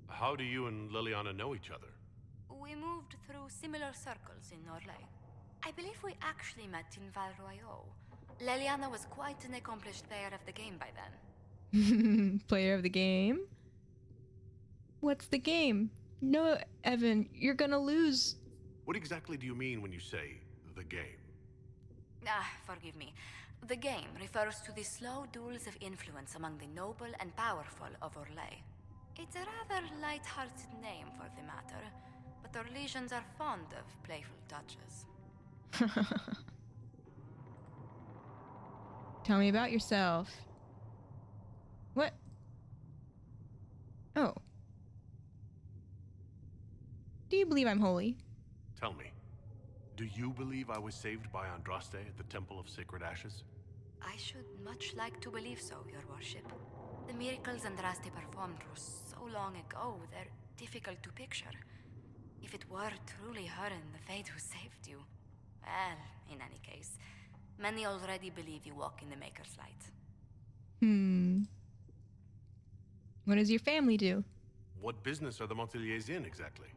How do you and Liliana know each other? We moved through similar circles in Norlay. I believe we actually met in Val Royeaux. Liliana was quite an accomplished player of the game by then. Player of the game? What's the game? No, Evan, you're gonna lose. What exactly do you mean when you say the game? Forgive me. The game refers to the slow duels of influence among the noble and powerful of Orlais. It's a rather light-hearted name for the matter, but Orlesians are fond of playful touches. Tell me about yourself. What? Oh. Do you believe I'm holy? Tell me, do you believe I was saved by Andraste at the Temple of Sacred Ashes? I should much like to believe so, your worship. The miracles Andraste performed were so long ago, they're difficult to picture. If it were truly her and the Fade who saved you, well, in any case, many already believe you walk in the Maker's light. What does your family do? What business are the Monteliers in, exactly?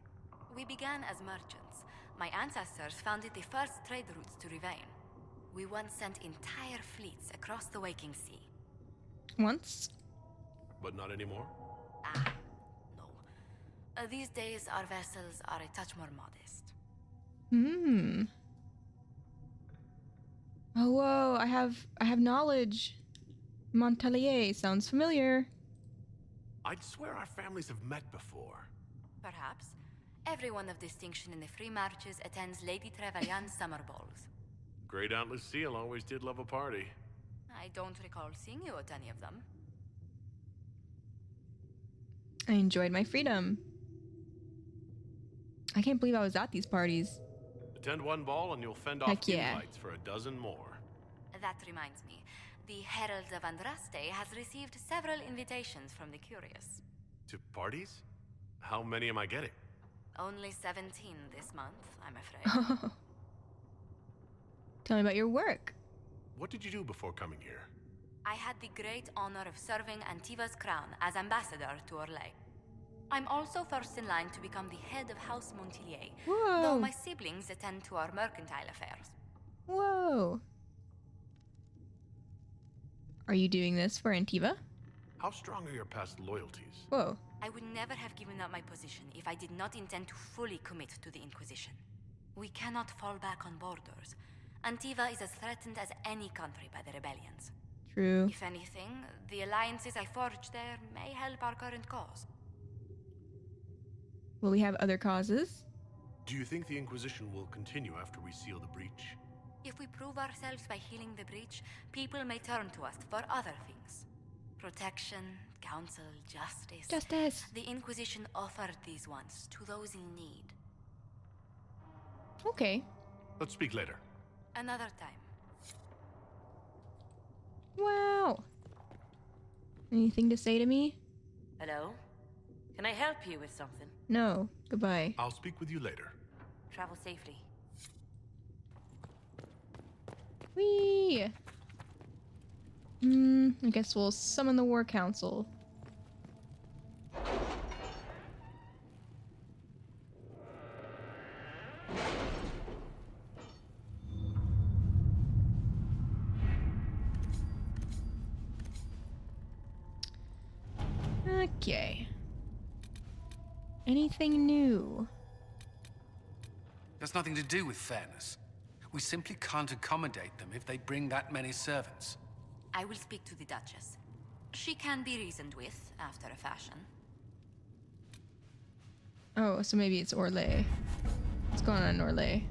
We began as merchants. My ancestors founded the first trade routes to Rivain. We once sent entire fleets across the Waking Sea. Once? But not anymore? No. These days, our vessels are a touch more modest. Oh, whoa, I have knowledge. Montelier sounds familiar. I'd swear our families have met before. Perhaps. Everyone of distinction in the Free Marches attends Lady Trevelyan's summer balls. Great Aunt Lucille always did love a party. I don't recall seeing you at any of them. I enjoyed my freedom. I can't believe I was at these parties. Attend one ball and you'll fend Heck off yeah. invites for a dozen more. That reminds me. The Herald of Andraste has received several invitations from the curious. To parties? How many am I getting? Only 17 this month, I'm afraid. Tell me about your work. What did you do before coming here? I had the great honor of serving Antiva's crown as ambassador to Orlais. I'm also first in line to become the head of House Montilyet, though my siblings attend to our mercantile affairs. Whoa. Are you doing this for Antiva? How strong are your past loyalties? Whoa. I would never have given up my position if I did not intend to fully commit to the Inquisition. We cannot fall back on borders. Antiva is as threatened as any country by the rebellions. True. If anything, the alliances I forged there may help our current cause. Will we have other causes? Do you think the Inquisition will continue after we seal the breach? If we prove ourselves by healing the breach, people may turn to us for other things. Protection, counsel, justice. Justice! The Inquisition offered these once to those in need. Okay. Let's speak later. Another time. Wow. Anything to say to me? Hello? Can I help you with something? No. Goodbye. I'll speak with you later. Travel safely. Whee! I guess we'll summon the War Council. Okay. Anything new? There's nothing to do with fairness. We simply can't accommodate them if they bring that many servants. I will speak to the Duchess. She can be reasoned with, after a fashion. Oh, so maybe it's Orlais. What's going on in Orlais?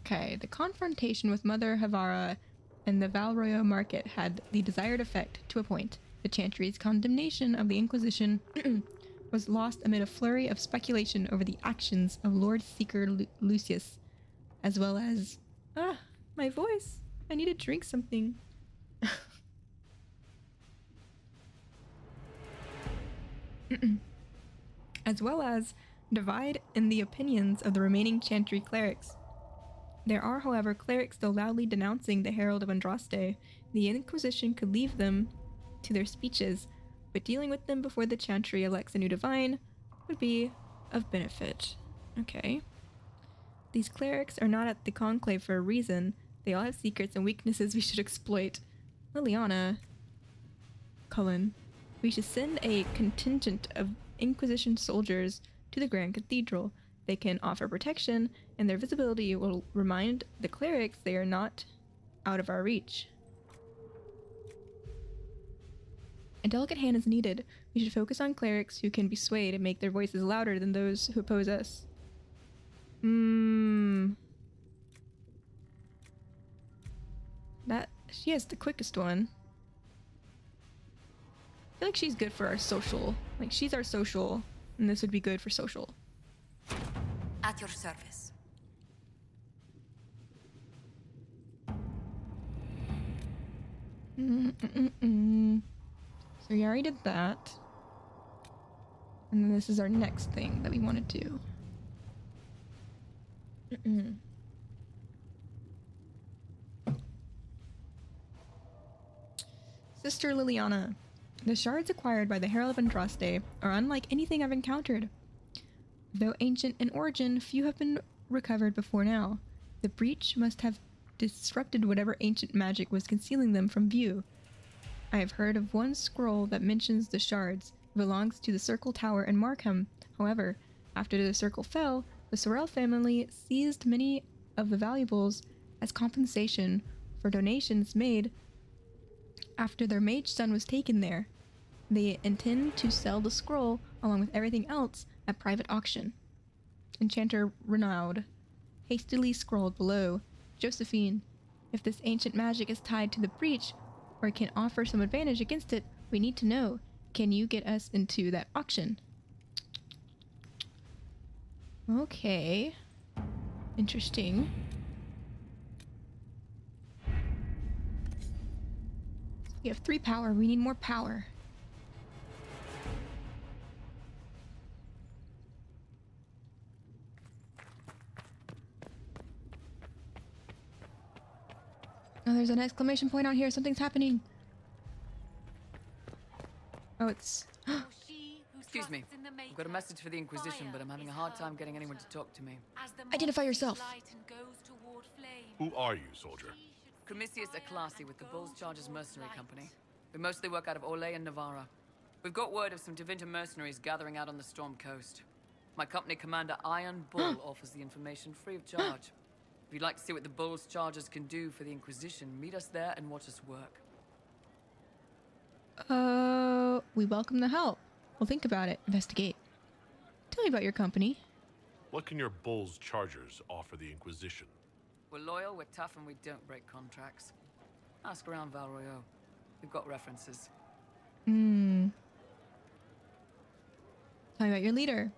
Okay, the confrontation with Mother Havara and the Valroyo market had the desired effect to a point. The Chantry's condemnation of the Inquisition was lost amid a flurry of speculation over the actions of Lord Seeker Lucius, as well as... my voice. I need to drink something. As well as divide in the opinions of the remaining Chantry clerics. There are, however, clerics still loudly denouncing the Herald of Andraste. The Inquisition could leave them to their speeches, but dealing with them before the Chantry elects a new divine would be of benefit. Okay. These clerics are not at the conclave for a reason. They all have secrets and weaknesses we should exploit. Liliana. Cullen. We should send a contingent of Inquisition soldiers to the Grand Cathedral. They can offer protection, and their visibility will remind the clerics they are not out of our reach. A delicate hand is needed. We should focus on clerics who can be swayed and make their voices louder than those who oppose us. She has the quickest one. I feel like she's good for our social. Like, she's our social, and this would be good for social. At your service. So we already did that. And then this is our next thing that we want to do. Sister Liliana. The shards acquired by the Herald of Andraste are unlike anything I've encountered. Though ancient in origin, few have been recovered before now. The breach must have disrupted whatever ancient magic was concealing them from view. I have heard of one scroll that mentions the shards. It belongs to the Circle Tower in Markham. However, after the Circle fell, the Sorrel family seized many of the valuables as compensation for donations made after their mage son was taken there. They intend to sell the scroll along with everything else at private auction. Enchanter Renaud hastily scrolled below. Josephine, if this ancient magic is tied to the breach, or can offer some advantage against it, we need to know. Can you get us into that auction? Okay. Interesting. We have 3 power. We need more power. Oh, there's an exclamation point out here. Something's happening. Oh, it's... Excuse me. I've got a message for the Inquisition, but I'm having a hard time getting anyone to talk to me. Identify yourself. Who are you, soldier? Comisius Aclasi with the Bulls Chargers Mercenary Company. We mostly work out of Orlais and Navarra. We've got word of some Tevinter mercenaries gathering out on the Storm Coast. My company commander, Iron Bull, offers the information free of charge. If you'd like to see what the Bulls Chargers can do for the Inquisition, meet us there and watch us work. We welcome the help. We'll think about it. Investigate. Tell me about your company. What can your Bulls Chargers offer the Inquisition? We're loyal, we're tough, and we don't break contracts. Ask around Val Royeaux. We've got references. Tell me about your leader.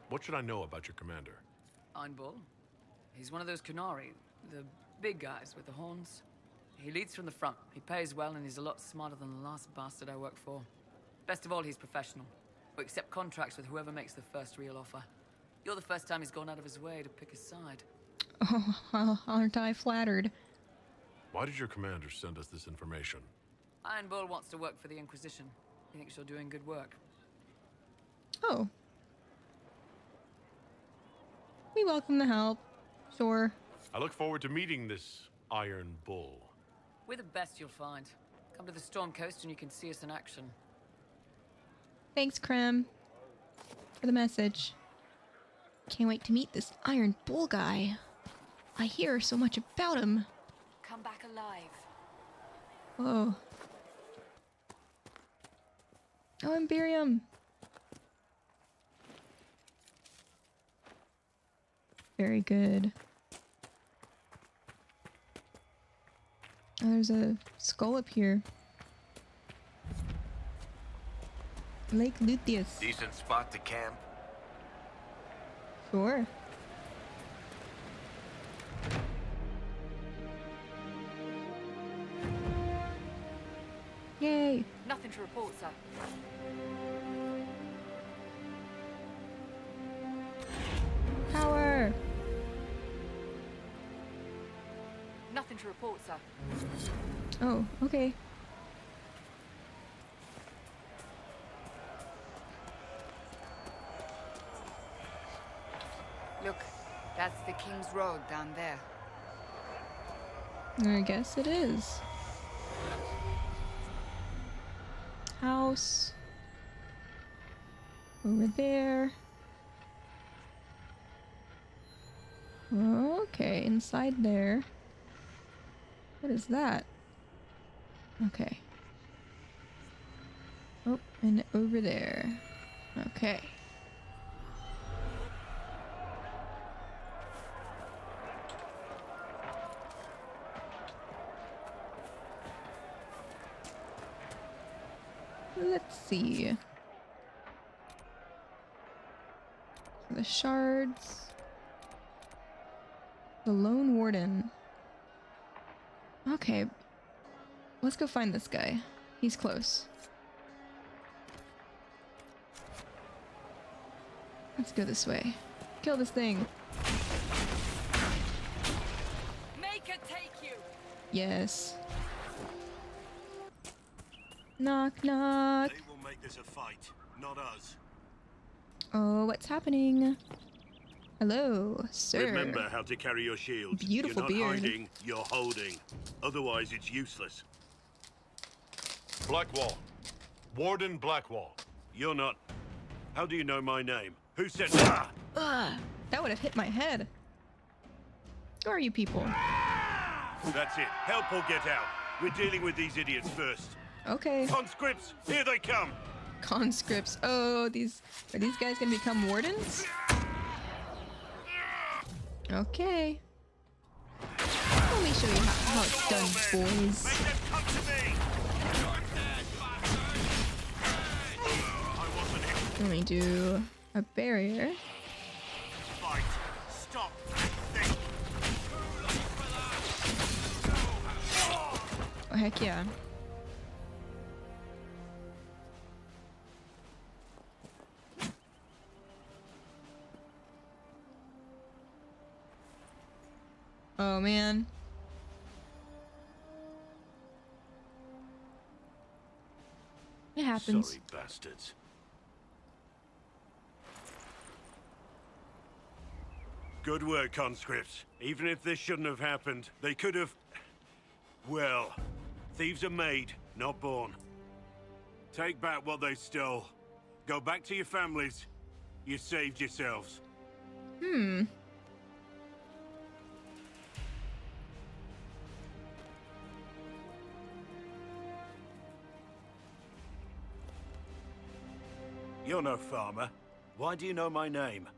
What should I know about your commander? Iron Bull. He's one of those Kunari, the big guys with the horns. He leads from the front. He pays well, and he's a lot smarter than the last bastard I worked for. Best of all, he's professional. We accept contracts with whoever makes the first real offer. You're the first time he's gone out of his way to pick his side. Oh, well, aren't I flattered? Why did your commander send us this information? Iron Bull wants to work for the Inquisition. He thinks you're doing good work. Oh. We welcome the help. Sure. I look forward to meeting this Iron Bull. We're the best you'll find. Come to the Storm Coast and you can see us in action. Thanks, Krem, for the message. Can't wait to meet this Iron Bull guy. I hear so much about him. Come back alive. Whoa. Oh, Imperium. Very good. Oh, there's a skull up here. Lake Luthieus. Decent spot to camp. Sure. Yay. Nothing to report, sir. Power. Nothing to report, sir. Oh, okay. Look, that's the King's Road down there. I guess it is. House. Over there. Okay, inside there. What is that? Okay. Oh, and over there. Okay. Let's see. The shards. The Lone Warden. Okay. Let's go find this guy. He's close. Let's go this way. Kill this thing. Make it take you. Yes. Knock, knock. They will make this a fight, not us. Oh, what's happening? Hello, sir. Remember how to carry your shields. Beautiful you're not beard. hiding, you're holding. Otherwise, it's useless. Blackwall. Warden Blackwall. You're not. How do you know my name? Who said Ugh, that would have hit my head. Who are you people? That's it. Help or get out. We're dealing with these idiots first. Okay. Conscripts, here they come. Conscripts. Oh, are these guys gonna become wardens? Okay. Let me show you how it's done, boys. Let me do a barrier. Fight. Stop. Think. Oh, heck yeah. Oh, man. It happens. Sorry, bastards. Good work, conscripts. Even if this shouldn't have happened, they could have... Well, thieves are made, not born. Take back what they stole. Go back to your families. You saved yourselves. You're no farmer. Why do you know my name?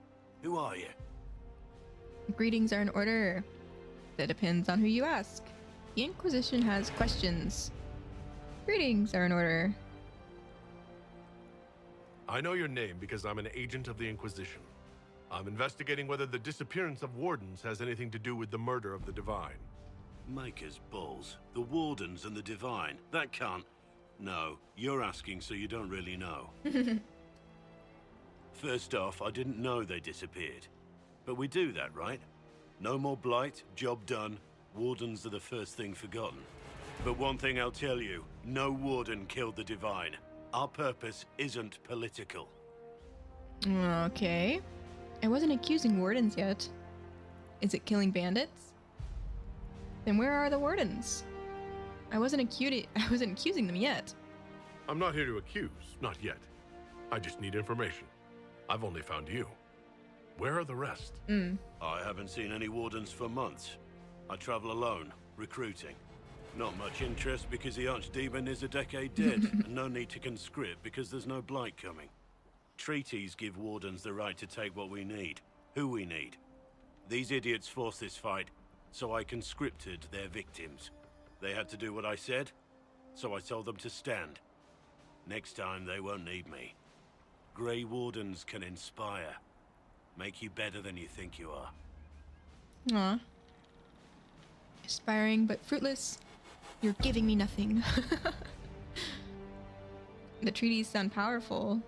Who are you? Greetings are in order. That depends on who you ask. The Inquisition has questions. Greetings are in order. I know your name because I'm an agent of the Inquisition. I'm investigating whether the disappearance of Wardens has anything to do with the murder of the Divine. Maker's balls. The Wardens and the Divine. That can't... No, you're asking so you don't really know. First off, I didn't know they disappeared. But we do that, right? No more blight, job done. Wardens are the first thing forgotten. But one thing I'll tell you, no Warden killed the Divine. Our purpose isn't political. Okay. I wasn't accusing Wardens yet. Is it killing bandits? Then where are the Wardens? I wasn't accusing them yet. I'm not here to accuse, not yet. I just need information. I've only found you. Where are the rest? I haven't seen any Wardens for months. I travel alone, recruiting. Not much interest because the Archdemon is a decade dead, and no need to conscript because there's no blight coming. Treaties give Wardens the right to take what we need, who we need. These idiots forced this fight, so I conscripted their victims. They had to do what I said, so I told them to stand. Next time they won't need me. Grey Wardens can inspire. Make you better than you think you are. Aw. Aspiring but fruitless. You're giving me nothing. The treaties sound powerful.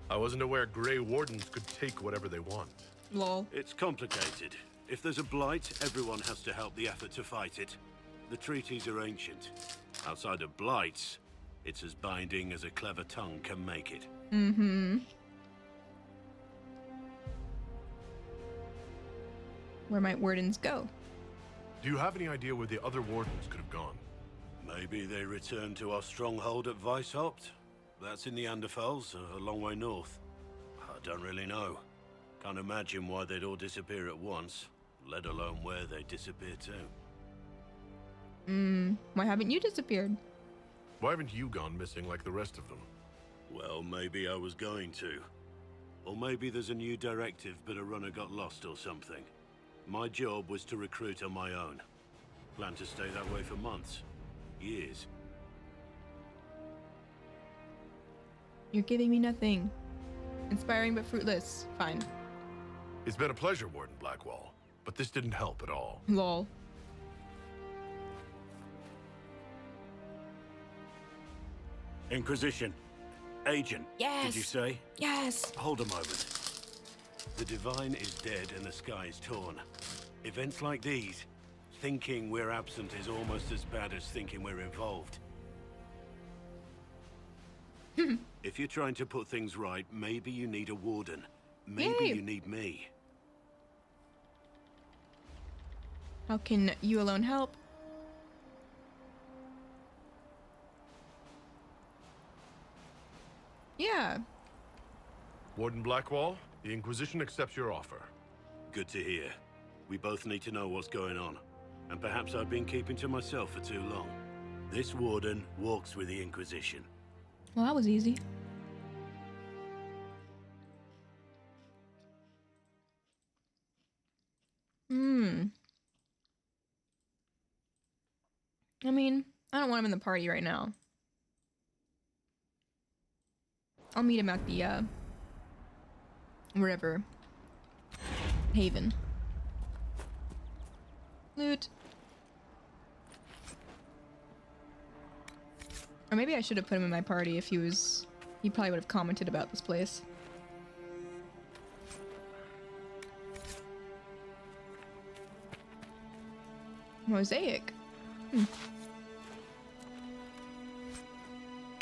I wasn't aware Grey Wardens could take whatever they want. Lol. It's complicated. If there's a blight, everyone has to help the effort to fight it. The treaties are ancient. Outside of blights, it's as binding as a clever tongue can make it. Where might Wardens go? Do you have any idea where the other Wardens could have gone? Maybe they returned to our stronghold at Weishaupt. That's in the Anderfels, a long way north. I don't really know. Can't imagine why they'd all disappear at once, let alone where they disappear to. Why haven't you disappeared? Why haven't you gone missing like the rest of them? Well, maybe I was going to. Or maybe there's a new directive, but a runner got lost or something. My job was to recruit on my own. Plan to stay that way for months. Years. You're giving me nothing. Inspiring but fruitless. Fine. It's been a pleasure, Warden Blackwall, but this didn't help at all. Lol. Inquisition. Agent. Yes. Did you say? Yes. Hold a moment. The Divine is dead and the sky is torn. Events like these, thinking we're absent is almost as bad as thinking we're involved. If you're trying to put things right, maybe you need a warden. Maybe you need me. How can you alone help? Yeah. Warden Blackwall, the Inquisition accepts your offer. Good to hear. We both need to know what's going on. And perhaps I've been keeping to myself for too long. This warden walks with the Inquisition. Well, that was easy. I mean, I don't want him in the party right now. I'll meet him at the, wherever. Haven. Loot. Or maybe I should have put him in my party if he was... He probably would have commented about this place. Mosaic.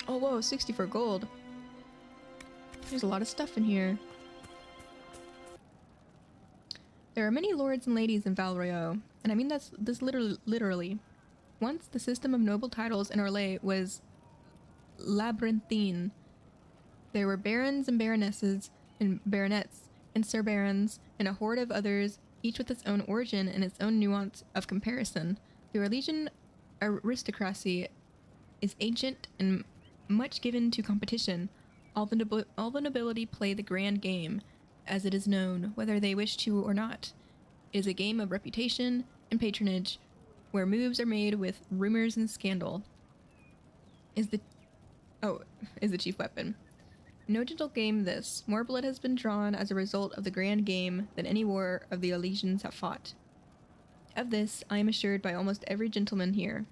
Oh, whoa, 64 gold. There's a lot of stuff in here. There are many lords and ladies in Val Royeaux, and I mean this literally. Once the system of noble titles in Orlais was labyrinthine. There were barons and baronesses and baronets and sir barons and a horde of others, each with its own origin and its own nuance of comparison. The Orlesian aristocracy is ancient and much given to competition. All the nobility play the grand game, as it is known, whether they wish to or not. It is a game of reputation and patronage, where moves are made with rumors and scandal. Is the chief weapon. No gentle game this. More blood has been drawn as a result of the grand game than any war of the Orlesians have fought. Of this, I am assured by almost every gentleman here.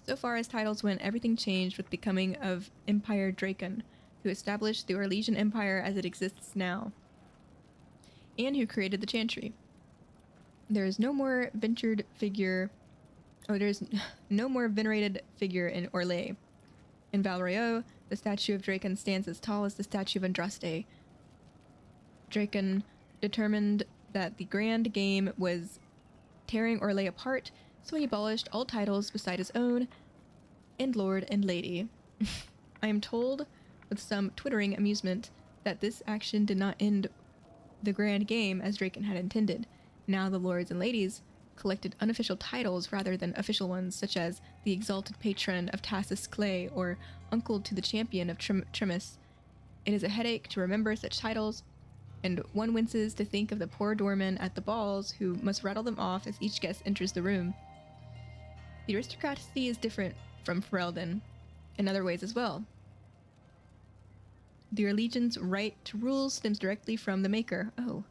So far as titles went, everything changed with the coming of Empire Draken, who established the Orlesian Empire as it exists now, and who created the Chantry. There is no more venerated figure in Orlais. In Val Royeaux, the statue of Draken stands as tall as the statue of Andraste. Draken determined that the grand game was tearing Orlais apart, so he abolished all titles beside his own, and lord and lady. I am told, with some twittering amusement, that this action did not end the grand game as Draken had intended. Now the lords and ladies collected unofficial titles rather than official ones, such as the exalted patron of Tassus Clay or uncle to the champion of Tremis. It is a headache to remember such titles, and one winces to think of the poor doormen at the balls who must rattle them off as each guest enters the room. The aristocracy is different from Ferelden in other ways as well. The Orlesians' right to rule stems directly from the Maker. Oh.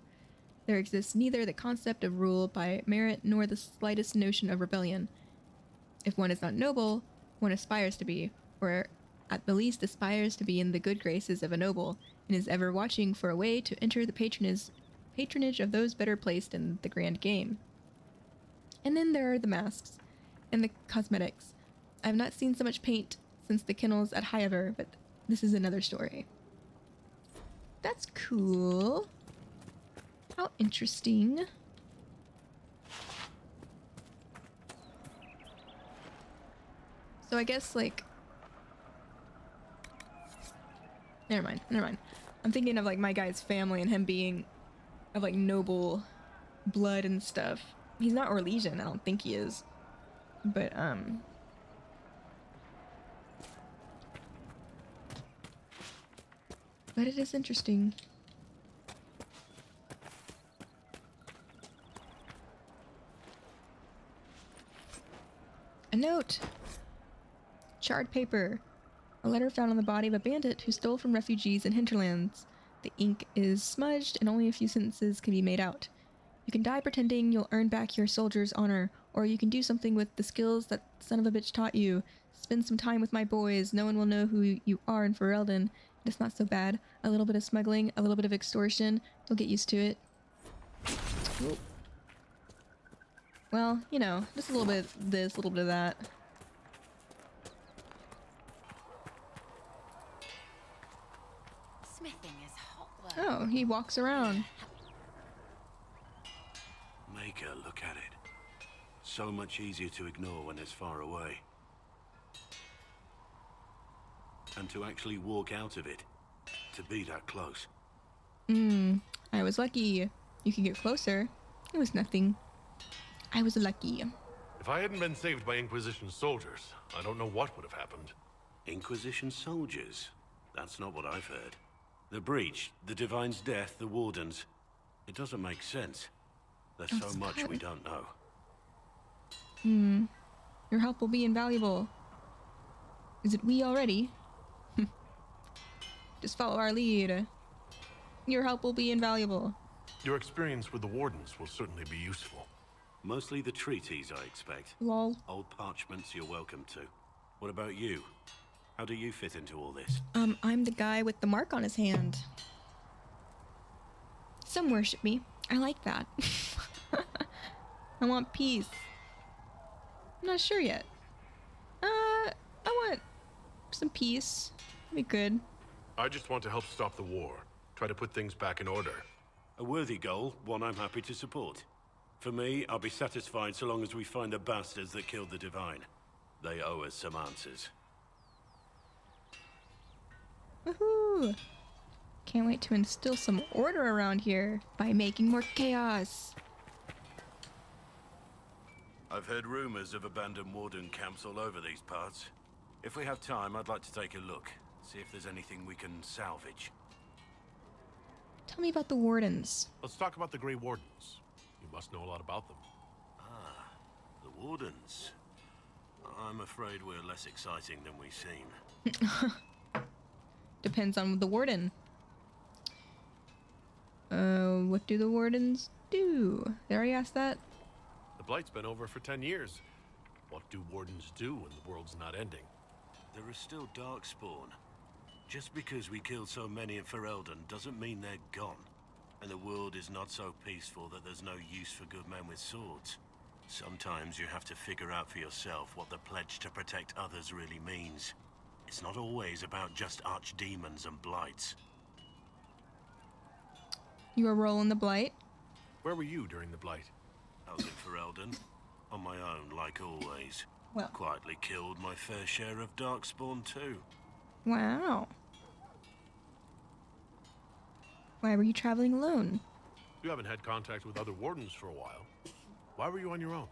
There exists neither the concept of rule by merit nor the slightest notion of rebellion. If one is not noble, one aspires to be, or at the least aspires to be in the good graces of a noble, and is ever watching for a way to enter the patronage of those better placed in the grand game. And then there are the masks, and the cosmetics. I have not seen so much paint since the kennels at Highever, but this is another story. That's cool. How interesting. So I guess, like... Never mind. I'm thinking of, like, my guy's family and him being of, like, noble blood and stuff. He's not Orlesian, I don't think he is. But, but it is interesting. A note! Charred paper. A letter found on the body of a bandit who stole from refugees in hinterlands. The ink is smudged and only a few sentences can be made out. You can die pretending you'll earn back your soldier's honor, or you can do something with the skills that son of a bitch taught you. Spend some time with my boys. No one will know who you are in Ferelden. It's not so bad. A little bit of smuggling, a little bit of extortion. You'll get used to it. Ooh. Well, you know, just a little bit of this, a little bit of that. Smithing is hot work. Oh, he walks around. Maker, look at it. So much easier to ignore when it's far away. And to actually walk out of it. To be that close. I was lucky. You could get closer. It was nothing. I was lucky. If I hadn't been saved by Inquisition soldiers, I don't know what would have happened. Inquisition soldiers? That's not what I've heard. The Breach, the Divine's death, the Wardens. It doesn't make sense. There's so much we don't know. Your help will be invaluable. Is it we already? Just follow our lead. Your help will be invaluable. Your experience with the Wardens will certainly be useful. Mostly the treaties, I expect. Lol. Old parchments you're welcome to. What about you? How do you fit into all this? I'm the guy with the mark on his hand. Some worship me. I like that. I want peace. I'm not sure yet. I want some peace. That'd be good. I just want to help stop the war. Try to put things back in order. A worthy goal, one I'm happy to support. For me, I'll be satisfied so long as we find the bastards that killed the Divine. They owe us some answers. Woohoo! Can't wait to instill some order around here by making more chaos. I've heard rumors of abandoned warden camps all over these parts. If we have time, I'd like to take a look. See if there's anything we can salvage. Tell me about the wardens. Let's talk about the Grey Wardens. You must know a lot about them. Ah, the wardens. I'm afraid we're less exciting than we seem. Depends on the warden. What do the wardens do? They already asked that? The Blight's been over for 10 years. What do wardens do when the world's not ending? There is still Darkspawn. Just because we killed so many in Ferelden doesn't mean they're gone. And the world is not so peaceful that there's no use for good men with swords. Sometimes you have to figure out for yourself what the pledge to protect others really means. It's not always about just archdemons and blights. You were rolling the blight? Where were you during the Blight? I was in Ferelden, on my own, like always. Well. Quietly killed my fair share of Darkspawn too. Wow. Why were you traveling alone? You haven't had contact with other wardens for a while. Why were you on your own?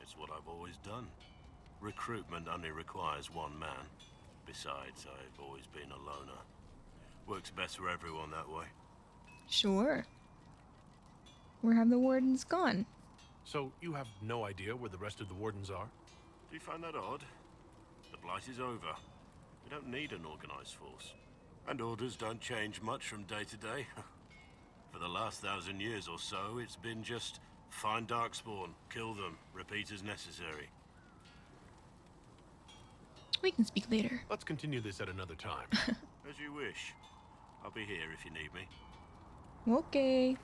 It's what I've always done. Recruitment only requires one man. Besides, I've always been a loner. Works best for everyone that way. Sure. Where have the wardens gone? So you have no idea where the rest of the wardens are? Do you find that odd? The Blight is over. We don't need an organized force. And orders don't change much from day to day. For the last 1,000 years or so, it's been just find Darkspawn, kill them, repeat as necessary. We can speak later. Let's continue this at another time. As you wish. I'll be here if you need me. Okay.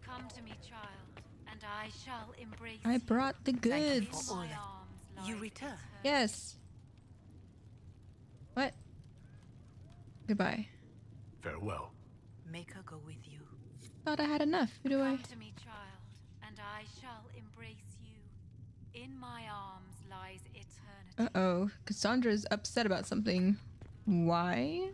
Come to me, child, and I shall embrace I brought the goods. Thank you for all that. You return. Yes. What? Goodbye. Farewell. Make her go with you. Thought I had enough. Who do I? Come to me, child, and I shall embrace you. In my arms lies eternity. Uh-oh. Cassandra's upset about something. Why?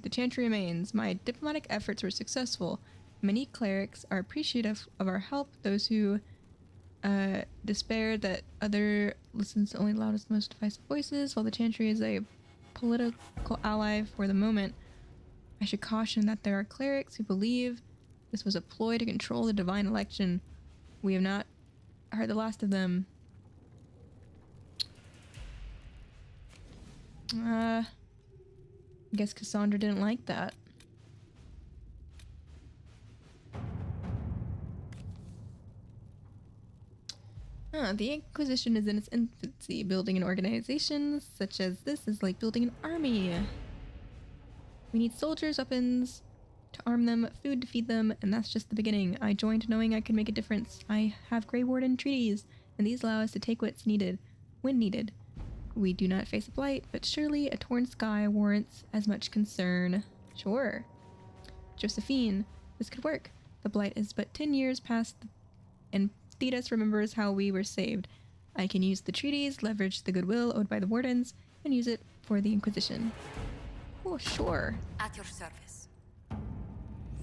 The chantry remains. My diplomatic efforts were successful. Many clerics are appreciative of our help. Those who despair that other listens to only the loudest, most divisive voices, while the chantry is a political ally for the moment. I should caution that there are clerics who believe this was a ploy to control the divine election. We have not heard the last of them. I guess Cassandra didn't like that. The Inquisition is in its infancy. Building an organization such as this is like building an army. We need soldiers, weapons to arm them, food to feed them, and that's just the beginning. I joined knowing I could make a difference. I have Grey Warden treaties, and these allow us to take what's needed, when needed. We do not face a blight, but surely a torn sky warrants as much concern. Sure. Josephine, this could work. The blight is but 10 years past, and Thetis remembers how we were saved. I can use the treaties, leverage the goodwill owed by the wardens, and use it for the Inquisition. Oh, sure. At your service.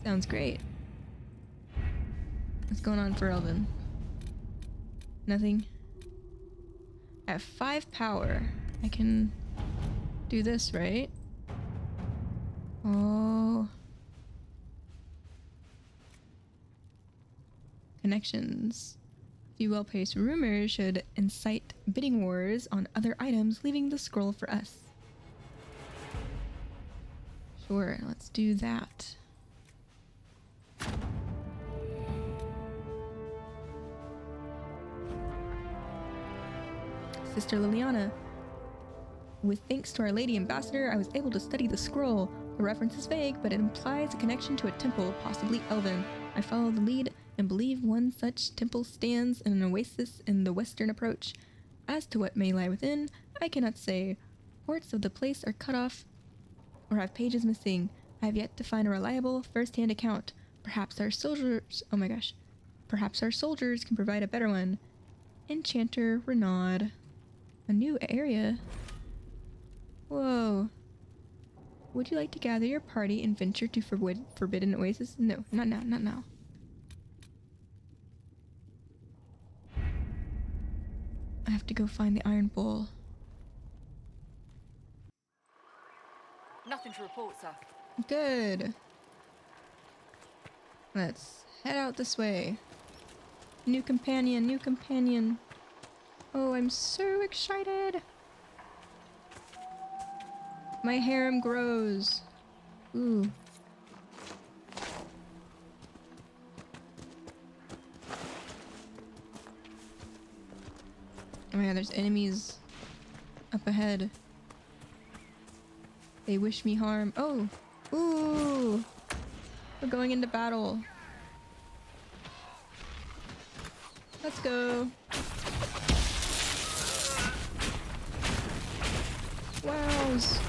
Sounds great. What's going on for Elvin? Nothing. I have 5 power. I can do this, right? Oh. Connections. A few well-paced rumors should incite bidding wars on other items, leaving the scroll for us. Sure, let's do that. Sister Liliana. With thanks to our Lady Ambassador, I was able to study the scroll. The reference is vague, but it implies a connection to a temple, possibly elven. I follow the lead and believe one such temple stands in an oasis in the western approach. As to what may lie within, I cannot say. Ports of the place are cut off or have pages missing. I have yet to find a reliable first-hand account. Perhaps our soldiers... Oh my gosh. Perhaps our soldiers can provide a better one. Enchanter Renaud. A new area? Whoa. Would you like to gather your party and venture to Forbidden Oasis? No, not now, not now. I have to go find the Iron Bull. Nothing to report, sir. Good. Let's head out this way. New companion, new companion. Oh, I'm so excited. My harem grows. Ooh. Oh my god, there's enemies up ahead. They wish me harm. Oh! Ooh! We're going into battle. Let's go. Wows!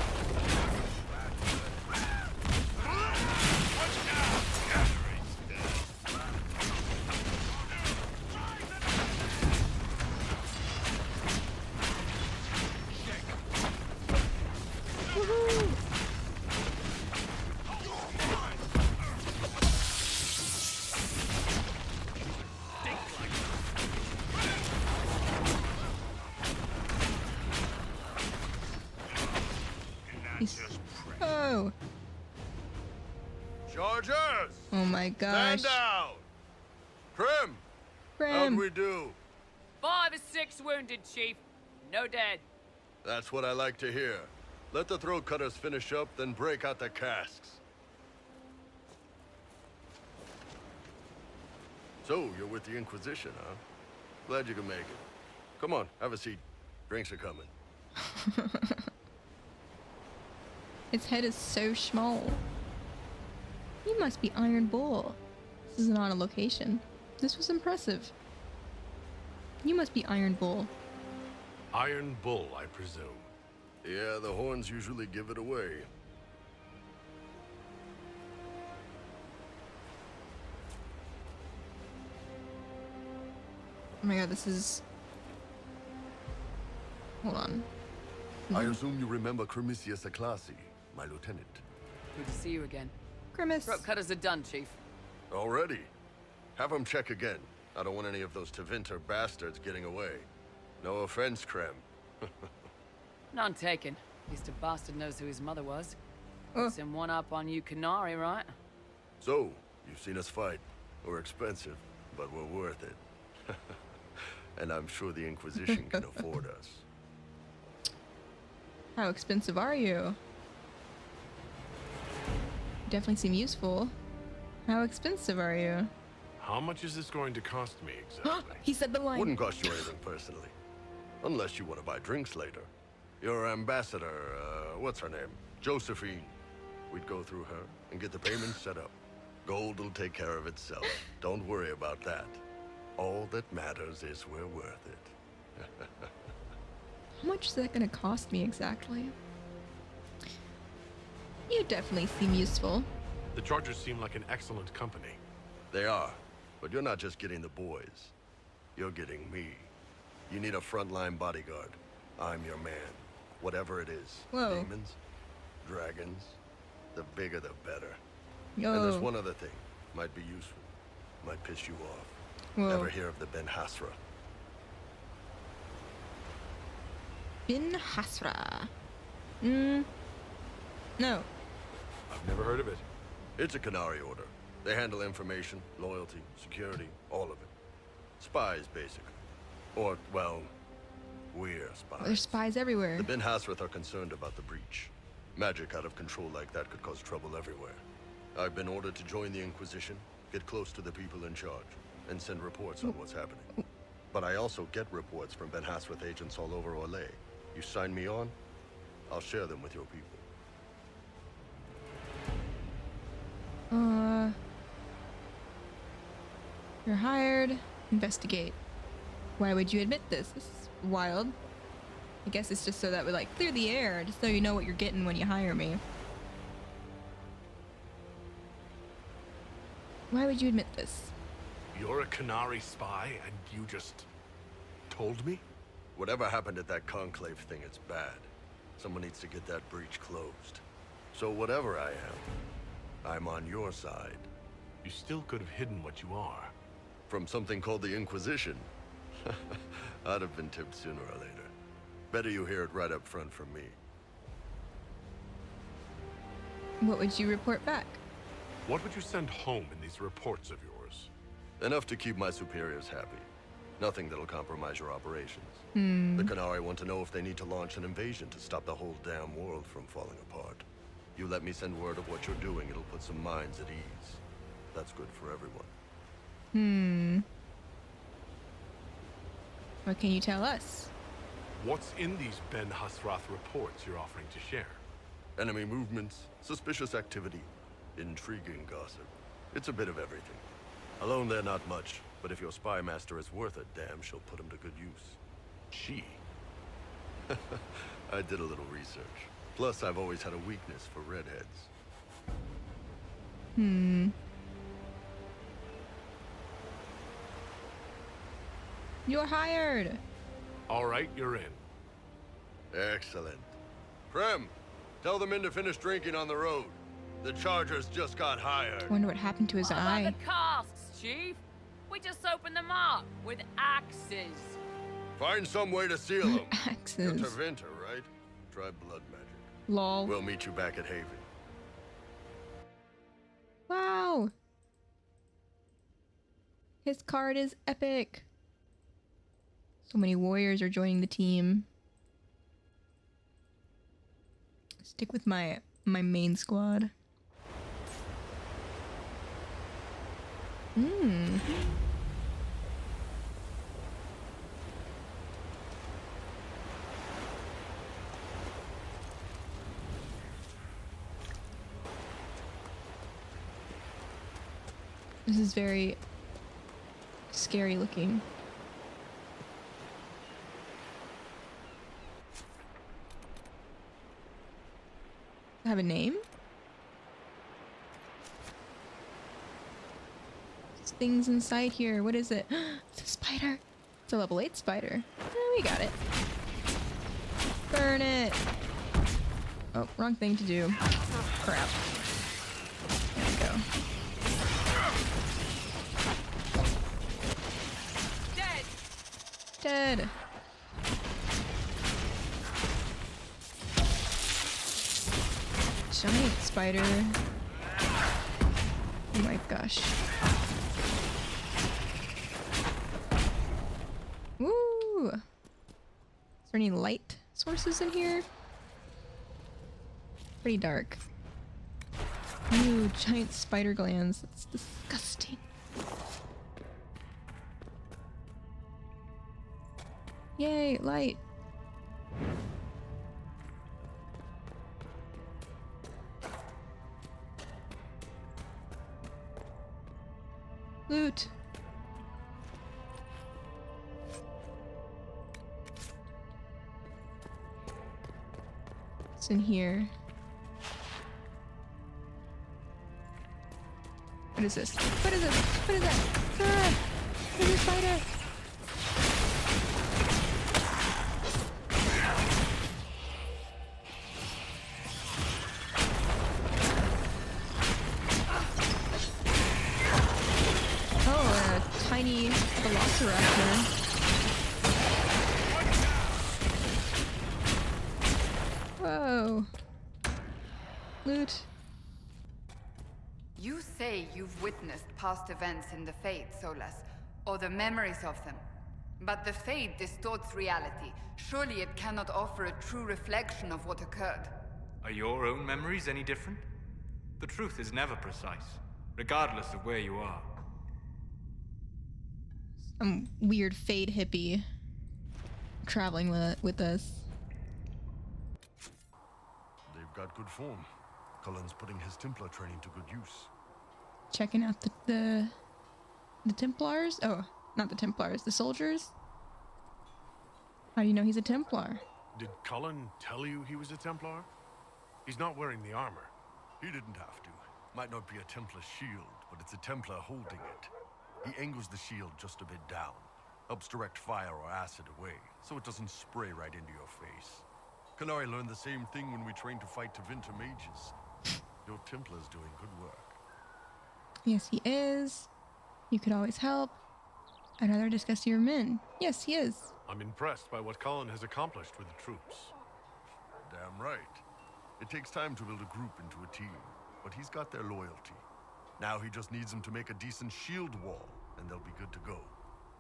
Woohoo! Oh! Chargers! Oh my gosh. Stand down! Krim! How'd we do? 5 or 6 wounded, Chief. No dead. That's what I like to hear. Let the throat cutters finish up, then break out the casks. So, you're with the Inquisition, huh? Glad you can make it. Come on, have a seat. Drinks are coming. Its head is so small. You must be Iron Bull. This is not a location. This was impressive. You must be Iron Bull. Iron Bull, I presume. Yeah, the horns usually give it away. Oh my god, this is... Hold on. I assume you remember Cremisius Aclassi, my lieutenant. Good to see you again. Grimace. Throat cutters are done, Chief. Already? Have him check again. I don't want any of those Tevinter bastards getting away. No offense, Krem. None taken. At least a bastard knows who his mother was. Puts him one up on you Canary, right? So, you've seen us fight. We're expensive, but we're worth it. And I'm sure the Inquisition can afford us. How expensive are you? You definitely seem useful. How expensive are you? How much is this going to cost me exactly? He said the line. Wouldn't cost you anything personally. Unless you want to buy drinks later. Your ambassador, what's her name? Josephine. We'd go through her and get the payment set up. Gold will take care of itself. Don't worry about that. All that matters is we're worth it. How much is that going to cost me exactly? You definitely seem useful. The Chargers seem like an excellent company. They are, but you're not just getting the boys. You're getting me. You need a frontline bodyguard. I'm your man. Whatever it is. Whoa. Demons, dragons, the bigger the better. Yo. And there's one other thing. Might be useful. Might piss you off. Whoa. Ever hear of the Ben Hasra? Bin Hasra. No. I've never heard of it. It's a Canary order. They handle information, loyalty, security, all of it. Spies, basically. Or, well, we're spies. There's spies everywhere. The Ben Hasrath are concerned about the breach. Magic out of control like that could cause trouble everywhere. I've been ordered to join the Inquisition, get close to the people in charge, and send reports on what's happening. But I also get reports from Ben Hasrath agents all over Orlais. You sign me on, I'll share them with your people. You're hired. Investigate. Why would you admit this? This is wild. I guess it's just so that would like clear the air, just so you know what you're getting when you hire me. Why would you admit this? You're a Canary spy, and you just told me? Whatever happened at that conclave thing, it's bad. Someone needs to get that breach closed. So whatever I am, I'm on your side. You still could have hidden what you are. From something called the Inquisition? I'd have been tipped sooner or later. Better you hear it right up front from me. What would you report back? What would you send home in these reports of yours? Enough to keep my superiors happy. Nothing that'll compromise your operations. The Canary want to know if they need to launch an invasion to stop the whole damn world from falling apart. You let me send word of what you're doing, it'll put some minds at ease. That's good for everyone. What can you tell us? What's in these Ben Hasrath reports you're offering to share? Enemy movements, suspicious activity, intriguing gossip. It's a bit of everything. Alone they're not much, but if your spy master is worth a damn, she'll put him to good use. She? I did a little research. Plus, I've always had a weakness for redheads. You're hired. All right, you're in. Excellent. Prem, tell the men to finish drinking on the road. The Chargers just got hired. Wonder what happened to his What eye. about the casks, Chief? We just opened them up with axes. Find some way to seal them. Axes. You're Tervinter, right? Try blood magic. Lol. We'll meet you back at Haven. Wow. His card is epic. So many warriors are joining the team. Stick with my main squad. This is very scary looking. Does it have a name? There's things inside here. What is it? It's a spider. It's a level 8 spider. We got it. Burn it. Oh, wrong thing to do. Crap. There we go. Dead. Giant spider. Oh my gosh. Woo! Is there any light sources in here? Pretty dark. Ooh, giant spider glands. That's disgusting. Yay, light. Loot. What's in here? What is this? What is this? What is that? Ah! There's a spider! Tiny velociraptor. Whoa. Loot. You say you've witnessed past events in the Fade, Solas, or the memories of them. But the Fade distorts reality. Surely it cannot offer a true reflection of what occurred. Are your own memories any different? The truth is never precise, regardless of where you are. Some weird Fade hippie traveling with us. They've got good form. Cullen's putting his Templar training to good use. Checking out the Templars? Oh, not the Templars, the soldiers? How do you know he's a Templar? Did Cullen tell you he was a Templar? He's not wearing the armor. He didn't have to. Might not be a Templar shield, but it's a Templar holding it. He angles the shield just a bit down. Helps direct fire or acid away, so it doesn't spray right into your face. Kanari learned the same thing when we trained to fight Tevinter mages. Your Templar's doing good work. Yes, he is. You could always help. I'd rather discuss your men. Yes, he is. I'm impressed by what Cullen has accomplished with the troops. Damn right. It takes time to build a group into a team, but he's got their loyalty. Now he just needs them to make a decent shield wall, and they'll be good to go.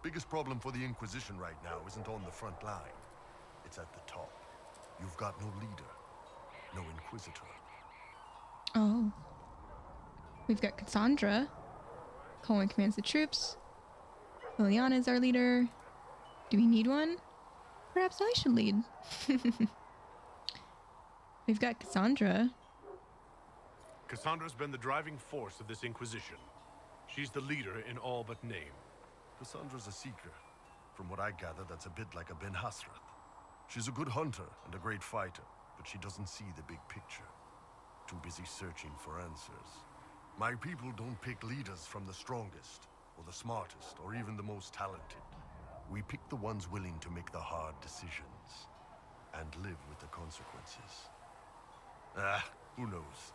Biggest problem for the Inquisition right now isn't on the front line. It's at the top. You've got no leader, no Inquisitor. Oh. We've got Cassandra. Colin commands the troops. Liliana is our leader. Do we need one? Perhaps I should lead. We've got Cassandra. Cassandra's been the driving force of this Inquisition. She's the leader in all but name. Cassandra's a seeker. From what I gather, that's a bit like a Ben Hasrath. She's a good hunter and a great fighter, but she doesn't see the big picture. Too busy searching for answers. My people don't pick leaders from the strongest, or the smartest, or even the most talented. We pick the ones willing to make the hard decisions, and live with the consequences. Who knows?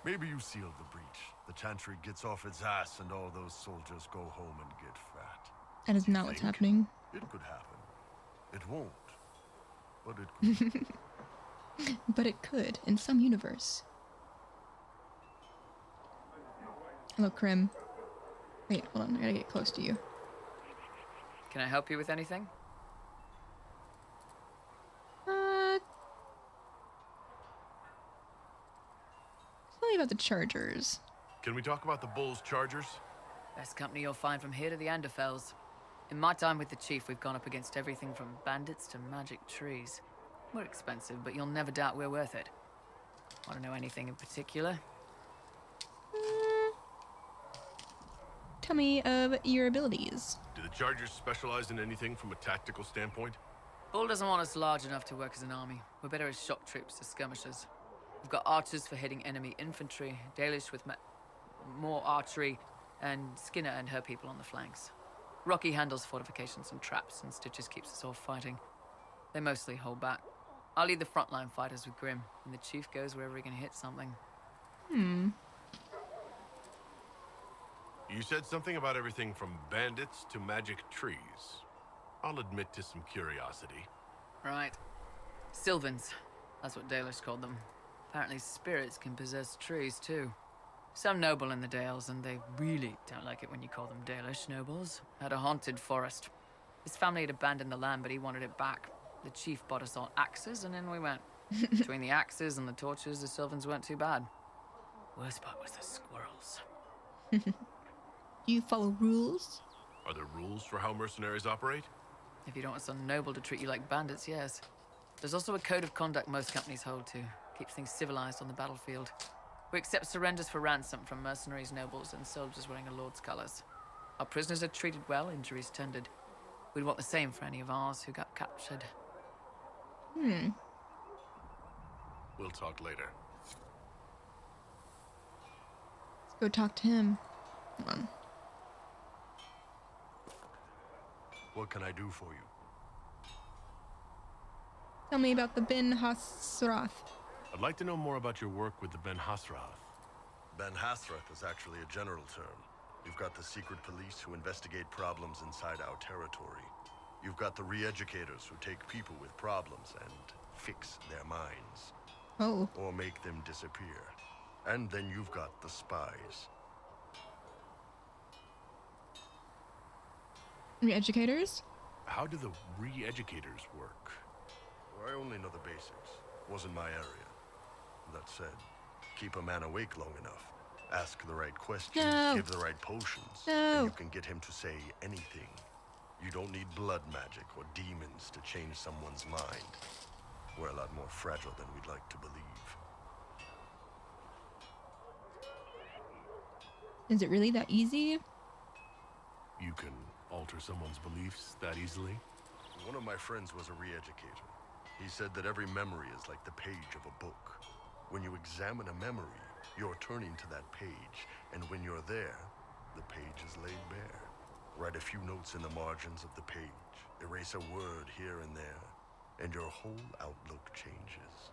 Maybe you sealed the breach. The Chantry gets off its ass and all those soldiers go home and get fat. That is not what's happening. It could happen. It won't. But it could. But it could, in some universe. Hello, Krim. Wait, hold on. I gotta get close to you. Can I help you with anything? Tell me about the Chargers. Can we talk about the Bull's Chargers? Best company you'll find from here to the Anderfells. In my time with the Chief, we've gone up against everything from bandits to magic trees. We're expensive, but you'll never doubt we're worth it. Want to know anything in particular? Tell me of your abilities. Do the Chargers specialize in anything from a tactical standpoint? Bull doesn't want us large enough to work as an army. We're better as shock troops, as skirmishers. We've got archers for hitting enemy infantry, Dalish with more archery, and Skinner and her people on the flanks. Rocky handles fortifications and traps, and Stitches keeps us all fighting. They mostly hold back. I'll lead the frontline fighters with Grim, and the Chief goes wherever he can hit something. You said something about everything from bandits to magic trees. I'll admit to some curiosity. Right. Sylvans. That's what Dalish called them. Apparently spirits can possess trees, too. Some noble in the Dales, and they really don't like it when you call them Dalish nobles, had a haunted forest. His family had abandoned the land, but he wanted it back. The Chief bought us all axes, and in we went. Between the axes and the torches, the Sylvans weren't too bad. Worst part was the squirrels. Do you follow rules? Are there rules for how mercenaries operate? If you don't want some noble to treat you like bandits, yes. There's also a code of conduct most companies hold to. Keeps things civilized on the battlefield. We accept surrenders for ransom from mercenaries, nobles, and soldiers wearing a lord's colors. Our prisoners are treated well, injuries tended. We'd want the same for any of ours who got captured. We'll talk later. Let's go talk to him. Come on. What can I do for you? Tell me about the Ben Hasrath. I'd like to know more about your work with the Ben Hasrath. Ben Hasrath is actually a general term. You've got the secret police who investigate problems inside our territory. You've got the re-educators who take people with problems and fix their minds. Oh. Or make them disappear. And then you've got the spies. Re-educators? How do the re-educators work? Well, I only know the basics. Wasn't my area. That said, keep a man awake long enough. Ask the right questions, give the right potions, and you can get him to say anything. You don't need blood magic or demons to change someone's mind. We're a lot more fragile than we'd like to believe. Is it really that easy? You can alter someone's beliefs that easily? One of my friends was a re-educator. He said that every memory is like the page of a book. When you examine a memory, you're turning to that page, and when you're there, the page is laid bare. Write a few notes in the margins of the page, erase a word here and there, and your whole outlook changes.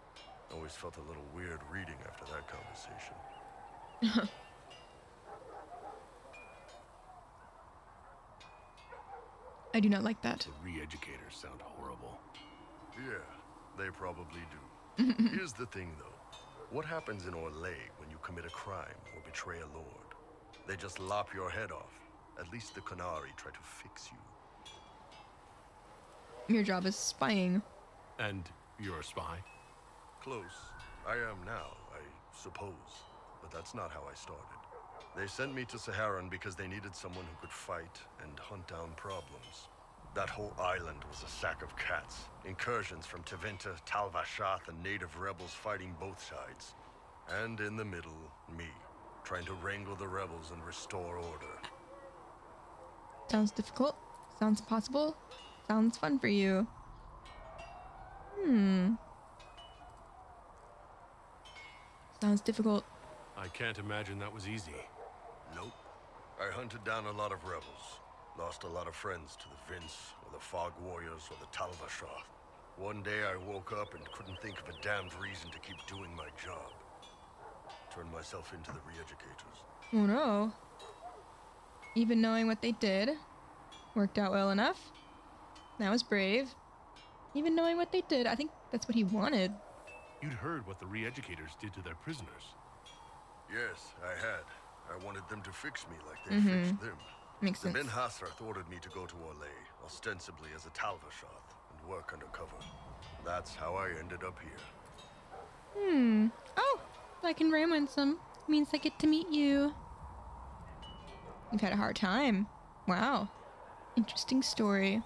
Always felt a little weird reading after that conversation. I do not like that. The re-educators sound horrible. Yeah, they probably do. Here's the thing, though. What happens in Orlais when you commit a crime or betray a lord? They just lop your head off. At least the Qunari try to fix you. Your job is spying. And you're a spy? Close. I am now, I suppose. But that's not how I started. They sent me to Saharan because they needed someone who could fight and hunt down problems. That whole island was a sack of cats. Incursions from Tevinter, Tal Vashath, and native rebels fighting both sides. And in the middle, me, trying to wrangle the rebels and restore order. Sounds difficult. Sounds possible. Sounds fun for you. Sounds difficult. I can't imagine that was easy. Nope. I hunted down a lot of rebels. Lost a lot of friends to the Vince, or the Fog Warriors, or the Tal Vashath. One day I woke up and couldn't think of a damned reason to keep doing my job. Turned myself into the re-educators. Oh no. Even knowing what they did worked out well enough. That was brave. Even knowing what they did, I think that's what he wanted. You'd heard what the re-educators did to their prisoners. Yes, I had. I wanted them to fix me like they fixed them. Makes the sense. Men Hasrath ordered me to go to Orlais, ostensibly as a Tal Vashath, and work undercover. That's how I ended up here. Oh, I can Raymond some. Means I get to meet you. You've had a hard time. Wow. Interesting story.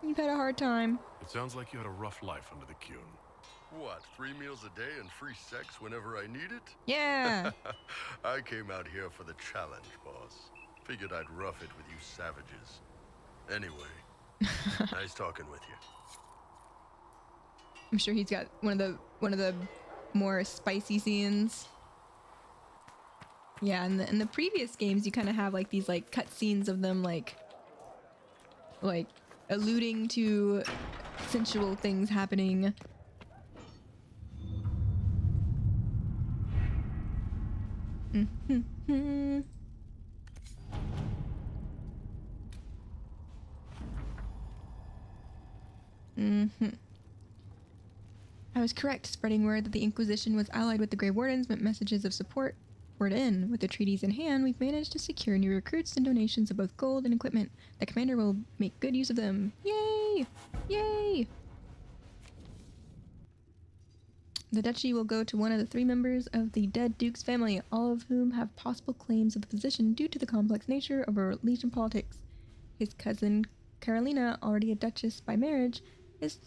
You've had a hard time. It sounds like you had a rough life under the Qun. What, 3 meals a day and free sex whenever I need it? Yeah. I came out here for the challenge, boss. Figured I'd rough it with you savages. Anyway, nice talking with you. I'm sure he's got one of the more spicy scenes. Yeah, in the previous games you kind of have like these like cut scenes of them like alluding to sensual things happening. I was correct. Spreading word that the Inquisition was allied with the Grey Wardens meant messages of support poured in. With the treaties in hand, we've managed to secure new recruits and donations of both gold and equipment. The commander will make good use of them. Yay! Yay! The duchy will go to one of the 3 members of the dead Duke's family, all of whom have possible claims of the position due to the complex nature of our Legion politics. His cousin Carolina, already a duchess by marriage, is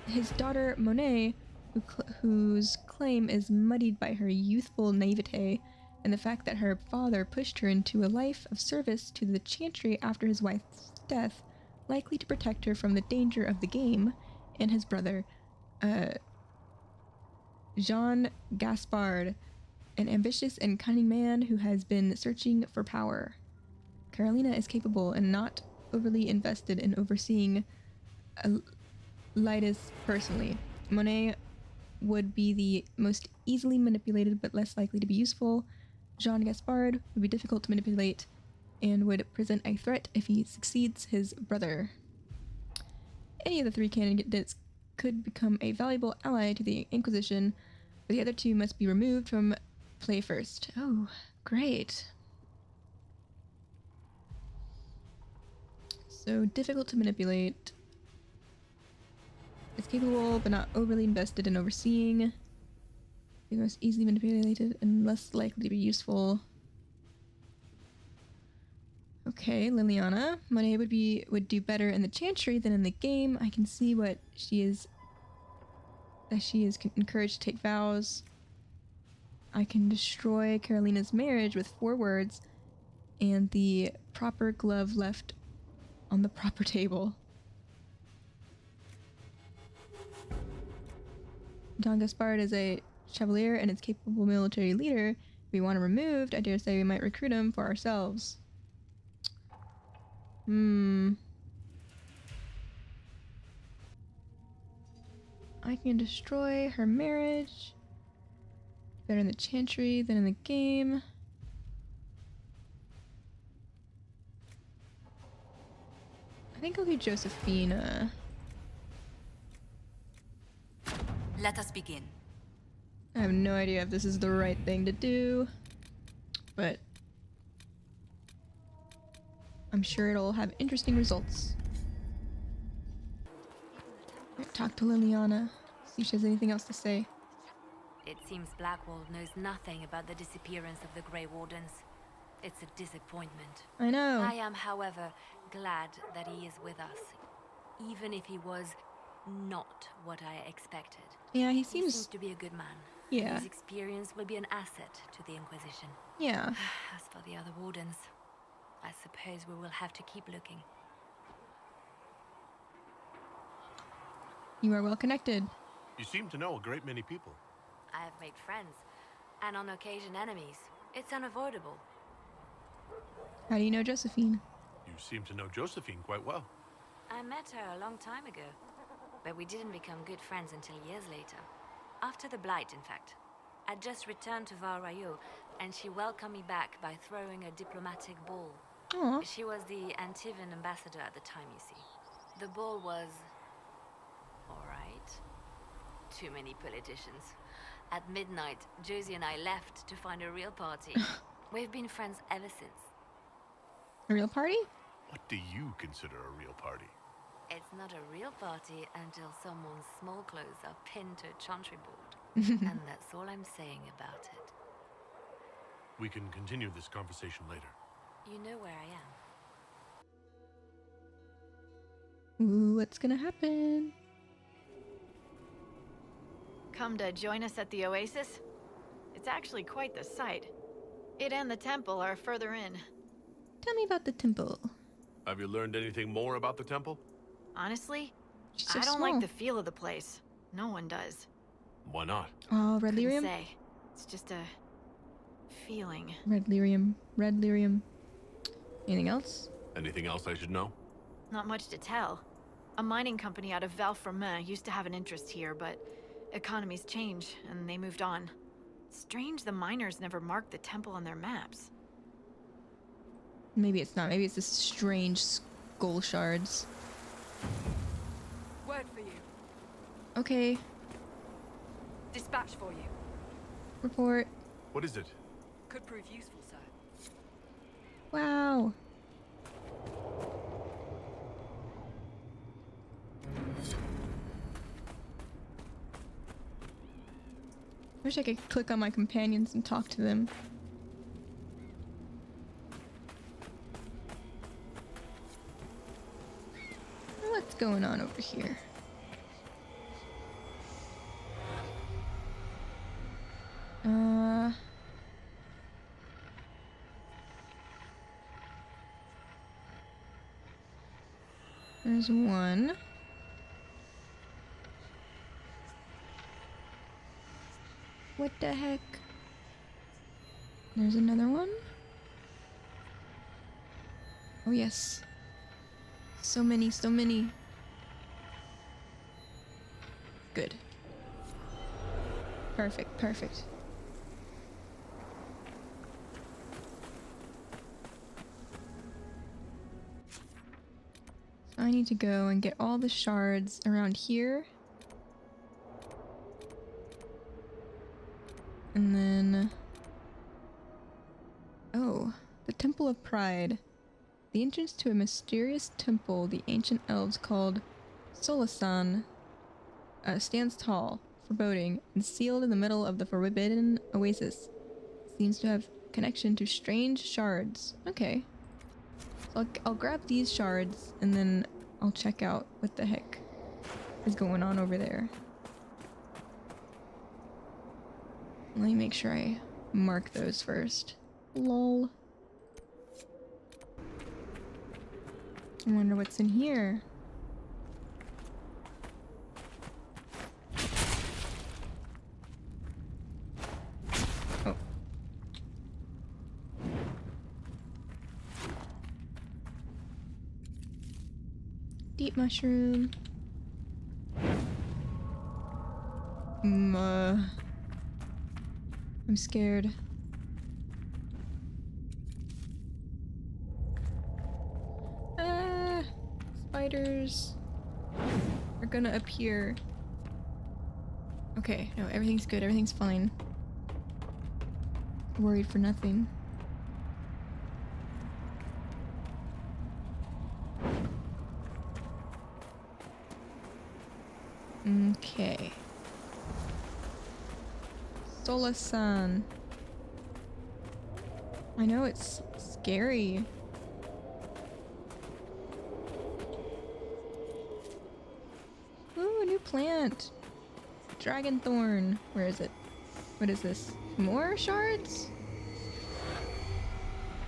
his daughter Monet, whose claim is muddied by her youthful naivete and the fact that her father pushed her into a life of service to the Chantry after his wife's death, likely to protect her from the danger of the game, and his brother, Jean Gaspard, an ambitious and cunning man who has been searching for power. Carolina is capable and not overly invested in overseeing Lytus personally. Monet would be the most easily manipulated but less likely to be useful. Jean Gaspard would be difficult to manipulate and would present a threat if he succeeds his brother. Any of the 3 candidates could become a valuable ally to the Inquisition, but the other 2 must be removed from play first. Oh, great. So difficult to manipulate. It's capable, but not overly invested in overseeing. The most easily manipulated and less likely to be useful. Okay, Liliana. Monet would do better in the Chantry than in the game. I can see what she is. That she is encouraged to take vows. I can destroy Carolina's marriage with 4 words, and the proper glove left on the proper table. Don Gaspard is a chevalier and is capable military leader. If we want him removed, I dare say we might recruit him for ourselves. I can destroy her marriage. Better in the Chantry than in the game. I think I'll do Josephina. Let us begin. I have no idea if this is the right thing to do, but I'm sure it'll have interesting results. Right, talk to Liliana, see if she has anything else to say. It seems Blackwall knows nothing about the disappearance of the Grey Wardens. It's a disappointment. I know. I am, however, glad that he is with us, even if he was not what I expected. Yeah, he seems to be a good man. Yeah. His experience will be an asset to the Inquisition. Yeah. As for the other Wardens, I suppose we will have to keep looking. You are well connected. You seem to know a great many people. I have made friends, and on occasion enemies. It's unavoidable. How do you know Josephine? You seem to know Josephine quite well. I met her a long time ago, but we didn't become good friends until years later. After the Blight, in fact. I'd just returned to Val Royeaux, and she welcomed me back by throwing a diplomatic ball. Aww. She was the Antivan ambassador at the time, you see. The ball was... alright. Too many politicians. At midnight, Josie and I left to find a real party. We've been friends ever since. A real party? What do you consider a real party? It's not a real party until someone's small clothes are pinned to a chantry board. And that's all I'm saying about it. We can continue this conversation later. You know where I am. Ooh, what's gonna happen? Come to join us at the Oasis? It's actually quite the sight. It and the temple are further in. Tell me about the temple. Have you learned anything more about the temple? Honestly, so I don't small. like the feel of the place. No one does. Why not? Oh, red Couldn't lyrium? say. It's just a feeling. Red lyrium. Red lyrium. Anything else? Anything else I should know? Not much to tell. A mining company out of Valfremin used to have an interest here, but economies change, and they moved on. Strange the miners never marked the temple on their maps. Maybe it's not. Maybe it's this strange skull shards. Word for you. Okay. Dispatch for you. Report. What is it? Could prove useful, sir. Wow. Wish I could click on my companions and talk to them. What's going on over here? There's one. What the heck? There's another one. Oh yes. So many, so many. Good. Perfect, perfect. So I need to go and get all the shards around here. And then... oh, the Temple of Pride. The entrance to a mysterious temple the ancient elves called Solasan stands tall, foreboding, and sealed in the middle of the forbidden oasis. Seems to have connection to strange shards. Okay. So I'll grab these shards and then I'll check out what the heck is going on over there. Let me make sure I mark those first. Lol. I wonder what's in here. Oh. Deep mushroom. I'm scared. Spiders are gonna appear. Okay, no, everything's good, everything's fine. Worried for nothing. Okay. Solasan. I know it's scary. Ooh, a new plant. Dragon thorn. Where is it? What is this? More shards?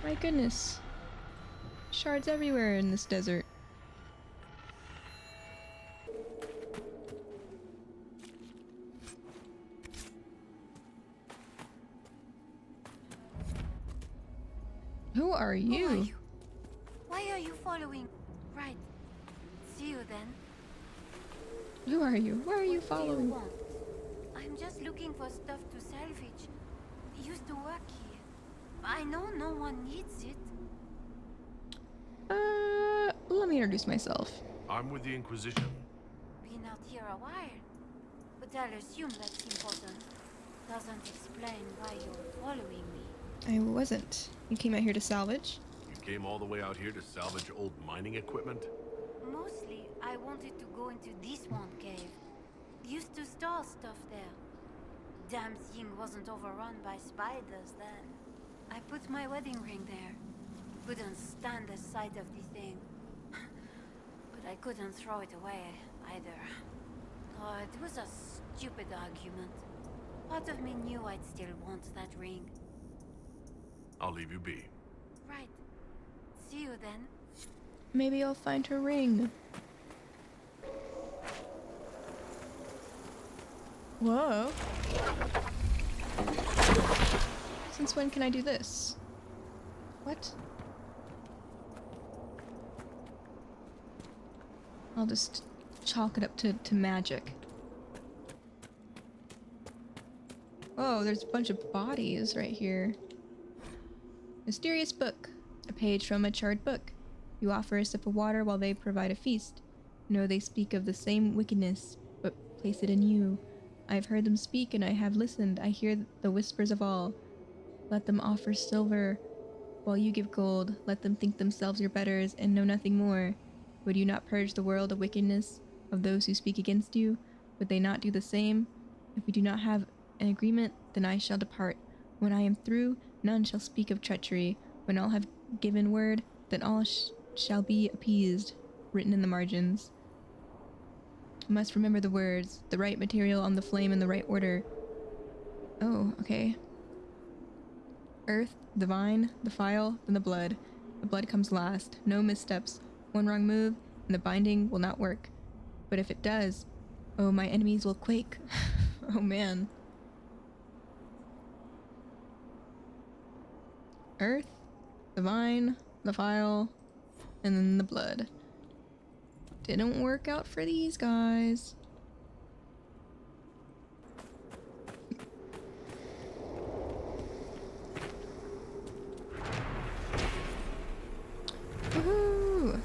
My goodness. Shards everywhere in this desert. Who are you? Who are you? Why are you following? Right. See you then. Who are you? Where are you What do you following? want? I'm just looking for stuff to salvage. I used to work here. I know no one needs it. Let me introduce myself. I'm with the Inquisition. Been out here a while. But I'll assume that's important. Doesn't explain why you're following me. I wasn't. You came out here to salvage? You came all the way out here to salvage old mining equipment? Mostly, I wanted to go into this one cave. Used to store stuff there. Damn thing wasn't overrun by spiders then. I put my wedding ring there. Couldn't stand the sight of the thing. But I couldn't throw it away either. Oh, it was a stupid argument. Part of me knew I'd still want that ring. I'll leave you be. Right. See you then. Maybe I'll find her ring. Whoa. Since when can I do this? What? I'll just chalk it up to magic. Oh, there's a bunch of bodies right here. Mysterious book. A page from a charred book. You offer a sip of water while they provide a feast. No, they speak of the same wickedness, but place it in you. I have heard them speak and I have listened. I hear the whispers of all. Let them offer silver while you give gold. Let them think themselves your betters and know nothing more. Would you not purge the world of wickedness of those who speak against you? Would they not do the same? If we do not have an agreement, then I shall depart. When I am through, none shall speak of treachery. When all have given word, then all shall be appeased. Written in the margins. You must remember the words, the right material on the flame in the right order. Oh, okay. Earth, the vine, the file, then the blood. The blood comes last. No missteps. One wrong move, and the binding will not work. But if it does, oh, my enemies will quake. Oh, man. Earth, the vine, the file, and then the blood. Didn't work out for these guys. Woohoo!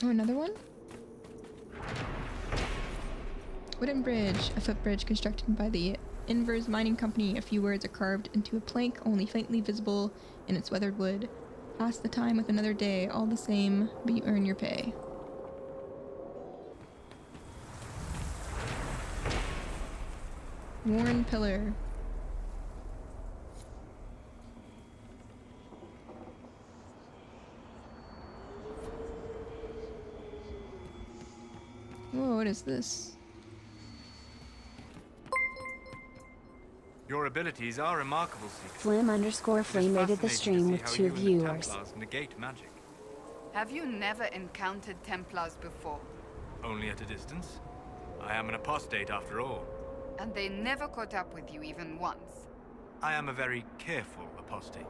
Oh, another one? Wooden bridge. A footbridge constructed by the Inverse Mining Company. A few words are carved into a plank, only faintly visible in its weathered wood. Pass the time with another day, all the same, but you earn your pay. Worn pillar. Whoa, what is this? Your abilities are remarkable, Seeker. Flim_Flame rated the stream with 2 viewers. Templars negate magic. Have you never encountered Templars before? Only at a distance. I am an apostate after all. And they never caught up with you even once? I am a very careful apostate.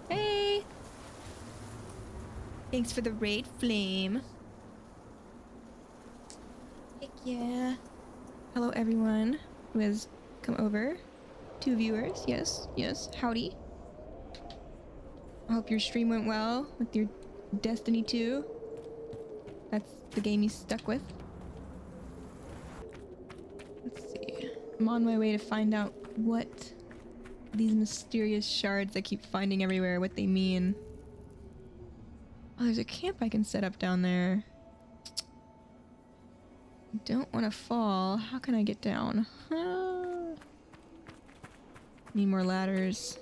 Hey! Thanks for the raid, Flame. Heck yeah. Hello, everyone who has come over. 2 viewers, yes, yes. Howdy. I hope your stream went well with your Destiny 2. That's the game you stuck with. Let's see. I'm on my way to find out what these mysterious shards I keep finding everywhere, what they mean. Oh, there's a camp I can set up down there. Don't want to fall. How can I get down? Need more ladders.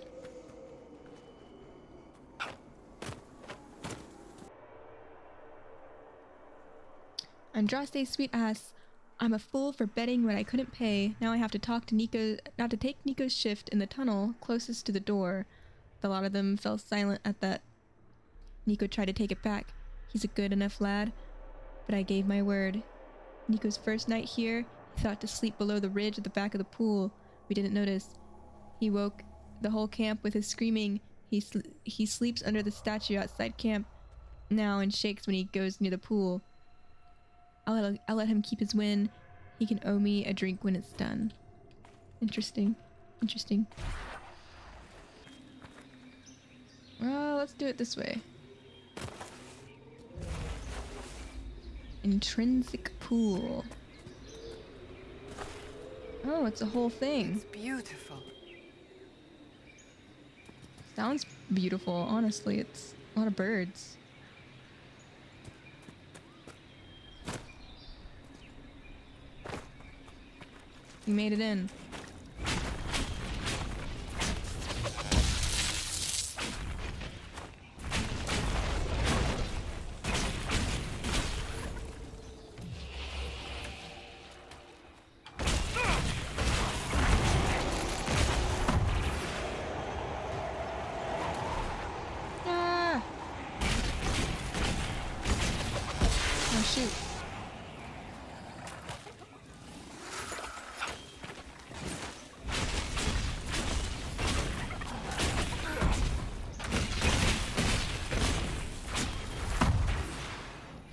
Andraste sweet ass. I'm a fool for betting what I couldn't pay. Now I have to talk to Nico, not to take Nico's shift in the tunnel closest to the door. A lot of them fell silent at that. Nico tried to take it back. He's a good enough lad. But I gave my word. Nico's first night here, he thought to sleep below the ridge at the back of the pool. We didn't notice. He woke the whole camp with his screaming. He sleeps under the statue outside camp now and shakes when he goes near the pool. I'll let him keep his win. He can owe me a drink when it's done. Interesting. Interesting. Well, let's do it this way. Intrinsic pool. Oh, it's a whole thing. It's beautiful. Sounds beautiful, honestly. It's a lot of birds. You made it in.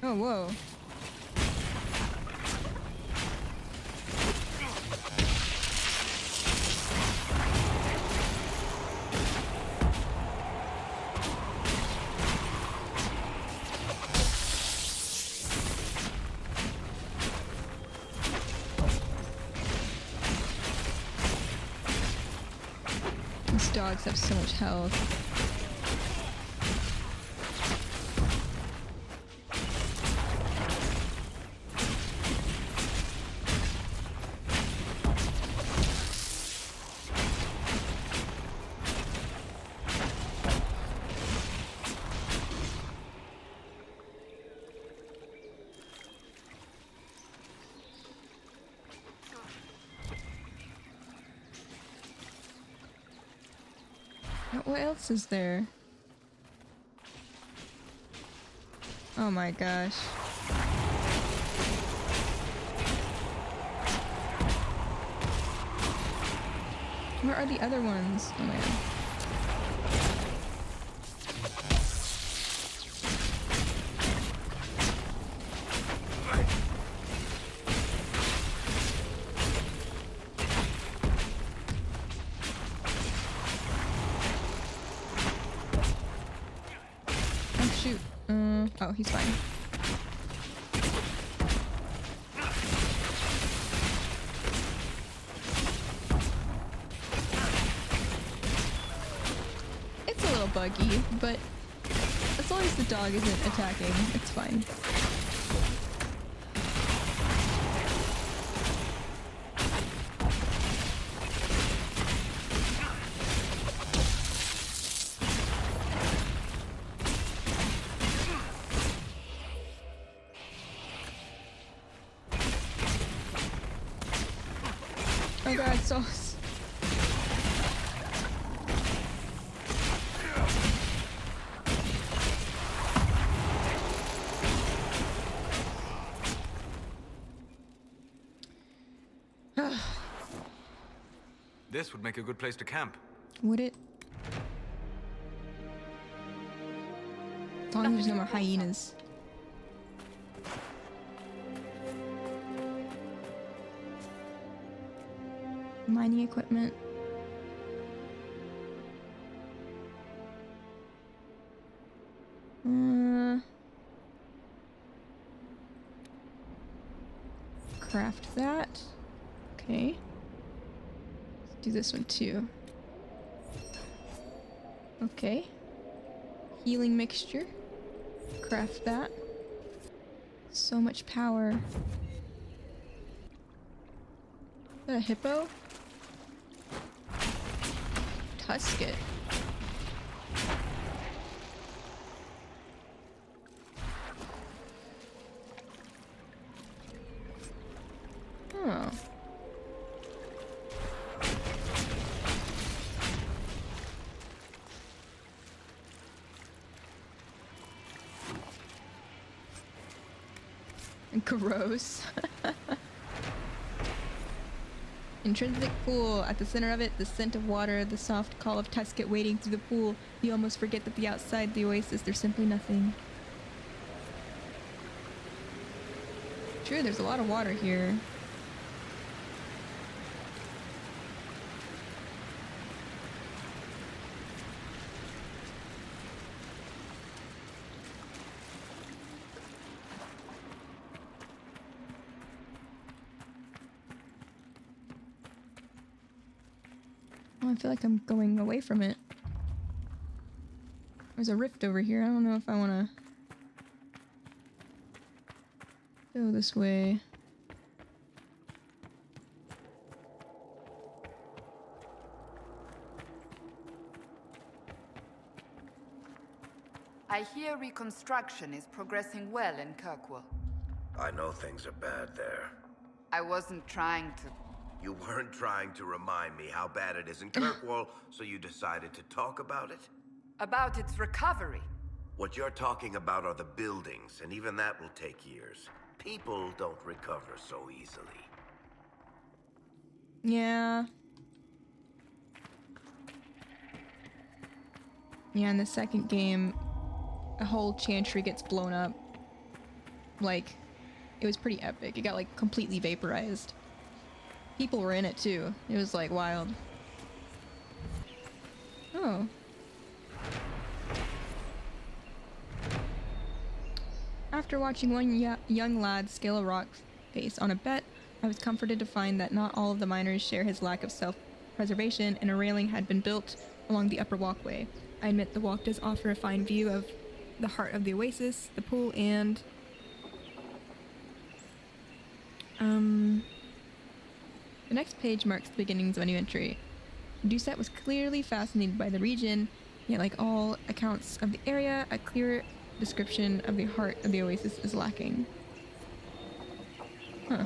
Oh, whoa. These dogs have so much health. What else is there? Oh my gosh. Where are the other ones? Oh man. Oh, he's fine. buggy, but as long as the dog isn't attacking, it's fine. Oh god, sauce. This would make a good place to camp. Would it? As long as there's no more hyenas. Mining equipment. Craft that. Okay. Let's do this one too. Okay. Healing mixture. Craft that. So much power. Is that a hippo? Tusket. Oh. Gross. Intrinsic pool. At the center of it, the scent of water, the soft call of Tusket wading through the pool. You almost forget that outside the oasis, there's simply nothing. True, there's a lot of water here. I feel like I'm going away from it. There's a rift over here. I don't know if I want to go this way. I hear reconstruction is progressing well in Kirkwall. I know things are bad there. I wasn't trying to... You weren't trying to remind me how bad it is in Kirkwall, so you decided to talk about it? About its recovery. What you're talking about are the buildings, and even that will take years. People don't recover so easily. Yeah. Yeah, in the second game, a whole chantry gets blown up. Like, it was pretty epic. It got, like, completely vaporized. People were in it, too. It was, like, wild. Oh. After watching one young lad scale a rock face on a bet, I was comforted to find that not all of the miners share his lack of self-preservation, and a railing had been built along the upper walkway. I admit the walk does offer a fine view of the heart of the oasis, the pool, and... The next page marks the beginnings of a new entry. Doucette was clearly fascinated by the region, yet like all accounts of the area, a clear description of the heart of the oasis is lacking. Huh.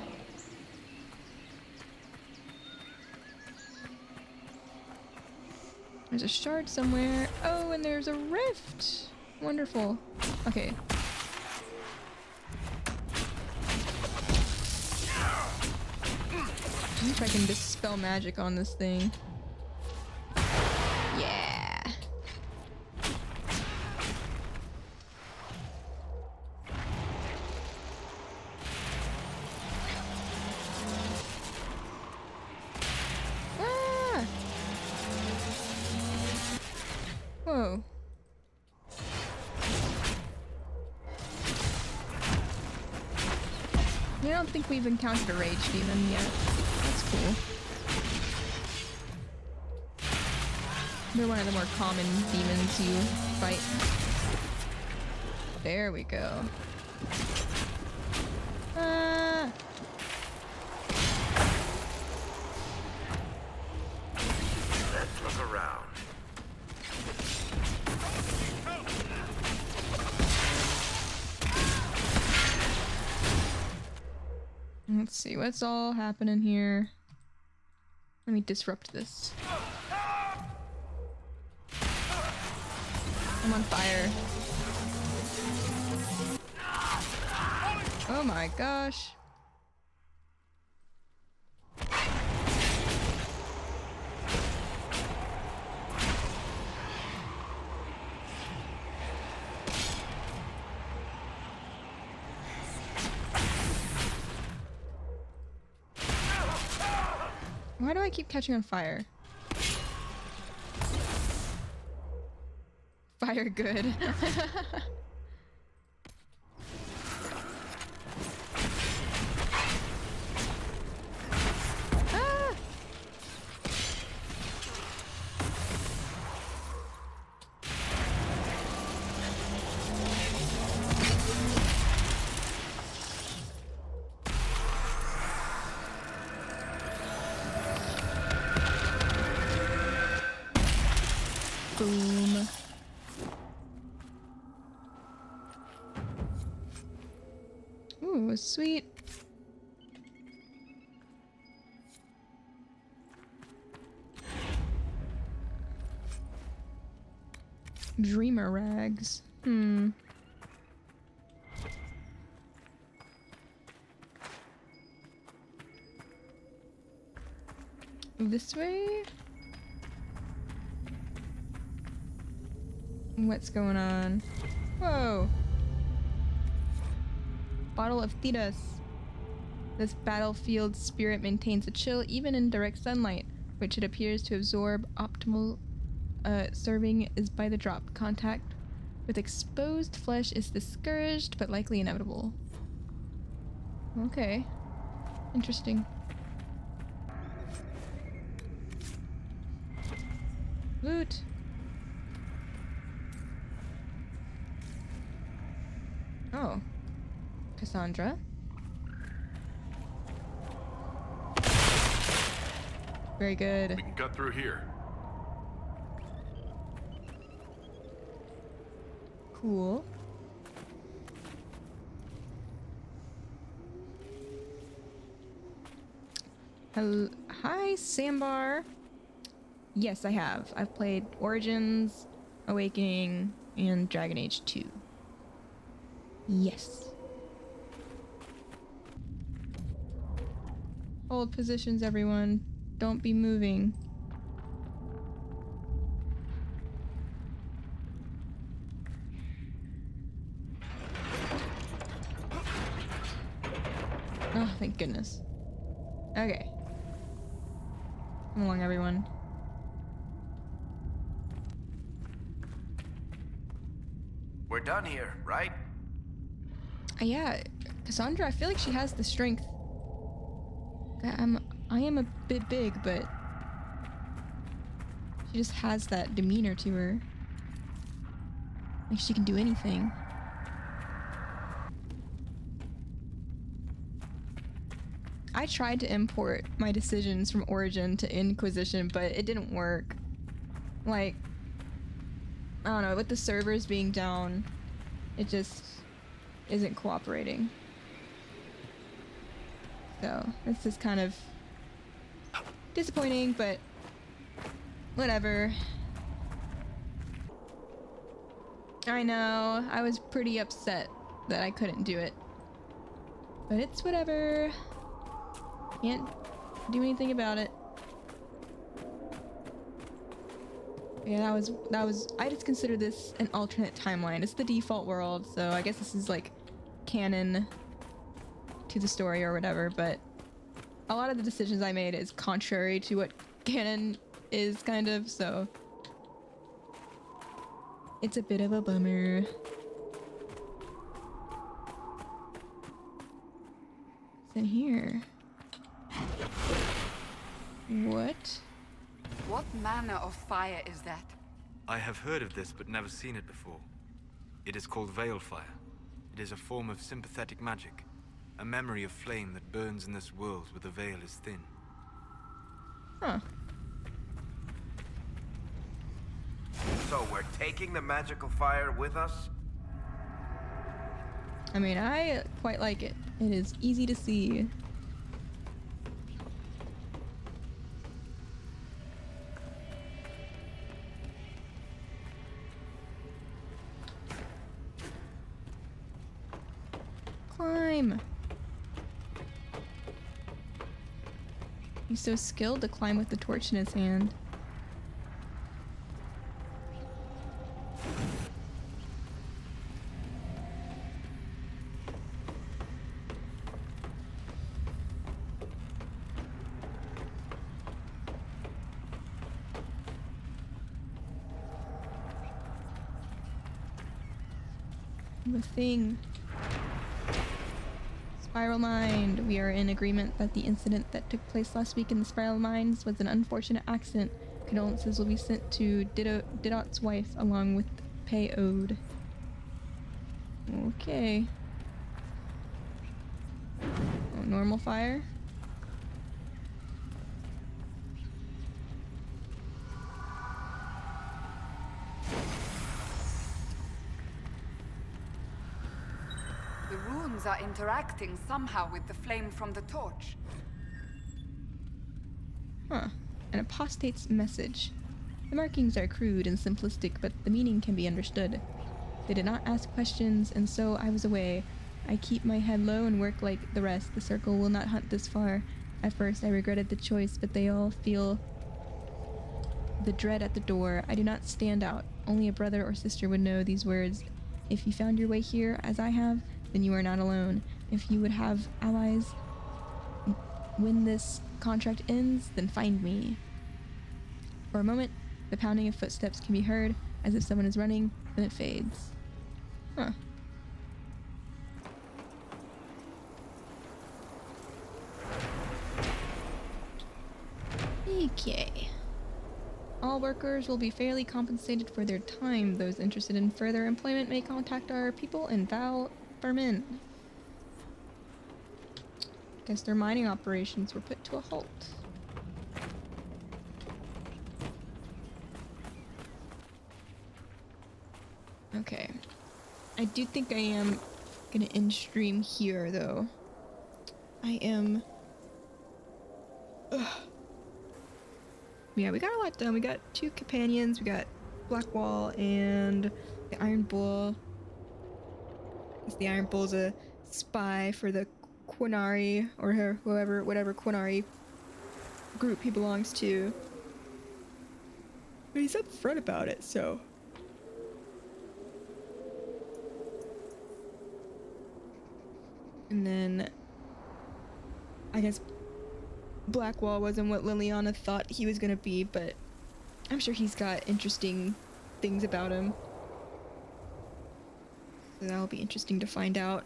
There's a shard somewhere. Oh, and there's a rift! Wonderful. Okay. I wonder if I can dispel magic on this thing. Yeah. Ah! Whoa. I don't think we've encountered a rage demon yet. That's cool. They're one of the more common demons you fight. There we go. Let's look around. Let's see what's all happening here. Let me disrupt this. I'm on fire. Oh my gosh. Why do I keep catching on fire? Fire good. Ah! Boom. Ooh, sweet. Dreamer rags. This way? What's going on? Whoa! Bottle of Thetis. This battlefield spirit maintains a chill even in direct sunlight, which it appears to absorb. Optimal serving is by the drop. Contact with exposed flesh is discouraged, but likely inevitable. Okay. Interesting. Loot. Oh. Cassandra. Very good. We can cut through here. Cool. Hello. Hi, Sambar. Yes, I have. I've played Origins, Awakening, and Dragon Age 2. Yes. Hold positions, everyone. Don't be moving. Oh, thank goodness. Okay. Come along, everyone. We're done here, right? Yeah, Cassandra, I feel like she has the strength. I am a bit big, but she just has that demeanor to her. Like she can do anything. I tried to import my decisions from Origin to Inquisition, but it didn't work. Like, I don't know, with the servers being down, it just isn't cooperating. So, this is kind of disappointing, but whatever. I know, I was pretty upset that I couldn't do it. But it's whatever. Can't do anything about it. Yeah, that was I just consider this an alternate timeline. It's the default world, so I guess this is like canon to the story or whatever, but a lot of the decisions I made is contrary to what canon is, kind of, so it's a bit of a bummer. What's in here? What? What manner of fire is that? I have heard of this, but never seen it before. It is called Veil Fire. It is a form of sympathetic magic, a memory of flame that burns in this world where the veil is thin. Huh. So we're taking the magical fire with us? I mean, I quite like it. It is easy to see. Climb! He's so skilled to climb with the torch in his hand. The thing. Spiral Mind. We are in agreement that the incident that took place last week in the Spiral Mines was an unfortunate accident. Condolences will be sent to Didot's wife along with pay owed. Okay. Oh, normal fire. The runes are interacting somehow with the flame from the torch. Huh. An apostate's message. The markings are crude and simplistic, but the meaning can be understood. They did not ask questions, and so I was away. I keep my head low and work like the rest. The circle will not hunt this far. At first I regretted the choice, but they all feel the dread at the door. I do not stand out. Only a brother or sister would know these words. If you found your way here, as I have, then you are not alone. If you would have allies when this contract ends, then find me. For a moment, the pounding of footsteps can be heard, as if someone is running, then it fades. Huh. Okay. All workers will be fairly compensated for their time. Those interested in further employment may contact our people in Val Fermin. Guess their mining operations were put to a halt. Okay. I do think I am gonna end stream here, though. I am... Ugh. Yeah, we got a lot done. We got 2 companions. We got Blackwall and the Iron Bull. The Iron Bull's a spy for the Quinari, or whatever Quinari group he belongs to. But he's upfront about it, so. And then, I guess Blackwall wasn't what Liliana thought he was gonna be, but I'm sure he's got interesting things about him. So that'll be interesting to find out.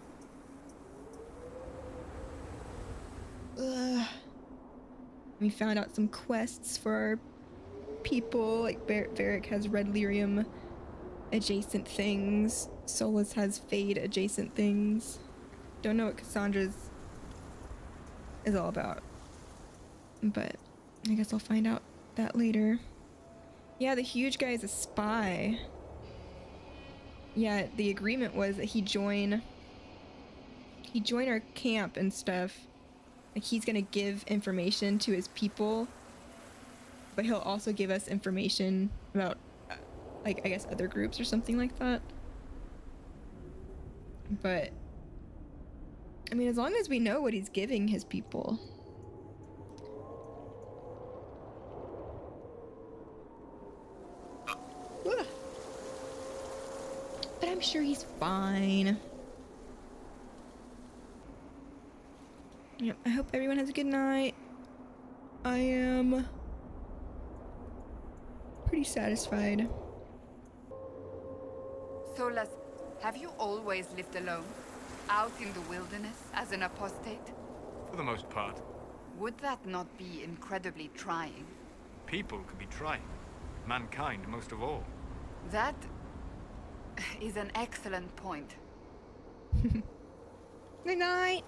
We found out some quests for our people, like Varric has Red Lyrium adjacent things, Solus has Fade adjacent things. Don't know what Cassandra's is all about, but I guess I'll find out that later. Yeah, the huge guy is a spy. Yeah, the agreement was that he'd join our camp and stuff. Like, he's gonna give information to his people, but he'll also give us information about, like, I guess other groups or something like that. But, I mean, as long as we know what he's giving his people. Ugh. But I'm sure he's fine. Yep, I hope everyone has a good night. I am pretty satisfied. Solas, have you always lived alone? Out in the wilderness as an apostate? For the most part. Would that not be incredibly trying? people could be trying. Mankind most of all. That is an excellent point. Good night.